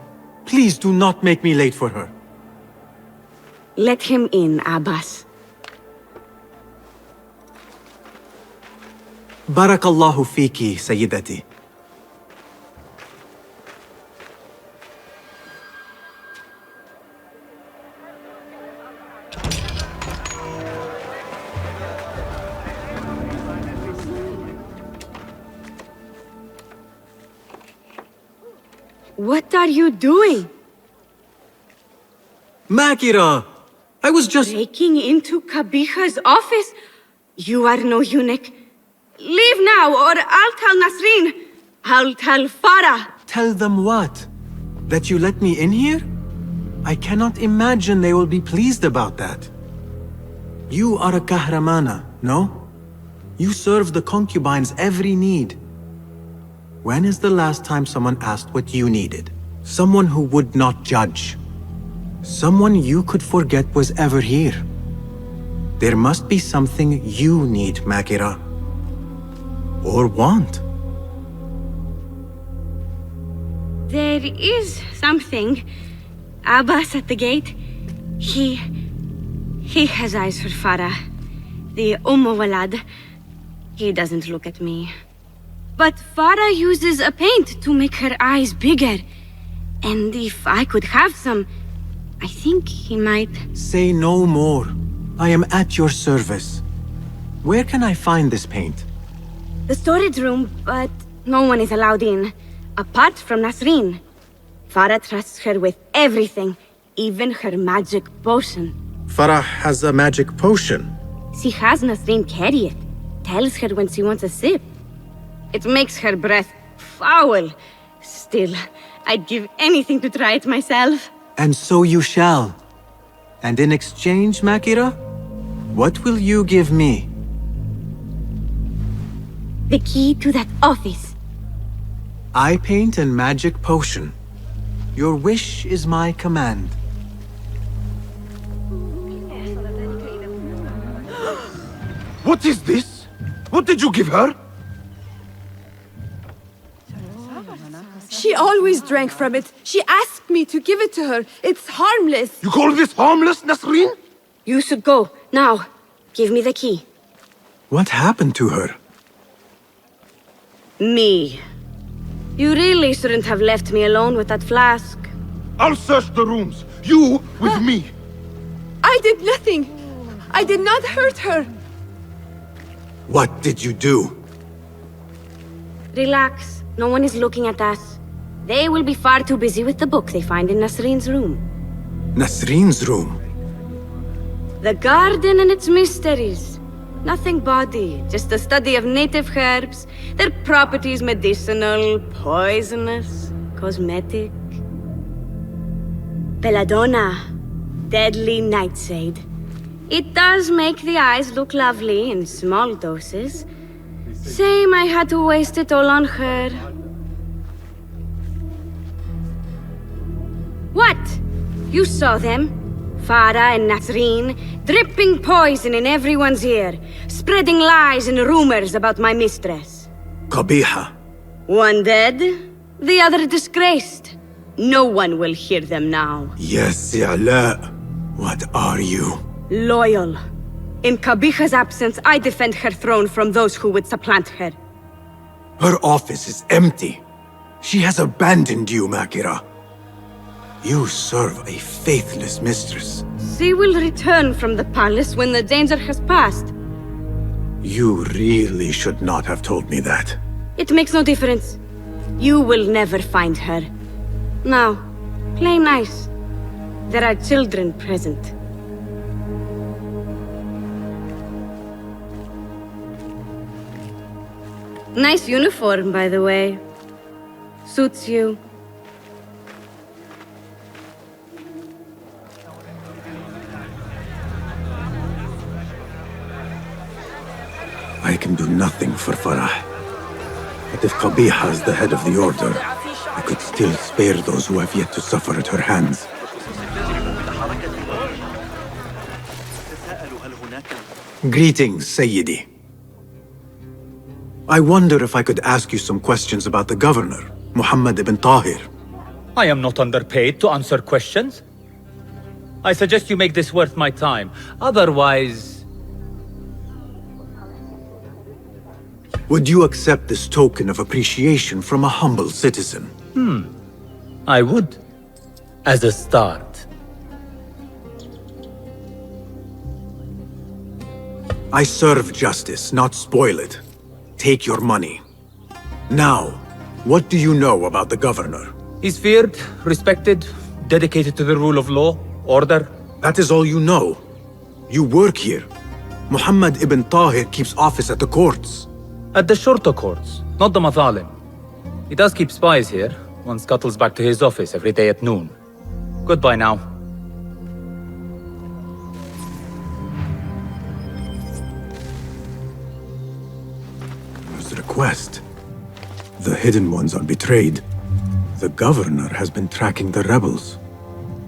Please do not make me late for her. Let him in, Abbas. Barakallahu fiki, Sayyidati. What are you doing? Makira! I was just... Breaking into Kabiha's office? You are no eunuch. Leave now, or I'll tell Nasreen. I'll tell Farah. Tell them what? That you let me in here? I cannot imagine they will be pleased about that. You are a kahramana, no? You serve the concubines every need. When is the last time someone asked what you needed? Someone who would not judge. Someone you could forget was ever here. There must be something you need, Makira. Or want. There is something. Abbas at the gate. He has eyes for Farah. The Walad. He doesn't look at me. But Farah uses a paint to make her eyes bigger. And if I could have some, I think he might... Say no more. I am at your service. Where can I find this paint? The storage room, but no one is allowed in. Apart from Nasreen. Farah trusts her with everything, even her magic potion. Farah has a magic potion. She has Nasreen carry it. Tells her when she wants a sip. It makes her breath foul. Still, I'd give anything to try it myself. And so you shall. And in exchange, Makira, what will you give me? The key to that office. Eye paint and magic potion. Your wish is my command. What is this? What did you give her? She always drank from it. She asked me to give it to her. It's harmless. You call this harmless, Nasreen? You should go. Now, give me the key. What happened to her? Me. You really shouldn't have left me alone with that flask. I'll search the rooms. You with me. I did nothing. I did not hurt her. What did you do? Relax. No one is looking at us. They will be far too busy with the book they find in Nasreen's room. Nasreen's room? The garden and its mysteries. Nothing bawdy, just a study of native herbs, their properties medicinal, poisonous, cosmetic. Belladonna, deadly nightshade. It does make the eyes look lovely in small doses. Shame I had to waste it all on her. What? You saw them? Farah and Nasreen, dripping poison in everyone's ear, spreading lies and rumors about my mistress. Qabiha. One dead, the other disgraced. No one will hear them now. Yes, Ala. What are you? Loyal. In Qabiha's absence, I defend her throne from those who would supplant her. Her office is empty. She has abandoned you, Makira. You serve a faithless mistress. She will return from the palace when the danger has passed. You really should not have told me that. It makes no difference. You will never find her. Now, play nice. There are children present. Nice uniform, by the way. Suits you. I can do nothing for Farah. But if Qabiha is the head of the Order, I could still spare those who have yet to suffer at her hands. Greetings, Sayyidi. I wonder if I could ask you some questions about the governor, Muhammad ibn Tahir. I am not underpaid to answer questions. I suggest you make this worth my time. Otherwise... Would you accept this token of appreciation from a humble citizen? I would. As a start. I serve justice, not spoil it. Take your money. Now, what do you know about the governor? He's feared, respected, dedicated to the rule of law, order. That is all you know. You work here. Muhammad ibn Tahir keeps office at the courts. At the shorter courts, not the Mathalim. He does keep spies here. One scuttles back to his office every day at noon. Goodbye now. His request. The Hidden Ones are betrayed. The governor has been tracking the rebels.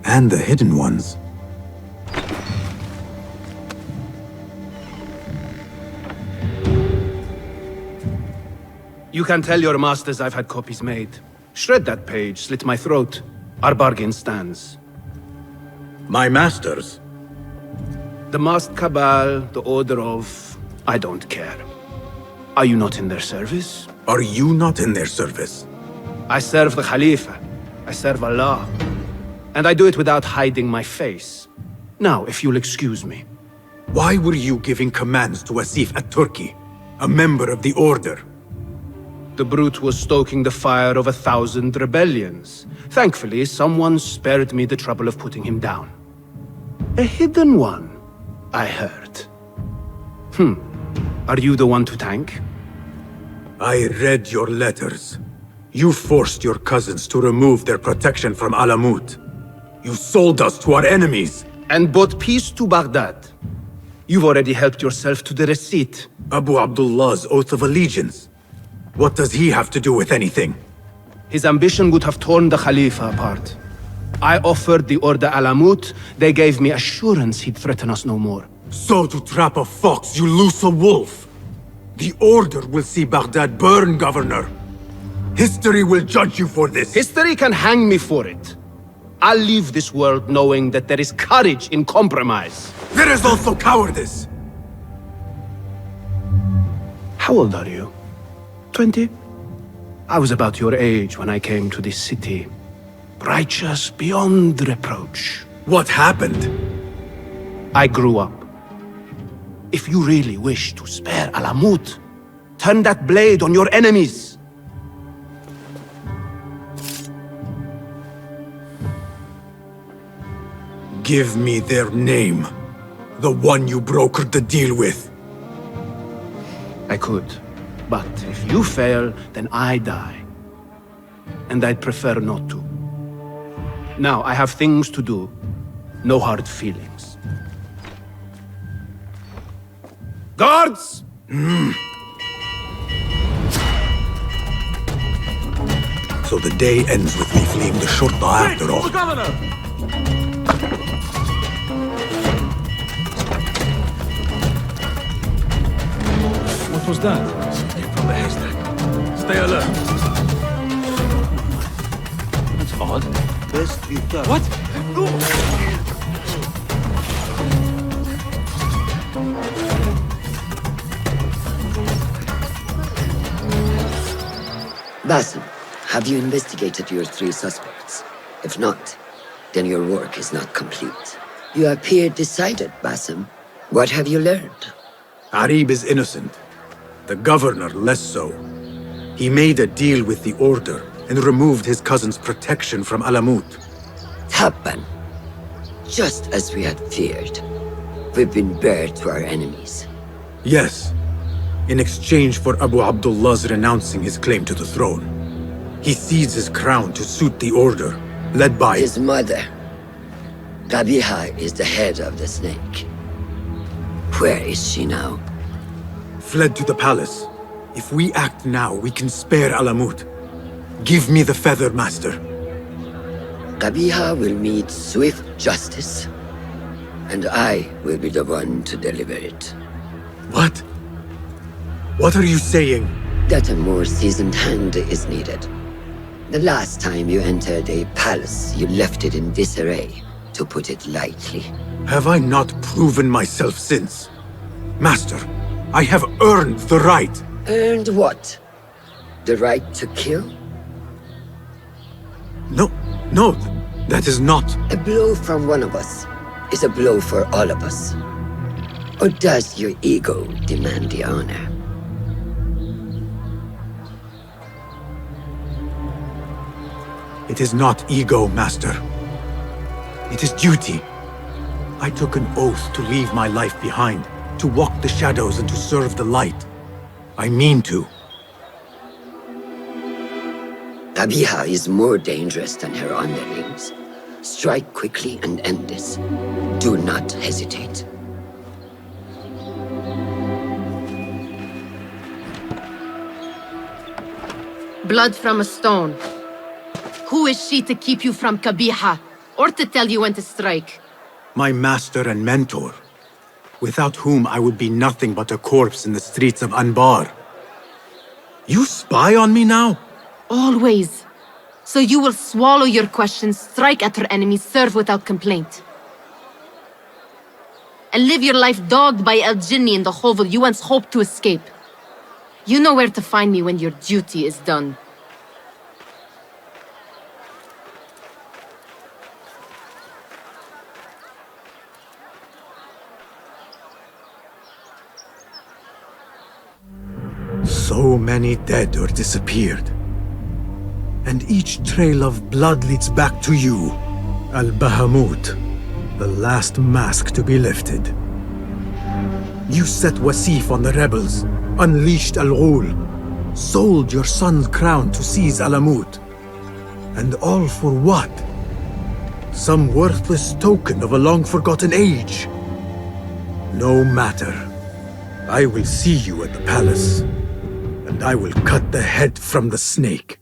And the Hidden Ones. You can tell your masters I've had copies made. Shred that page, slit my throat. Our bargain stands. My masters? The masked cabal, the order of... I don't care. Are you not in their service? Are you not in their service? I serve the Khalifa. I serve Allah. And I do it without hiding my face. Now, if you'll excuse me. Why were you giving commands to Asif at-Turki, a member of the Order? The brute was stoking the fire of 1,000 rebellions. Thankfully, someone spared me the trouble of putting him down. A hidden one, I heard. Are you the one to thank? I read your letters. You forced your cousins to remove their protection from Alamut. You sold us to our enemies. And bought peace to Baghdad. You've already helped yourself to the receipt. Abu Abdullah's oath of allegiance. What does he have to do with anything? His ambition would have torn the Khalifa apart. I offered the Order Alamut. They gave me assurance he'd threaten us no more. So to trap a fox, you loose a wolf. The Order will see Baghdad burn, Governor. History will judge you for this. History can hang me for it. I'll leave this world knowing that there is courage in compromise. There is also cowardice. How old are you? 20? I was about your age when I came to this city. Righteous beyond reproach. What happened? I grew up. If you really wish to spare Alamut, turn that blade on your enemies. Give me their name. The one you brokered the deal with. I could. But if you fail, then I die. And I'd prefer not to. Now, I have things to do. No hard feelings. Guards! So the day ends with me fleeing the Shurta after all. The governor! What was that? From the haystack. Stay alert. That's odd. Best we've done. What? Basim, have you investigated your 3 suspects? If not, then your work is not complete. You appear decided, Basim. What have you learned? Arib is innocent. The governor less so. He made a deal with the Order and removed his cousin's protection from Alamut. Tabban. Just as we had feared. We've been bared to our enemies. Yes. In exchange for Abu Abdullah's renouncing his claim to the throne. He cedes his crown to suit the Order, led by his mother. Qabiha is the head of the snake. Where is she now? Fled to the palace. If we act now, we can spare Alamut. Give me the feather, Master. Qabiha will meet swift justice. And I will be the one to deliver it. What? What are you saying? That a more seasoned hand is needed. The last time you entered a palace, you left it in disarray, to put it lightly. Have I not proven myself since? Master, I have earned the right. Earned what? The right to kill? No, that is not. A blow from one of us is a blow for all of us. Or does your ego demand the honor? It is not ego, Master. It is duty. I took an oath to leave my life behind, to walk the shadows and to serve the light. I mean to. Abiha is more dangerous than her underlings. Strike quickly and end this. Do not hesitate. Blood from a stone. Who is she to keep you from Kabiha, or to tell you when to strike? My master and mentor, without whom I would be nothing but a corpse in the streets of Anbar. You spy on me now? Always. So you will swallow your questions, strike at her enemies, serve without complaint. And live your life dogged by El Jinni in the hovel you once hoped to escape. You know where to find me when your duty is done. So many dead or disappeared. And each trail of blood leads back to you, Al-Bahamut, the last mask to be lifted. You set Wasif on the rebels, unleashed Al-Ghul, sold your son's crown to seize Alamut. And all for what? Some worthless token of a long-forgotten age. No matter. I will see you at the palace, and I will cut the head from the snake.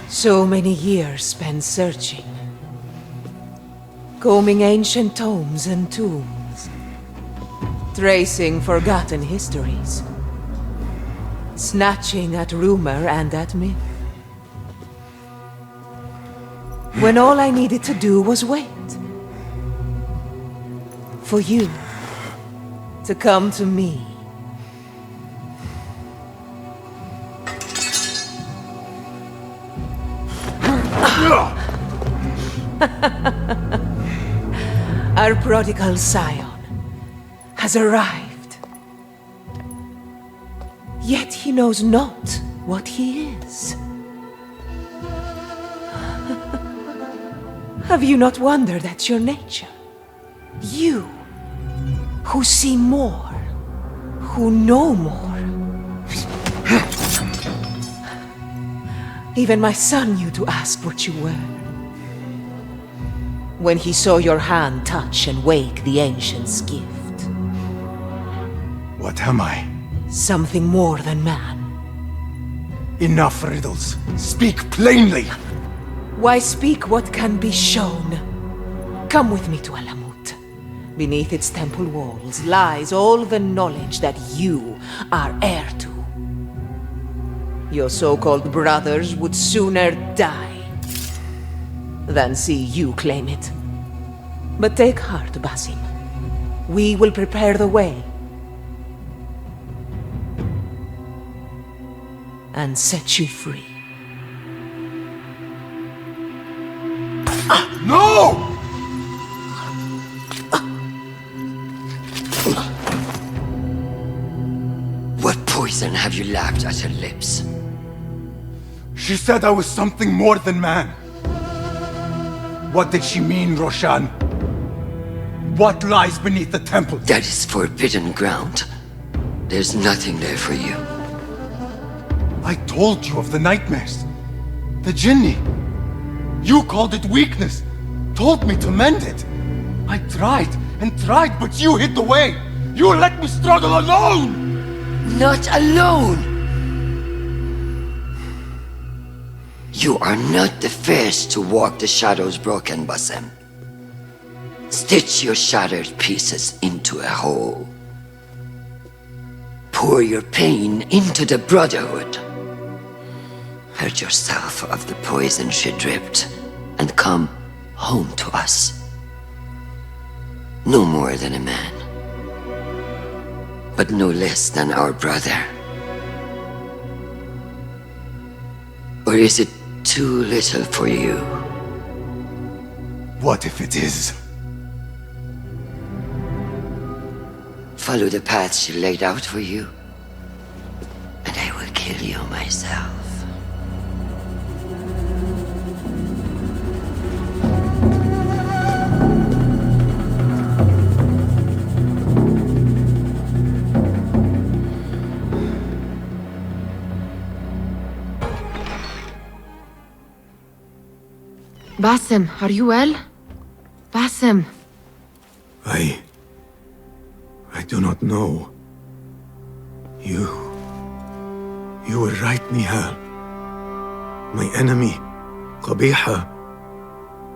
So many years spent searching. Combing ancient tomes and tombs. Tracing forgotten histories. Snatching at rumor and at myth. When all I needed to do was wait. For you to come to me. Our prodigal scion has arrived. Yet he knows not what he is. Have you not wondered at your nature? You, who see more, who know more. Even my son knew to ask what you were. When he saw your hand touch and wake the ancient's gift. What am I? Something more than man. Enough riddles. Speak plainly! Why speak what can be shown? Come with me to Alamut. Beneath its temple walls lies all the knowledge that you are heir to. Your so-called brothers would sooner die than see you claim it. But take heart, Basim. We will prepare the way. And set you free. No! What poison have you lapped at her lips? She said I was something more than man. What did she mean, Roshan? What lies beneath the temple? That is forbidden ground. There's nothing there for you. I told you of the nightmares. The Jinni. You called it weakness. Told me to mend it. I tried and tried, but you hid the way. You let me struggle alone! Not alone! You are not the first to walk the shadows broken, Basim. Stitch your shattered pieces into a whole. Pour your pain into the Brotherhood. Hurt yourself of the poison she dripped, and come home to us. No more than a man, but no less than our brother. Or is it too little for you? What if it is? Follow the path she laid out for you, and I will kill you, my myself. Basim, are you well? Basim. I do not know. You were right, Nihal. My enemy, Qabiha,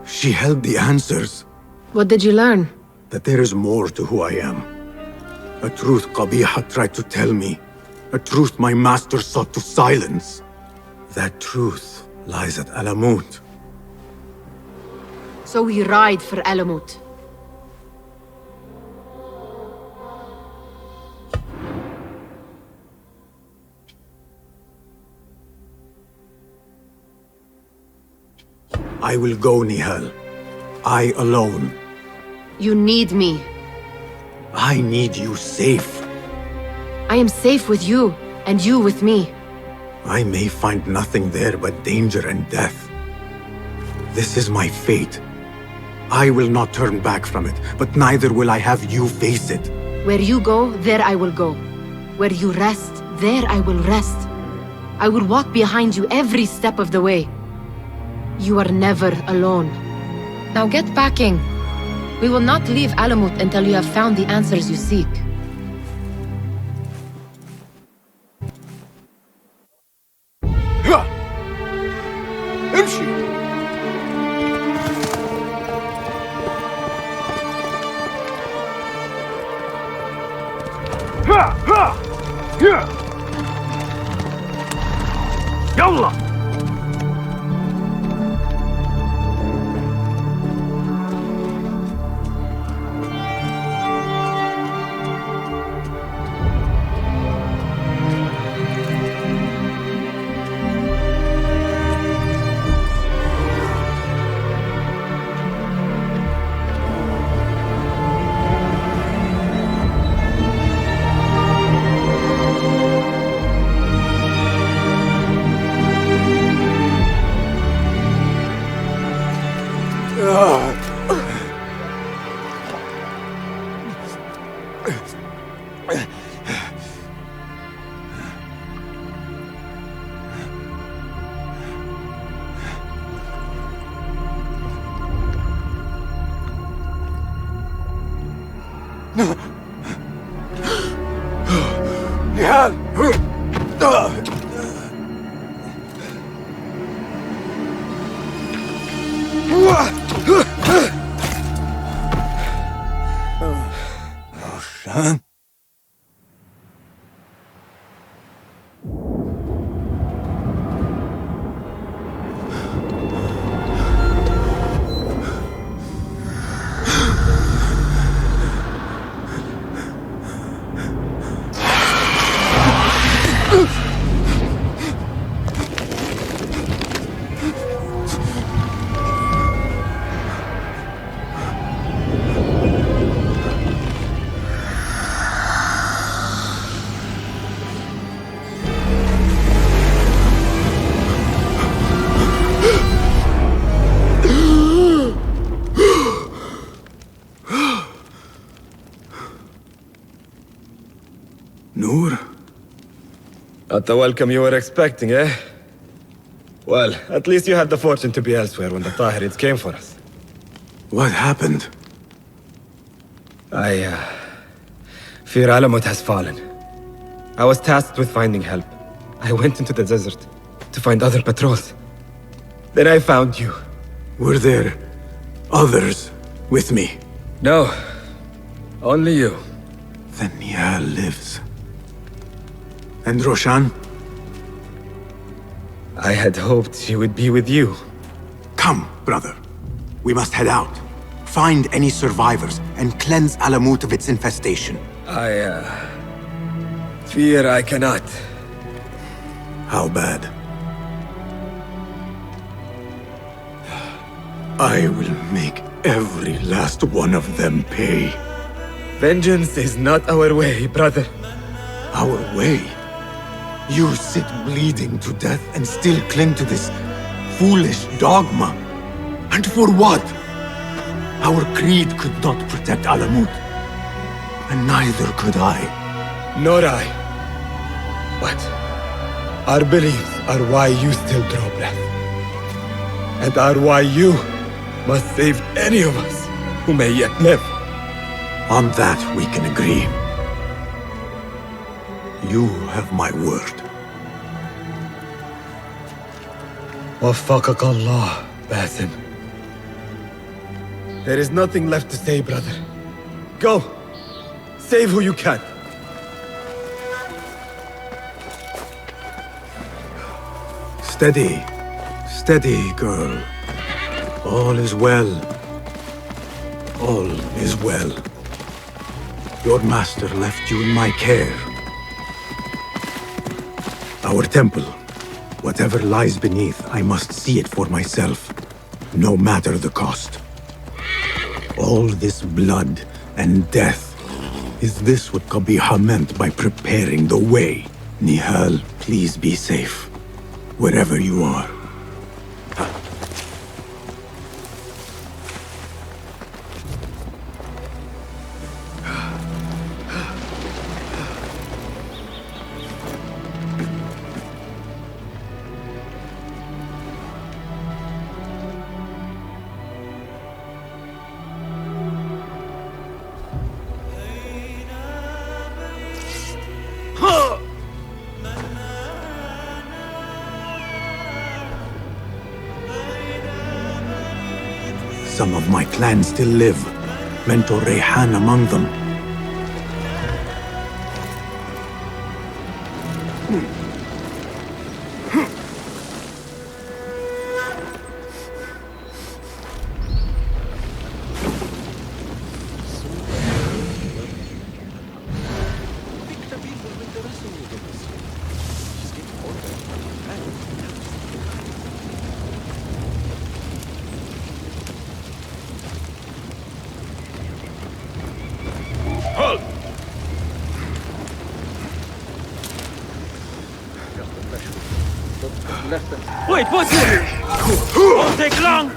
she held the answers. What did you learn? That there is more to who I am. A truth Qabiha tried to tell me. A truth my master sought to silence. That truth lies at Alamut. So we ride for Alamut. I will go, Nihal. I alone. You need me. I need you safe. I am safe with you, and you with me. I may find nothing there but danger and death. This is my fate. I will not turn back from it, but neither will I have you face it. Where you go, there I will go. Where you rest, there I will rest. I will walk behind you every step of the way. You are never alone. Now get packing. We will not leave Alamut until you have found the answers you seek. يلا Roshan? Noor? Not the welcome you were expecting, eh? Well, at least you had the fortune to be elsewhere when the Tahirids came for us. What happened? I fear Alamut has fallen. I was tasked with finding help. I went into the desert to find other patrols. Then I found you. Were there others with me? No. Only you. Then Nia lives. And Roshan? I had hoped she would be with you. Come, brother. We must head out. Find any survivors and cleanse Alamut of its infestation. I fear I cannot. How bad? I will make every last one of them pay. Vengeance is not our way, brother. Our way? You sit bleeding to death and still cling to this foolish dogma. And for what? Our creed could not protect Alamut. And neither could I. Nor I. But our beliefs are why you still draw breath. And are why you must save any of us who may yet live. On that we can agree. You have my word. Waffaqak Allah, Basim. There is nothing left to say, brother. Go! Save who you can. Steady. Steady, girl. All is well. All is well. Your master left you in my care. Our temple. Whatever lies beneath, I must see it for myself. No matter the cost. All this blood and death. Is this what Qabiha meant by preparing the way? Nihal, please be safe. Wherever you are. Some of my clan still live. Mentor Rayhan among them. Wait, what's it? Won't take long!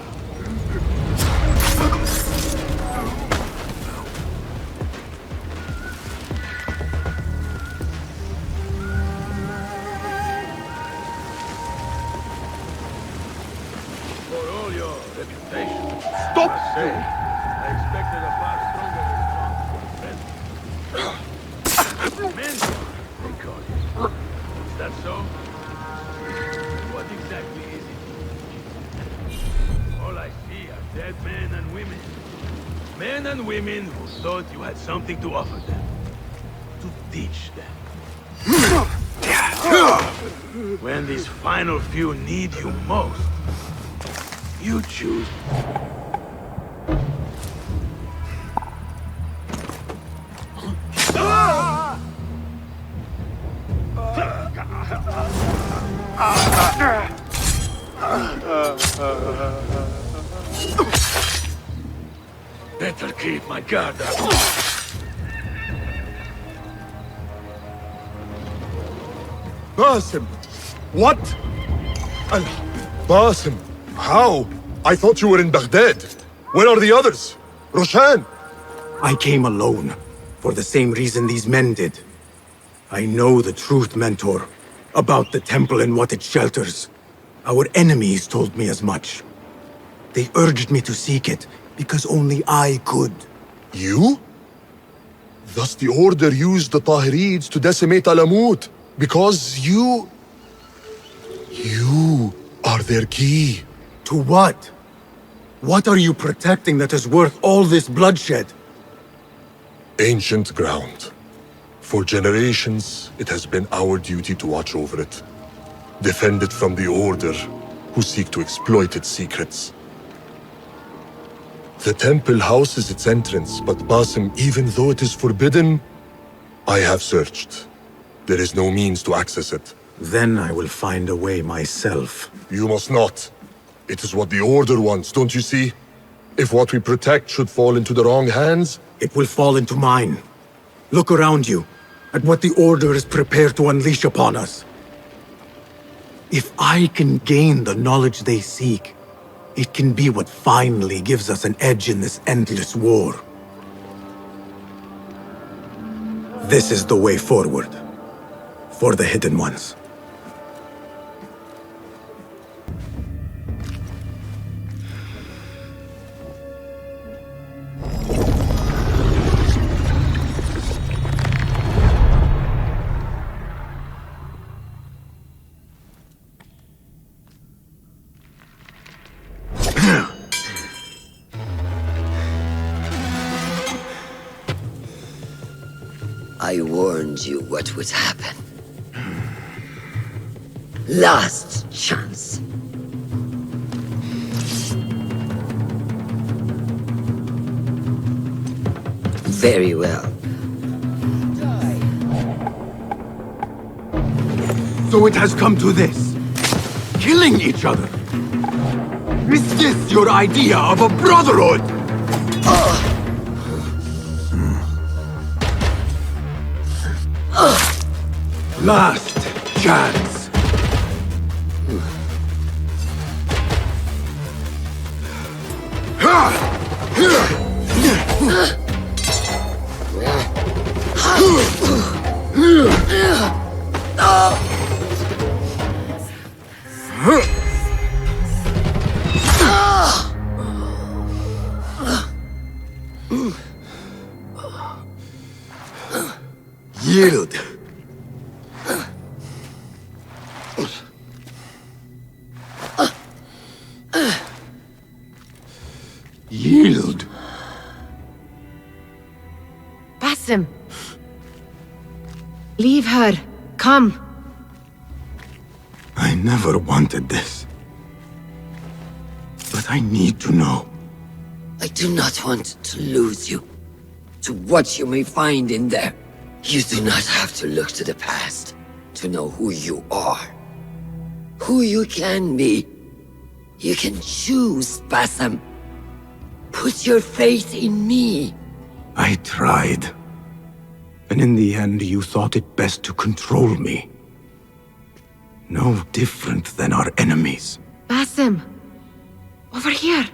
For all your reputation. Stop! I expected a far stronger response. Mentor, they call you. Is that so? What exactly is it? All I see are dead men and women. Men and women who thought you had something to offer them. To teach them. When these final few need you most, you choose. Better keep my guard up. Basim! What? Basim, how? I thought you were in Baghdad. Where are the others? Roshan? I came alone, for the same reason these men did. I know the truth, Mentor, about the temple and what it shelters. Our enemies told me as much. They urged me to seek it, because only I could. You? Thus the Order used the Tahirids to decimate Alamut, because you are their key. To what? What are you protecting that is worth all this bloodshed? Ancient ground. For generations, it has been our duty to watch over it. Defend it from the Order, who seek to exploit its secrets. The temple houses its entrance, but Basim, even though it is forbidden, I have searched. There is no means to access it. Then I will find a way myself. You must not. It is what the Order wants, don't you see? If what we protect should fall into the wrong hands... It will fall into mine. Look around you, at what the Order is prepared to unleash upon us. If I can gain the knowledge they seek, it can be what finally gives us an edge in this endless war. This is the way forward. For the Hidden Ones. I warned you what would happen. Last chance. Very well. So it has come to this. Killing each other. Is this your idea of a brotherhood? Last chance. Yield. Yield. Basim. Leave her. Come. I never wanted this. But I need to know. I do not want to lose you to what you may find in there. You do not have to look to the past to know who you are, who you can be. You can choose, Basim. Put your faith in me. I tried. And in the end, you thought it best to control me. No different than our enemies. Basim. Over here.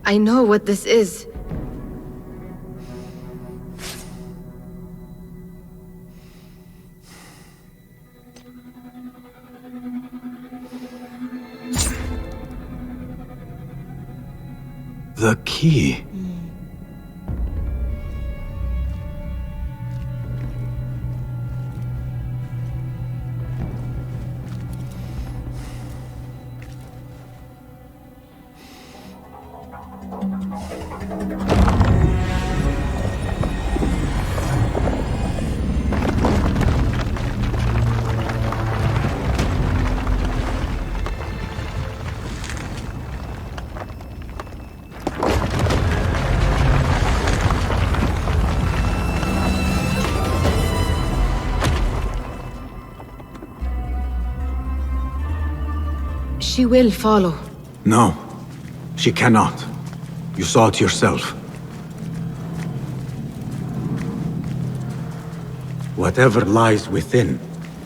I know what this is. The key. She will follow. No, she cannot. You saw it yourself. Whatever lies within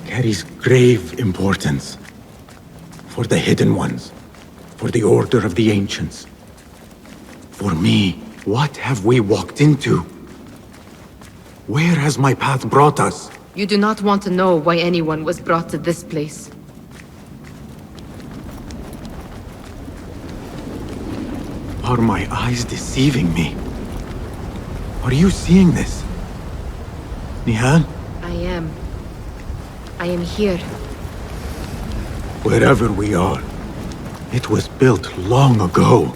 carries grave importance. For the Hidden Ones, for the Order of the Ancients. For me, what have we walked into? Where has my path brought us? You do not want to know why anyone was brought to this place. Are my eyes deceiving me? Are you seeing this? Nihal? I am here. Wherever we are, it was built long ago.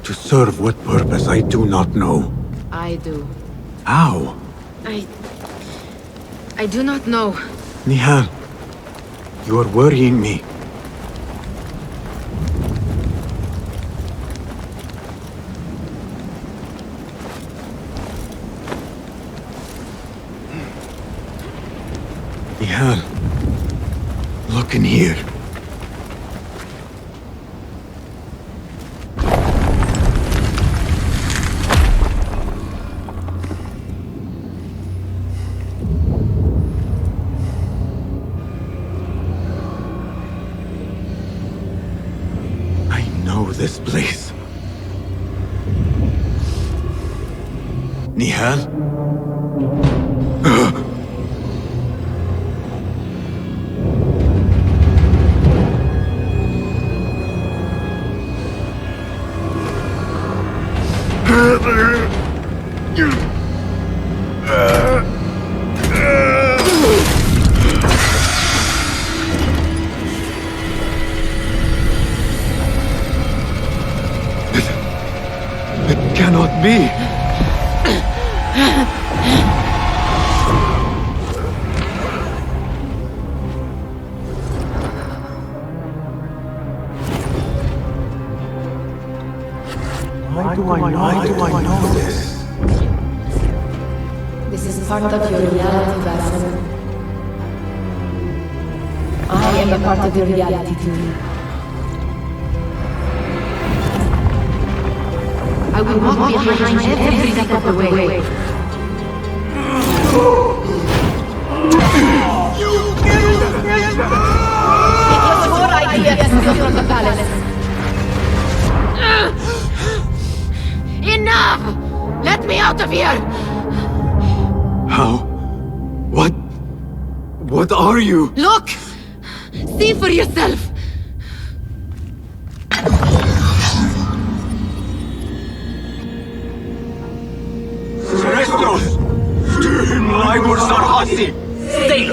To serve what purpose I do not know. I do. How? I do not know. Nihal, you are worrying me. Nihal, look in here. this place. Nihal? It cannot be. Why do I know this? This is part of your reality, Basim. I am a part of your reality too. I will walk behind you every step of the way. It was your idea to steal from the palace. Enough! Let me out of here! How? What are you? Look! See for yourself! Stay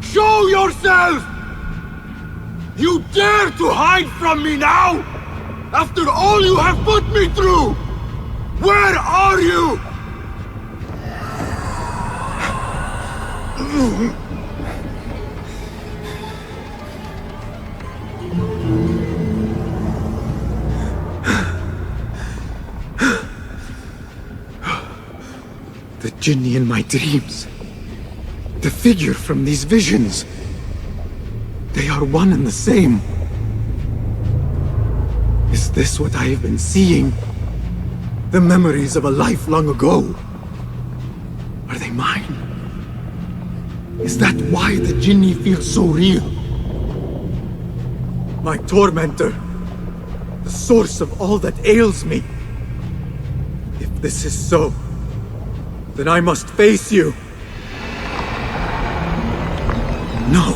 Show yourself! You dare to hide from me now? After all you have put me through! Where are you? The Jinni in my dreams. The figure from these visions. They are one and the same. Is this what I have been seeing? The memories of a life long ago? Are they mine? Is that why the Jinni feels so real? My tormentor. The source of all that ails me. If this is so, then I must face you. No.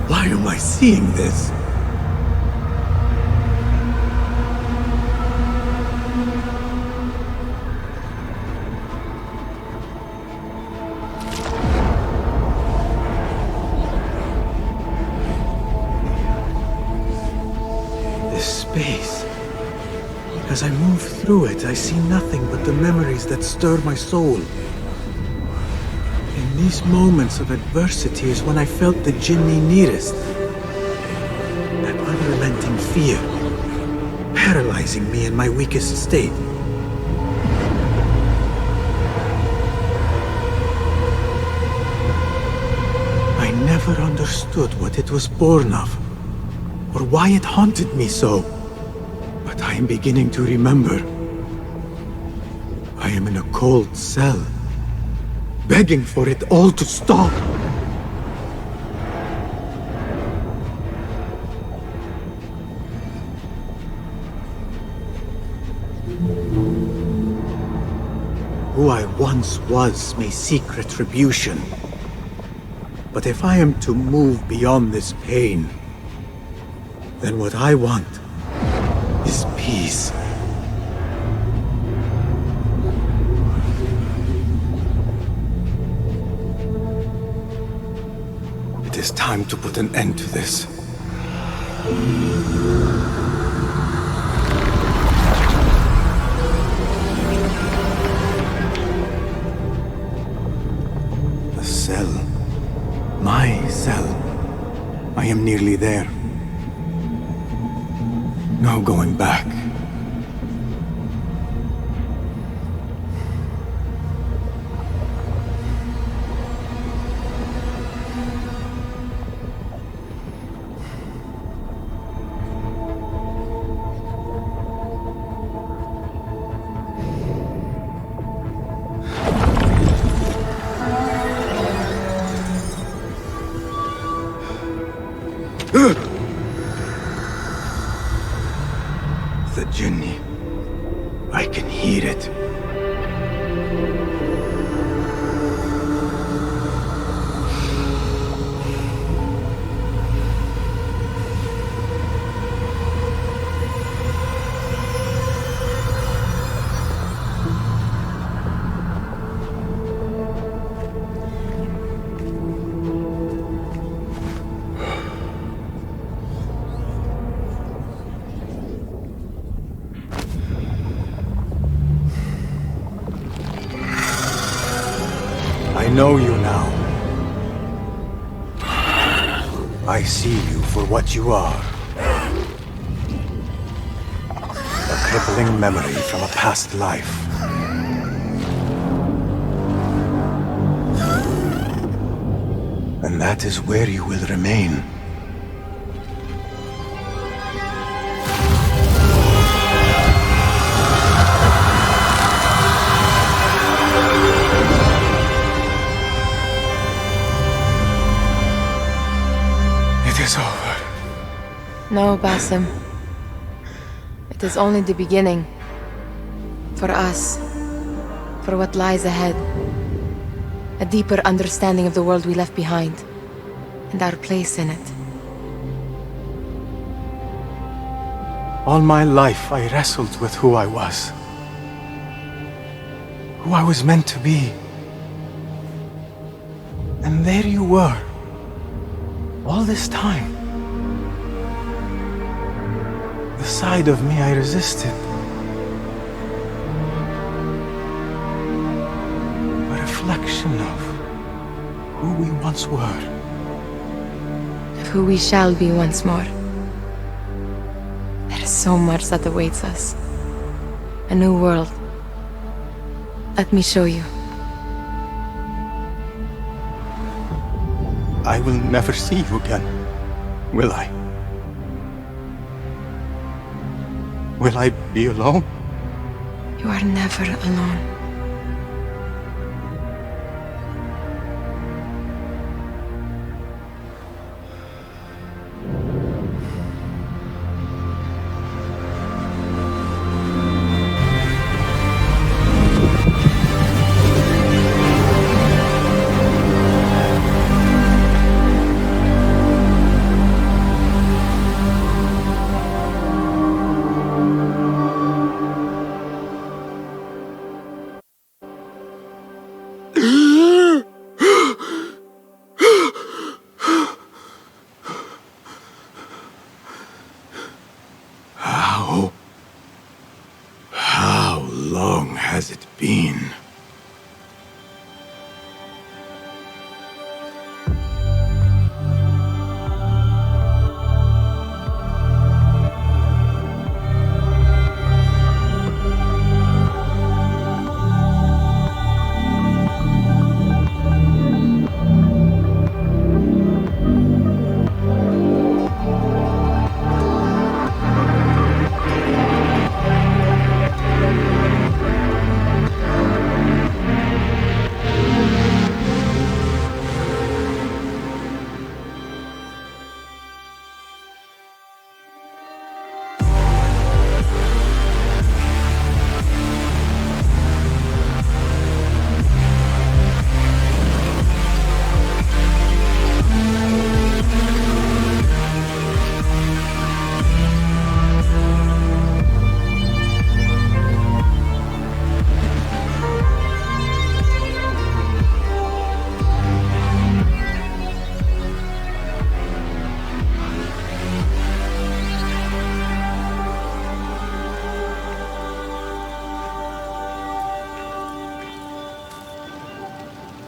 Why am I seeing this? This space. As I move through it, I see nothing but the memories that stir my soul. In these moments of adversity is when I felt the Jinni nearest. That unrelenting fear, paralyzing me in my weakest state. I never understood what it was born of, or why it haunted me so. But I am beginning to remember. I am in a cold cell, begging for it all to stop. Who I once was may seek retribution. But if I am to move beyond this pain, then what I want is peace. It It is time to put an end to this. The cell. My cell. I am nearly there. No going back. The Jinni. I can hear it. I know you now. I see you for what you are. A crippling memory from a past life. And that is where you will remain. It is over. No, Basim. It is only the beginning. For us. For what lies ahead. A deeper understanding of the world we left behind. And our place in it. All my life I wrestled with who I was. Who I was meant to be. And there you were. All this time. The side of me I resisted. A reflection of who we once were. Of who we shall be once more. There is so much that awaits us. A new world. Let me show you. I will never see you again, will I? Will I be alone? You are never alone. How long has it been?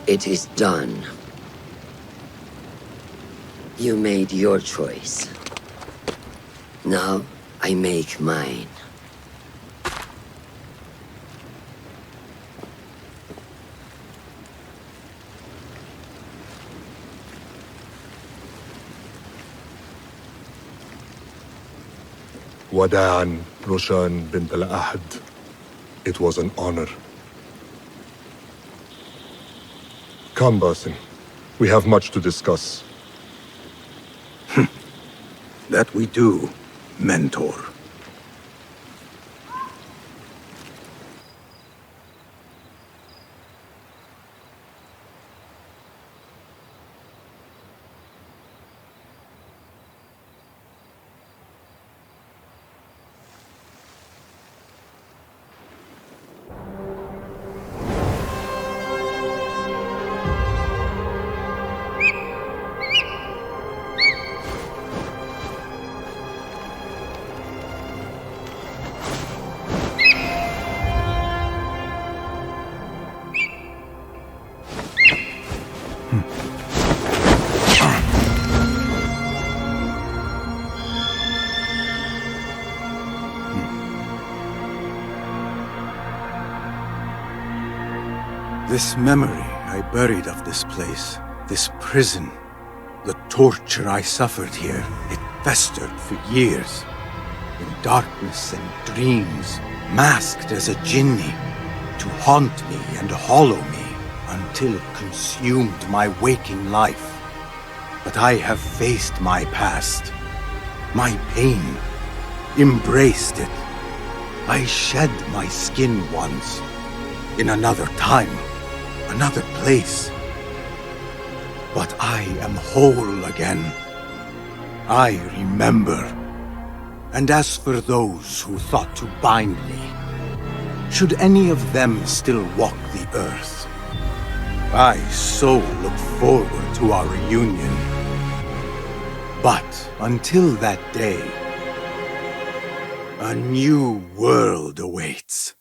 It is done. You made your choice. Now, I make mine. Wada'an, Roshan bint al-Ahad. It was an honor. Come, Basim. We have much to discuss. That we do, Mentor. This memory I buried of this place, this prison, the torture I suffered here, it festered for years. In darkness and dreams, masked as a jinni, to haunt me and hollow me, until it consumed my waking life. But I have faced my past, my pain, embraced it. I shed my skin once, in another time, another place. But I am whole again. I remember. And as for those who thought to bind me, should any of them still walk the earth, I so look forward to our reunion. But until that day, a new world awaits.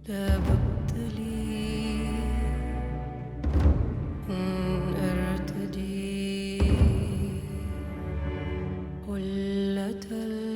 لابد لي أن أرتدي حلة الموت.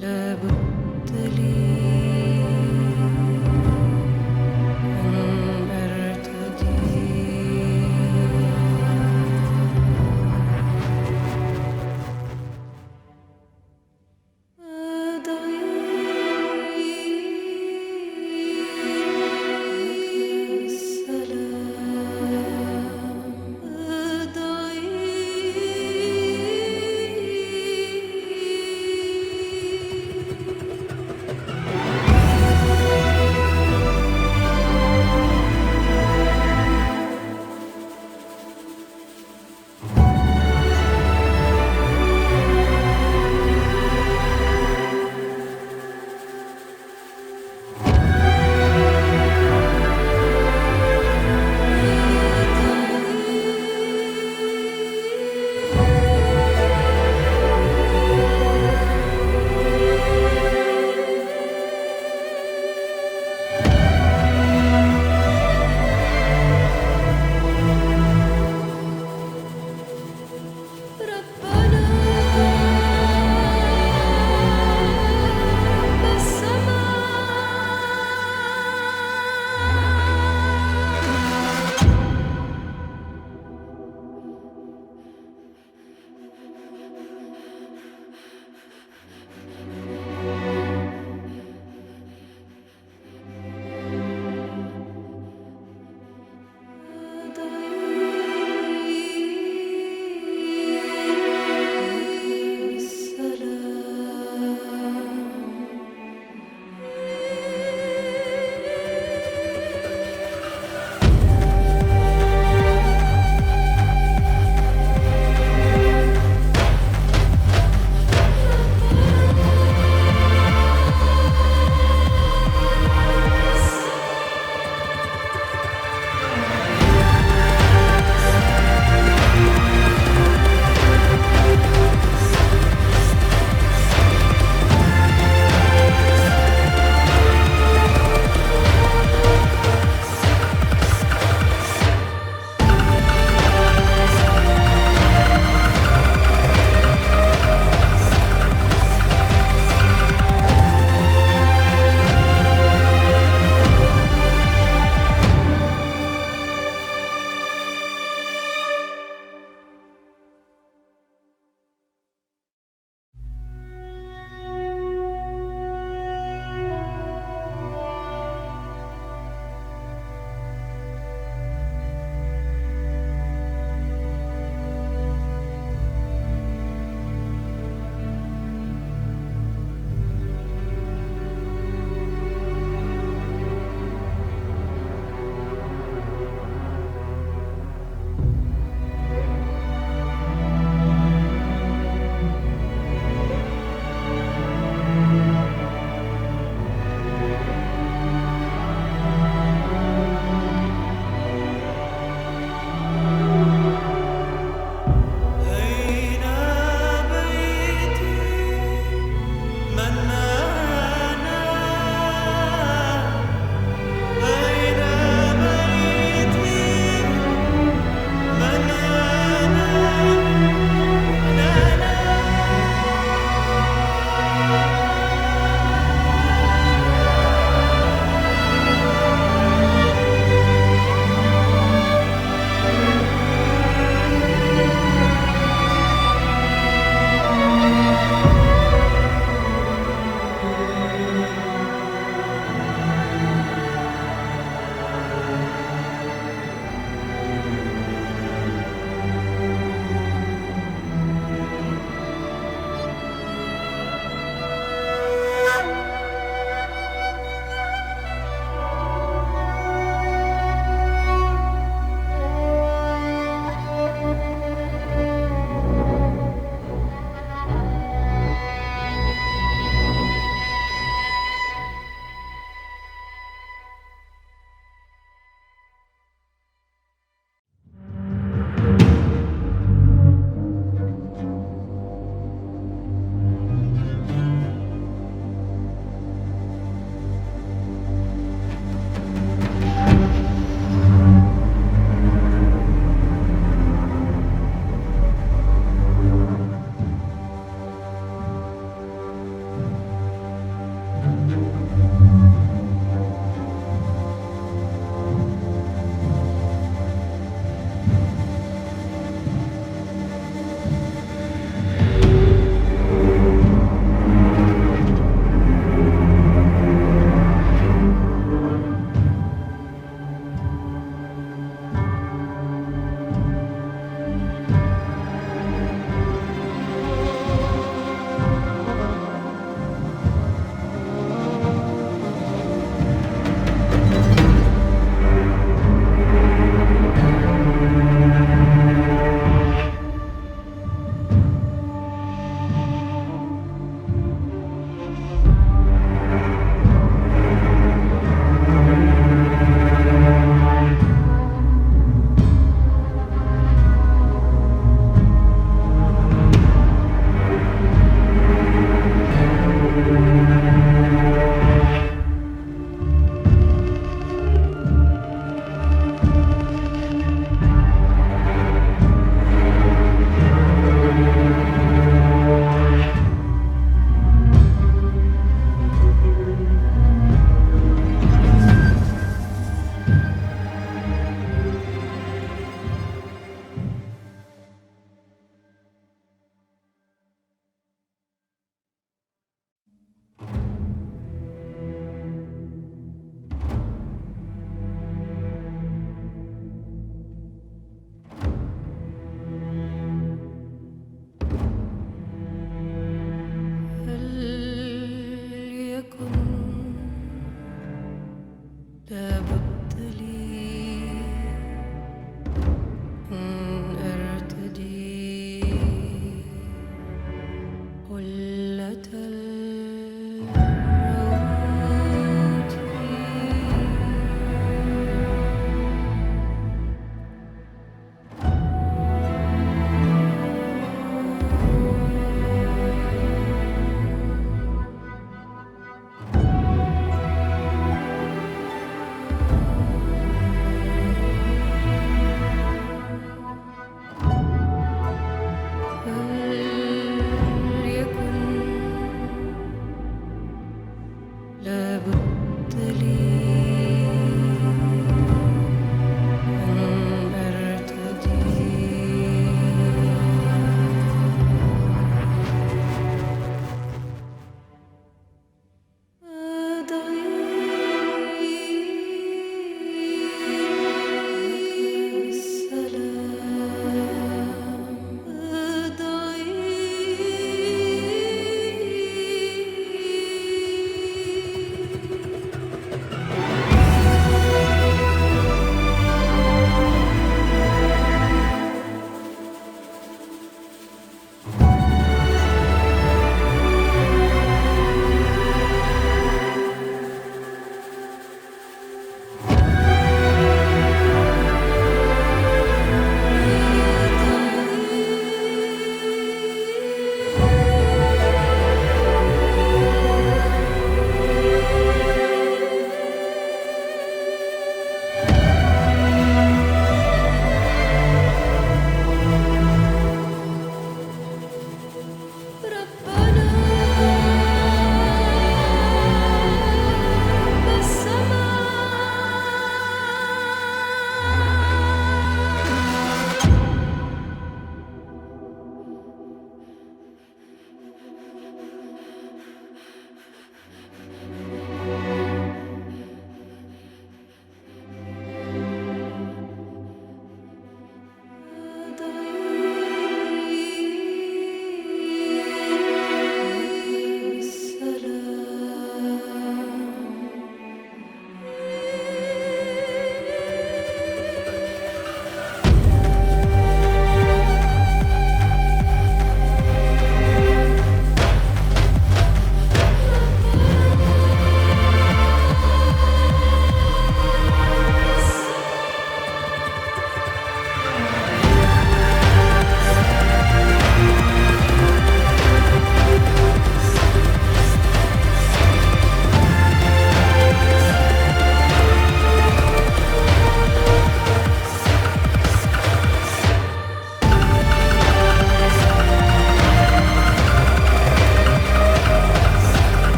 لابد لي أن أرتدي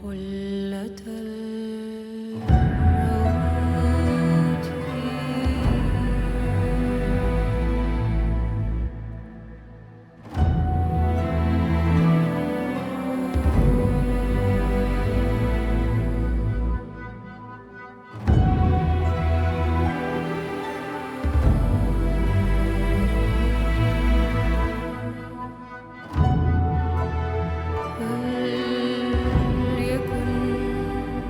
قلة الموت وليكن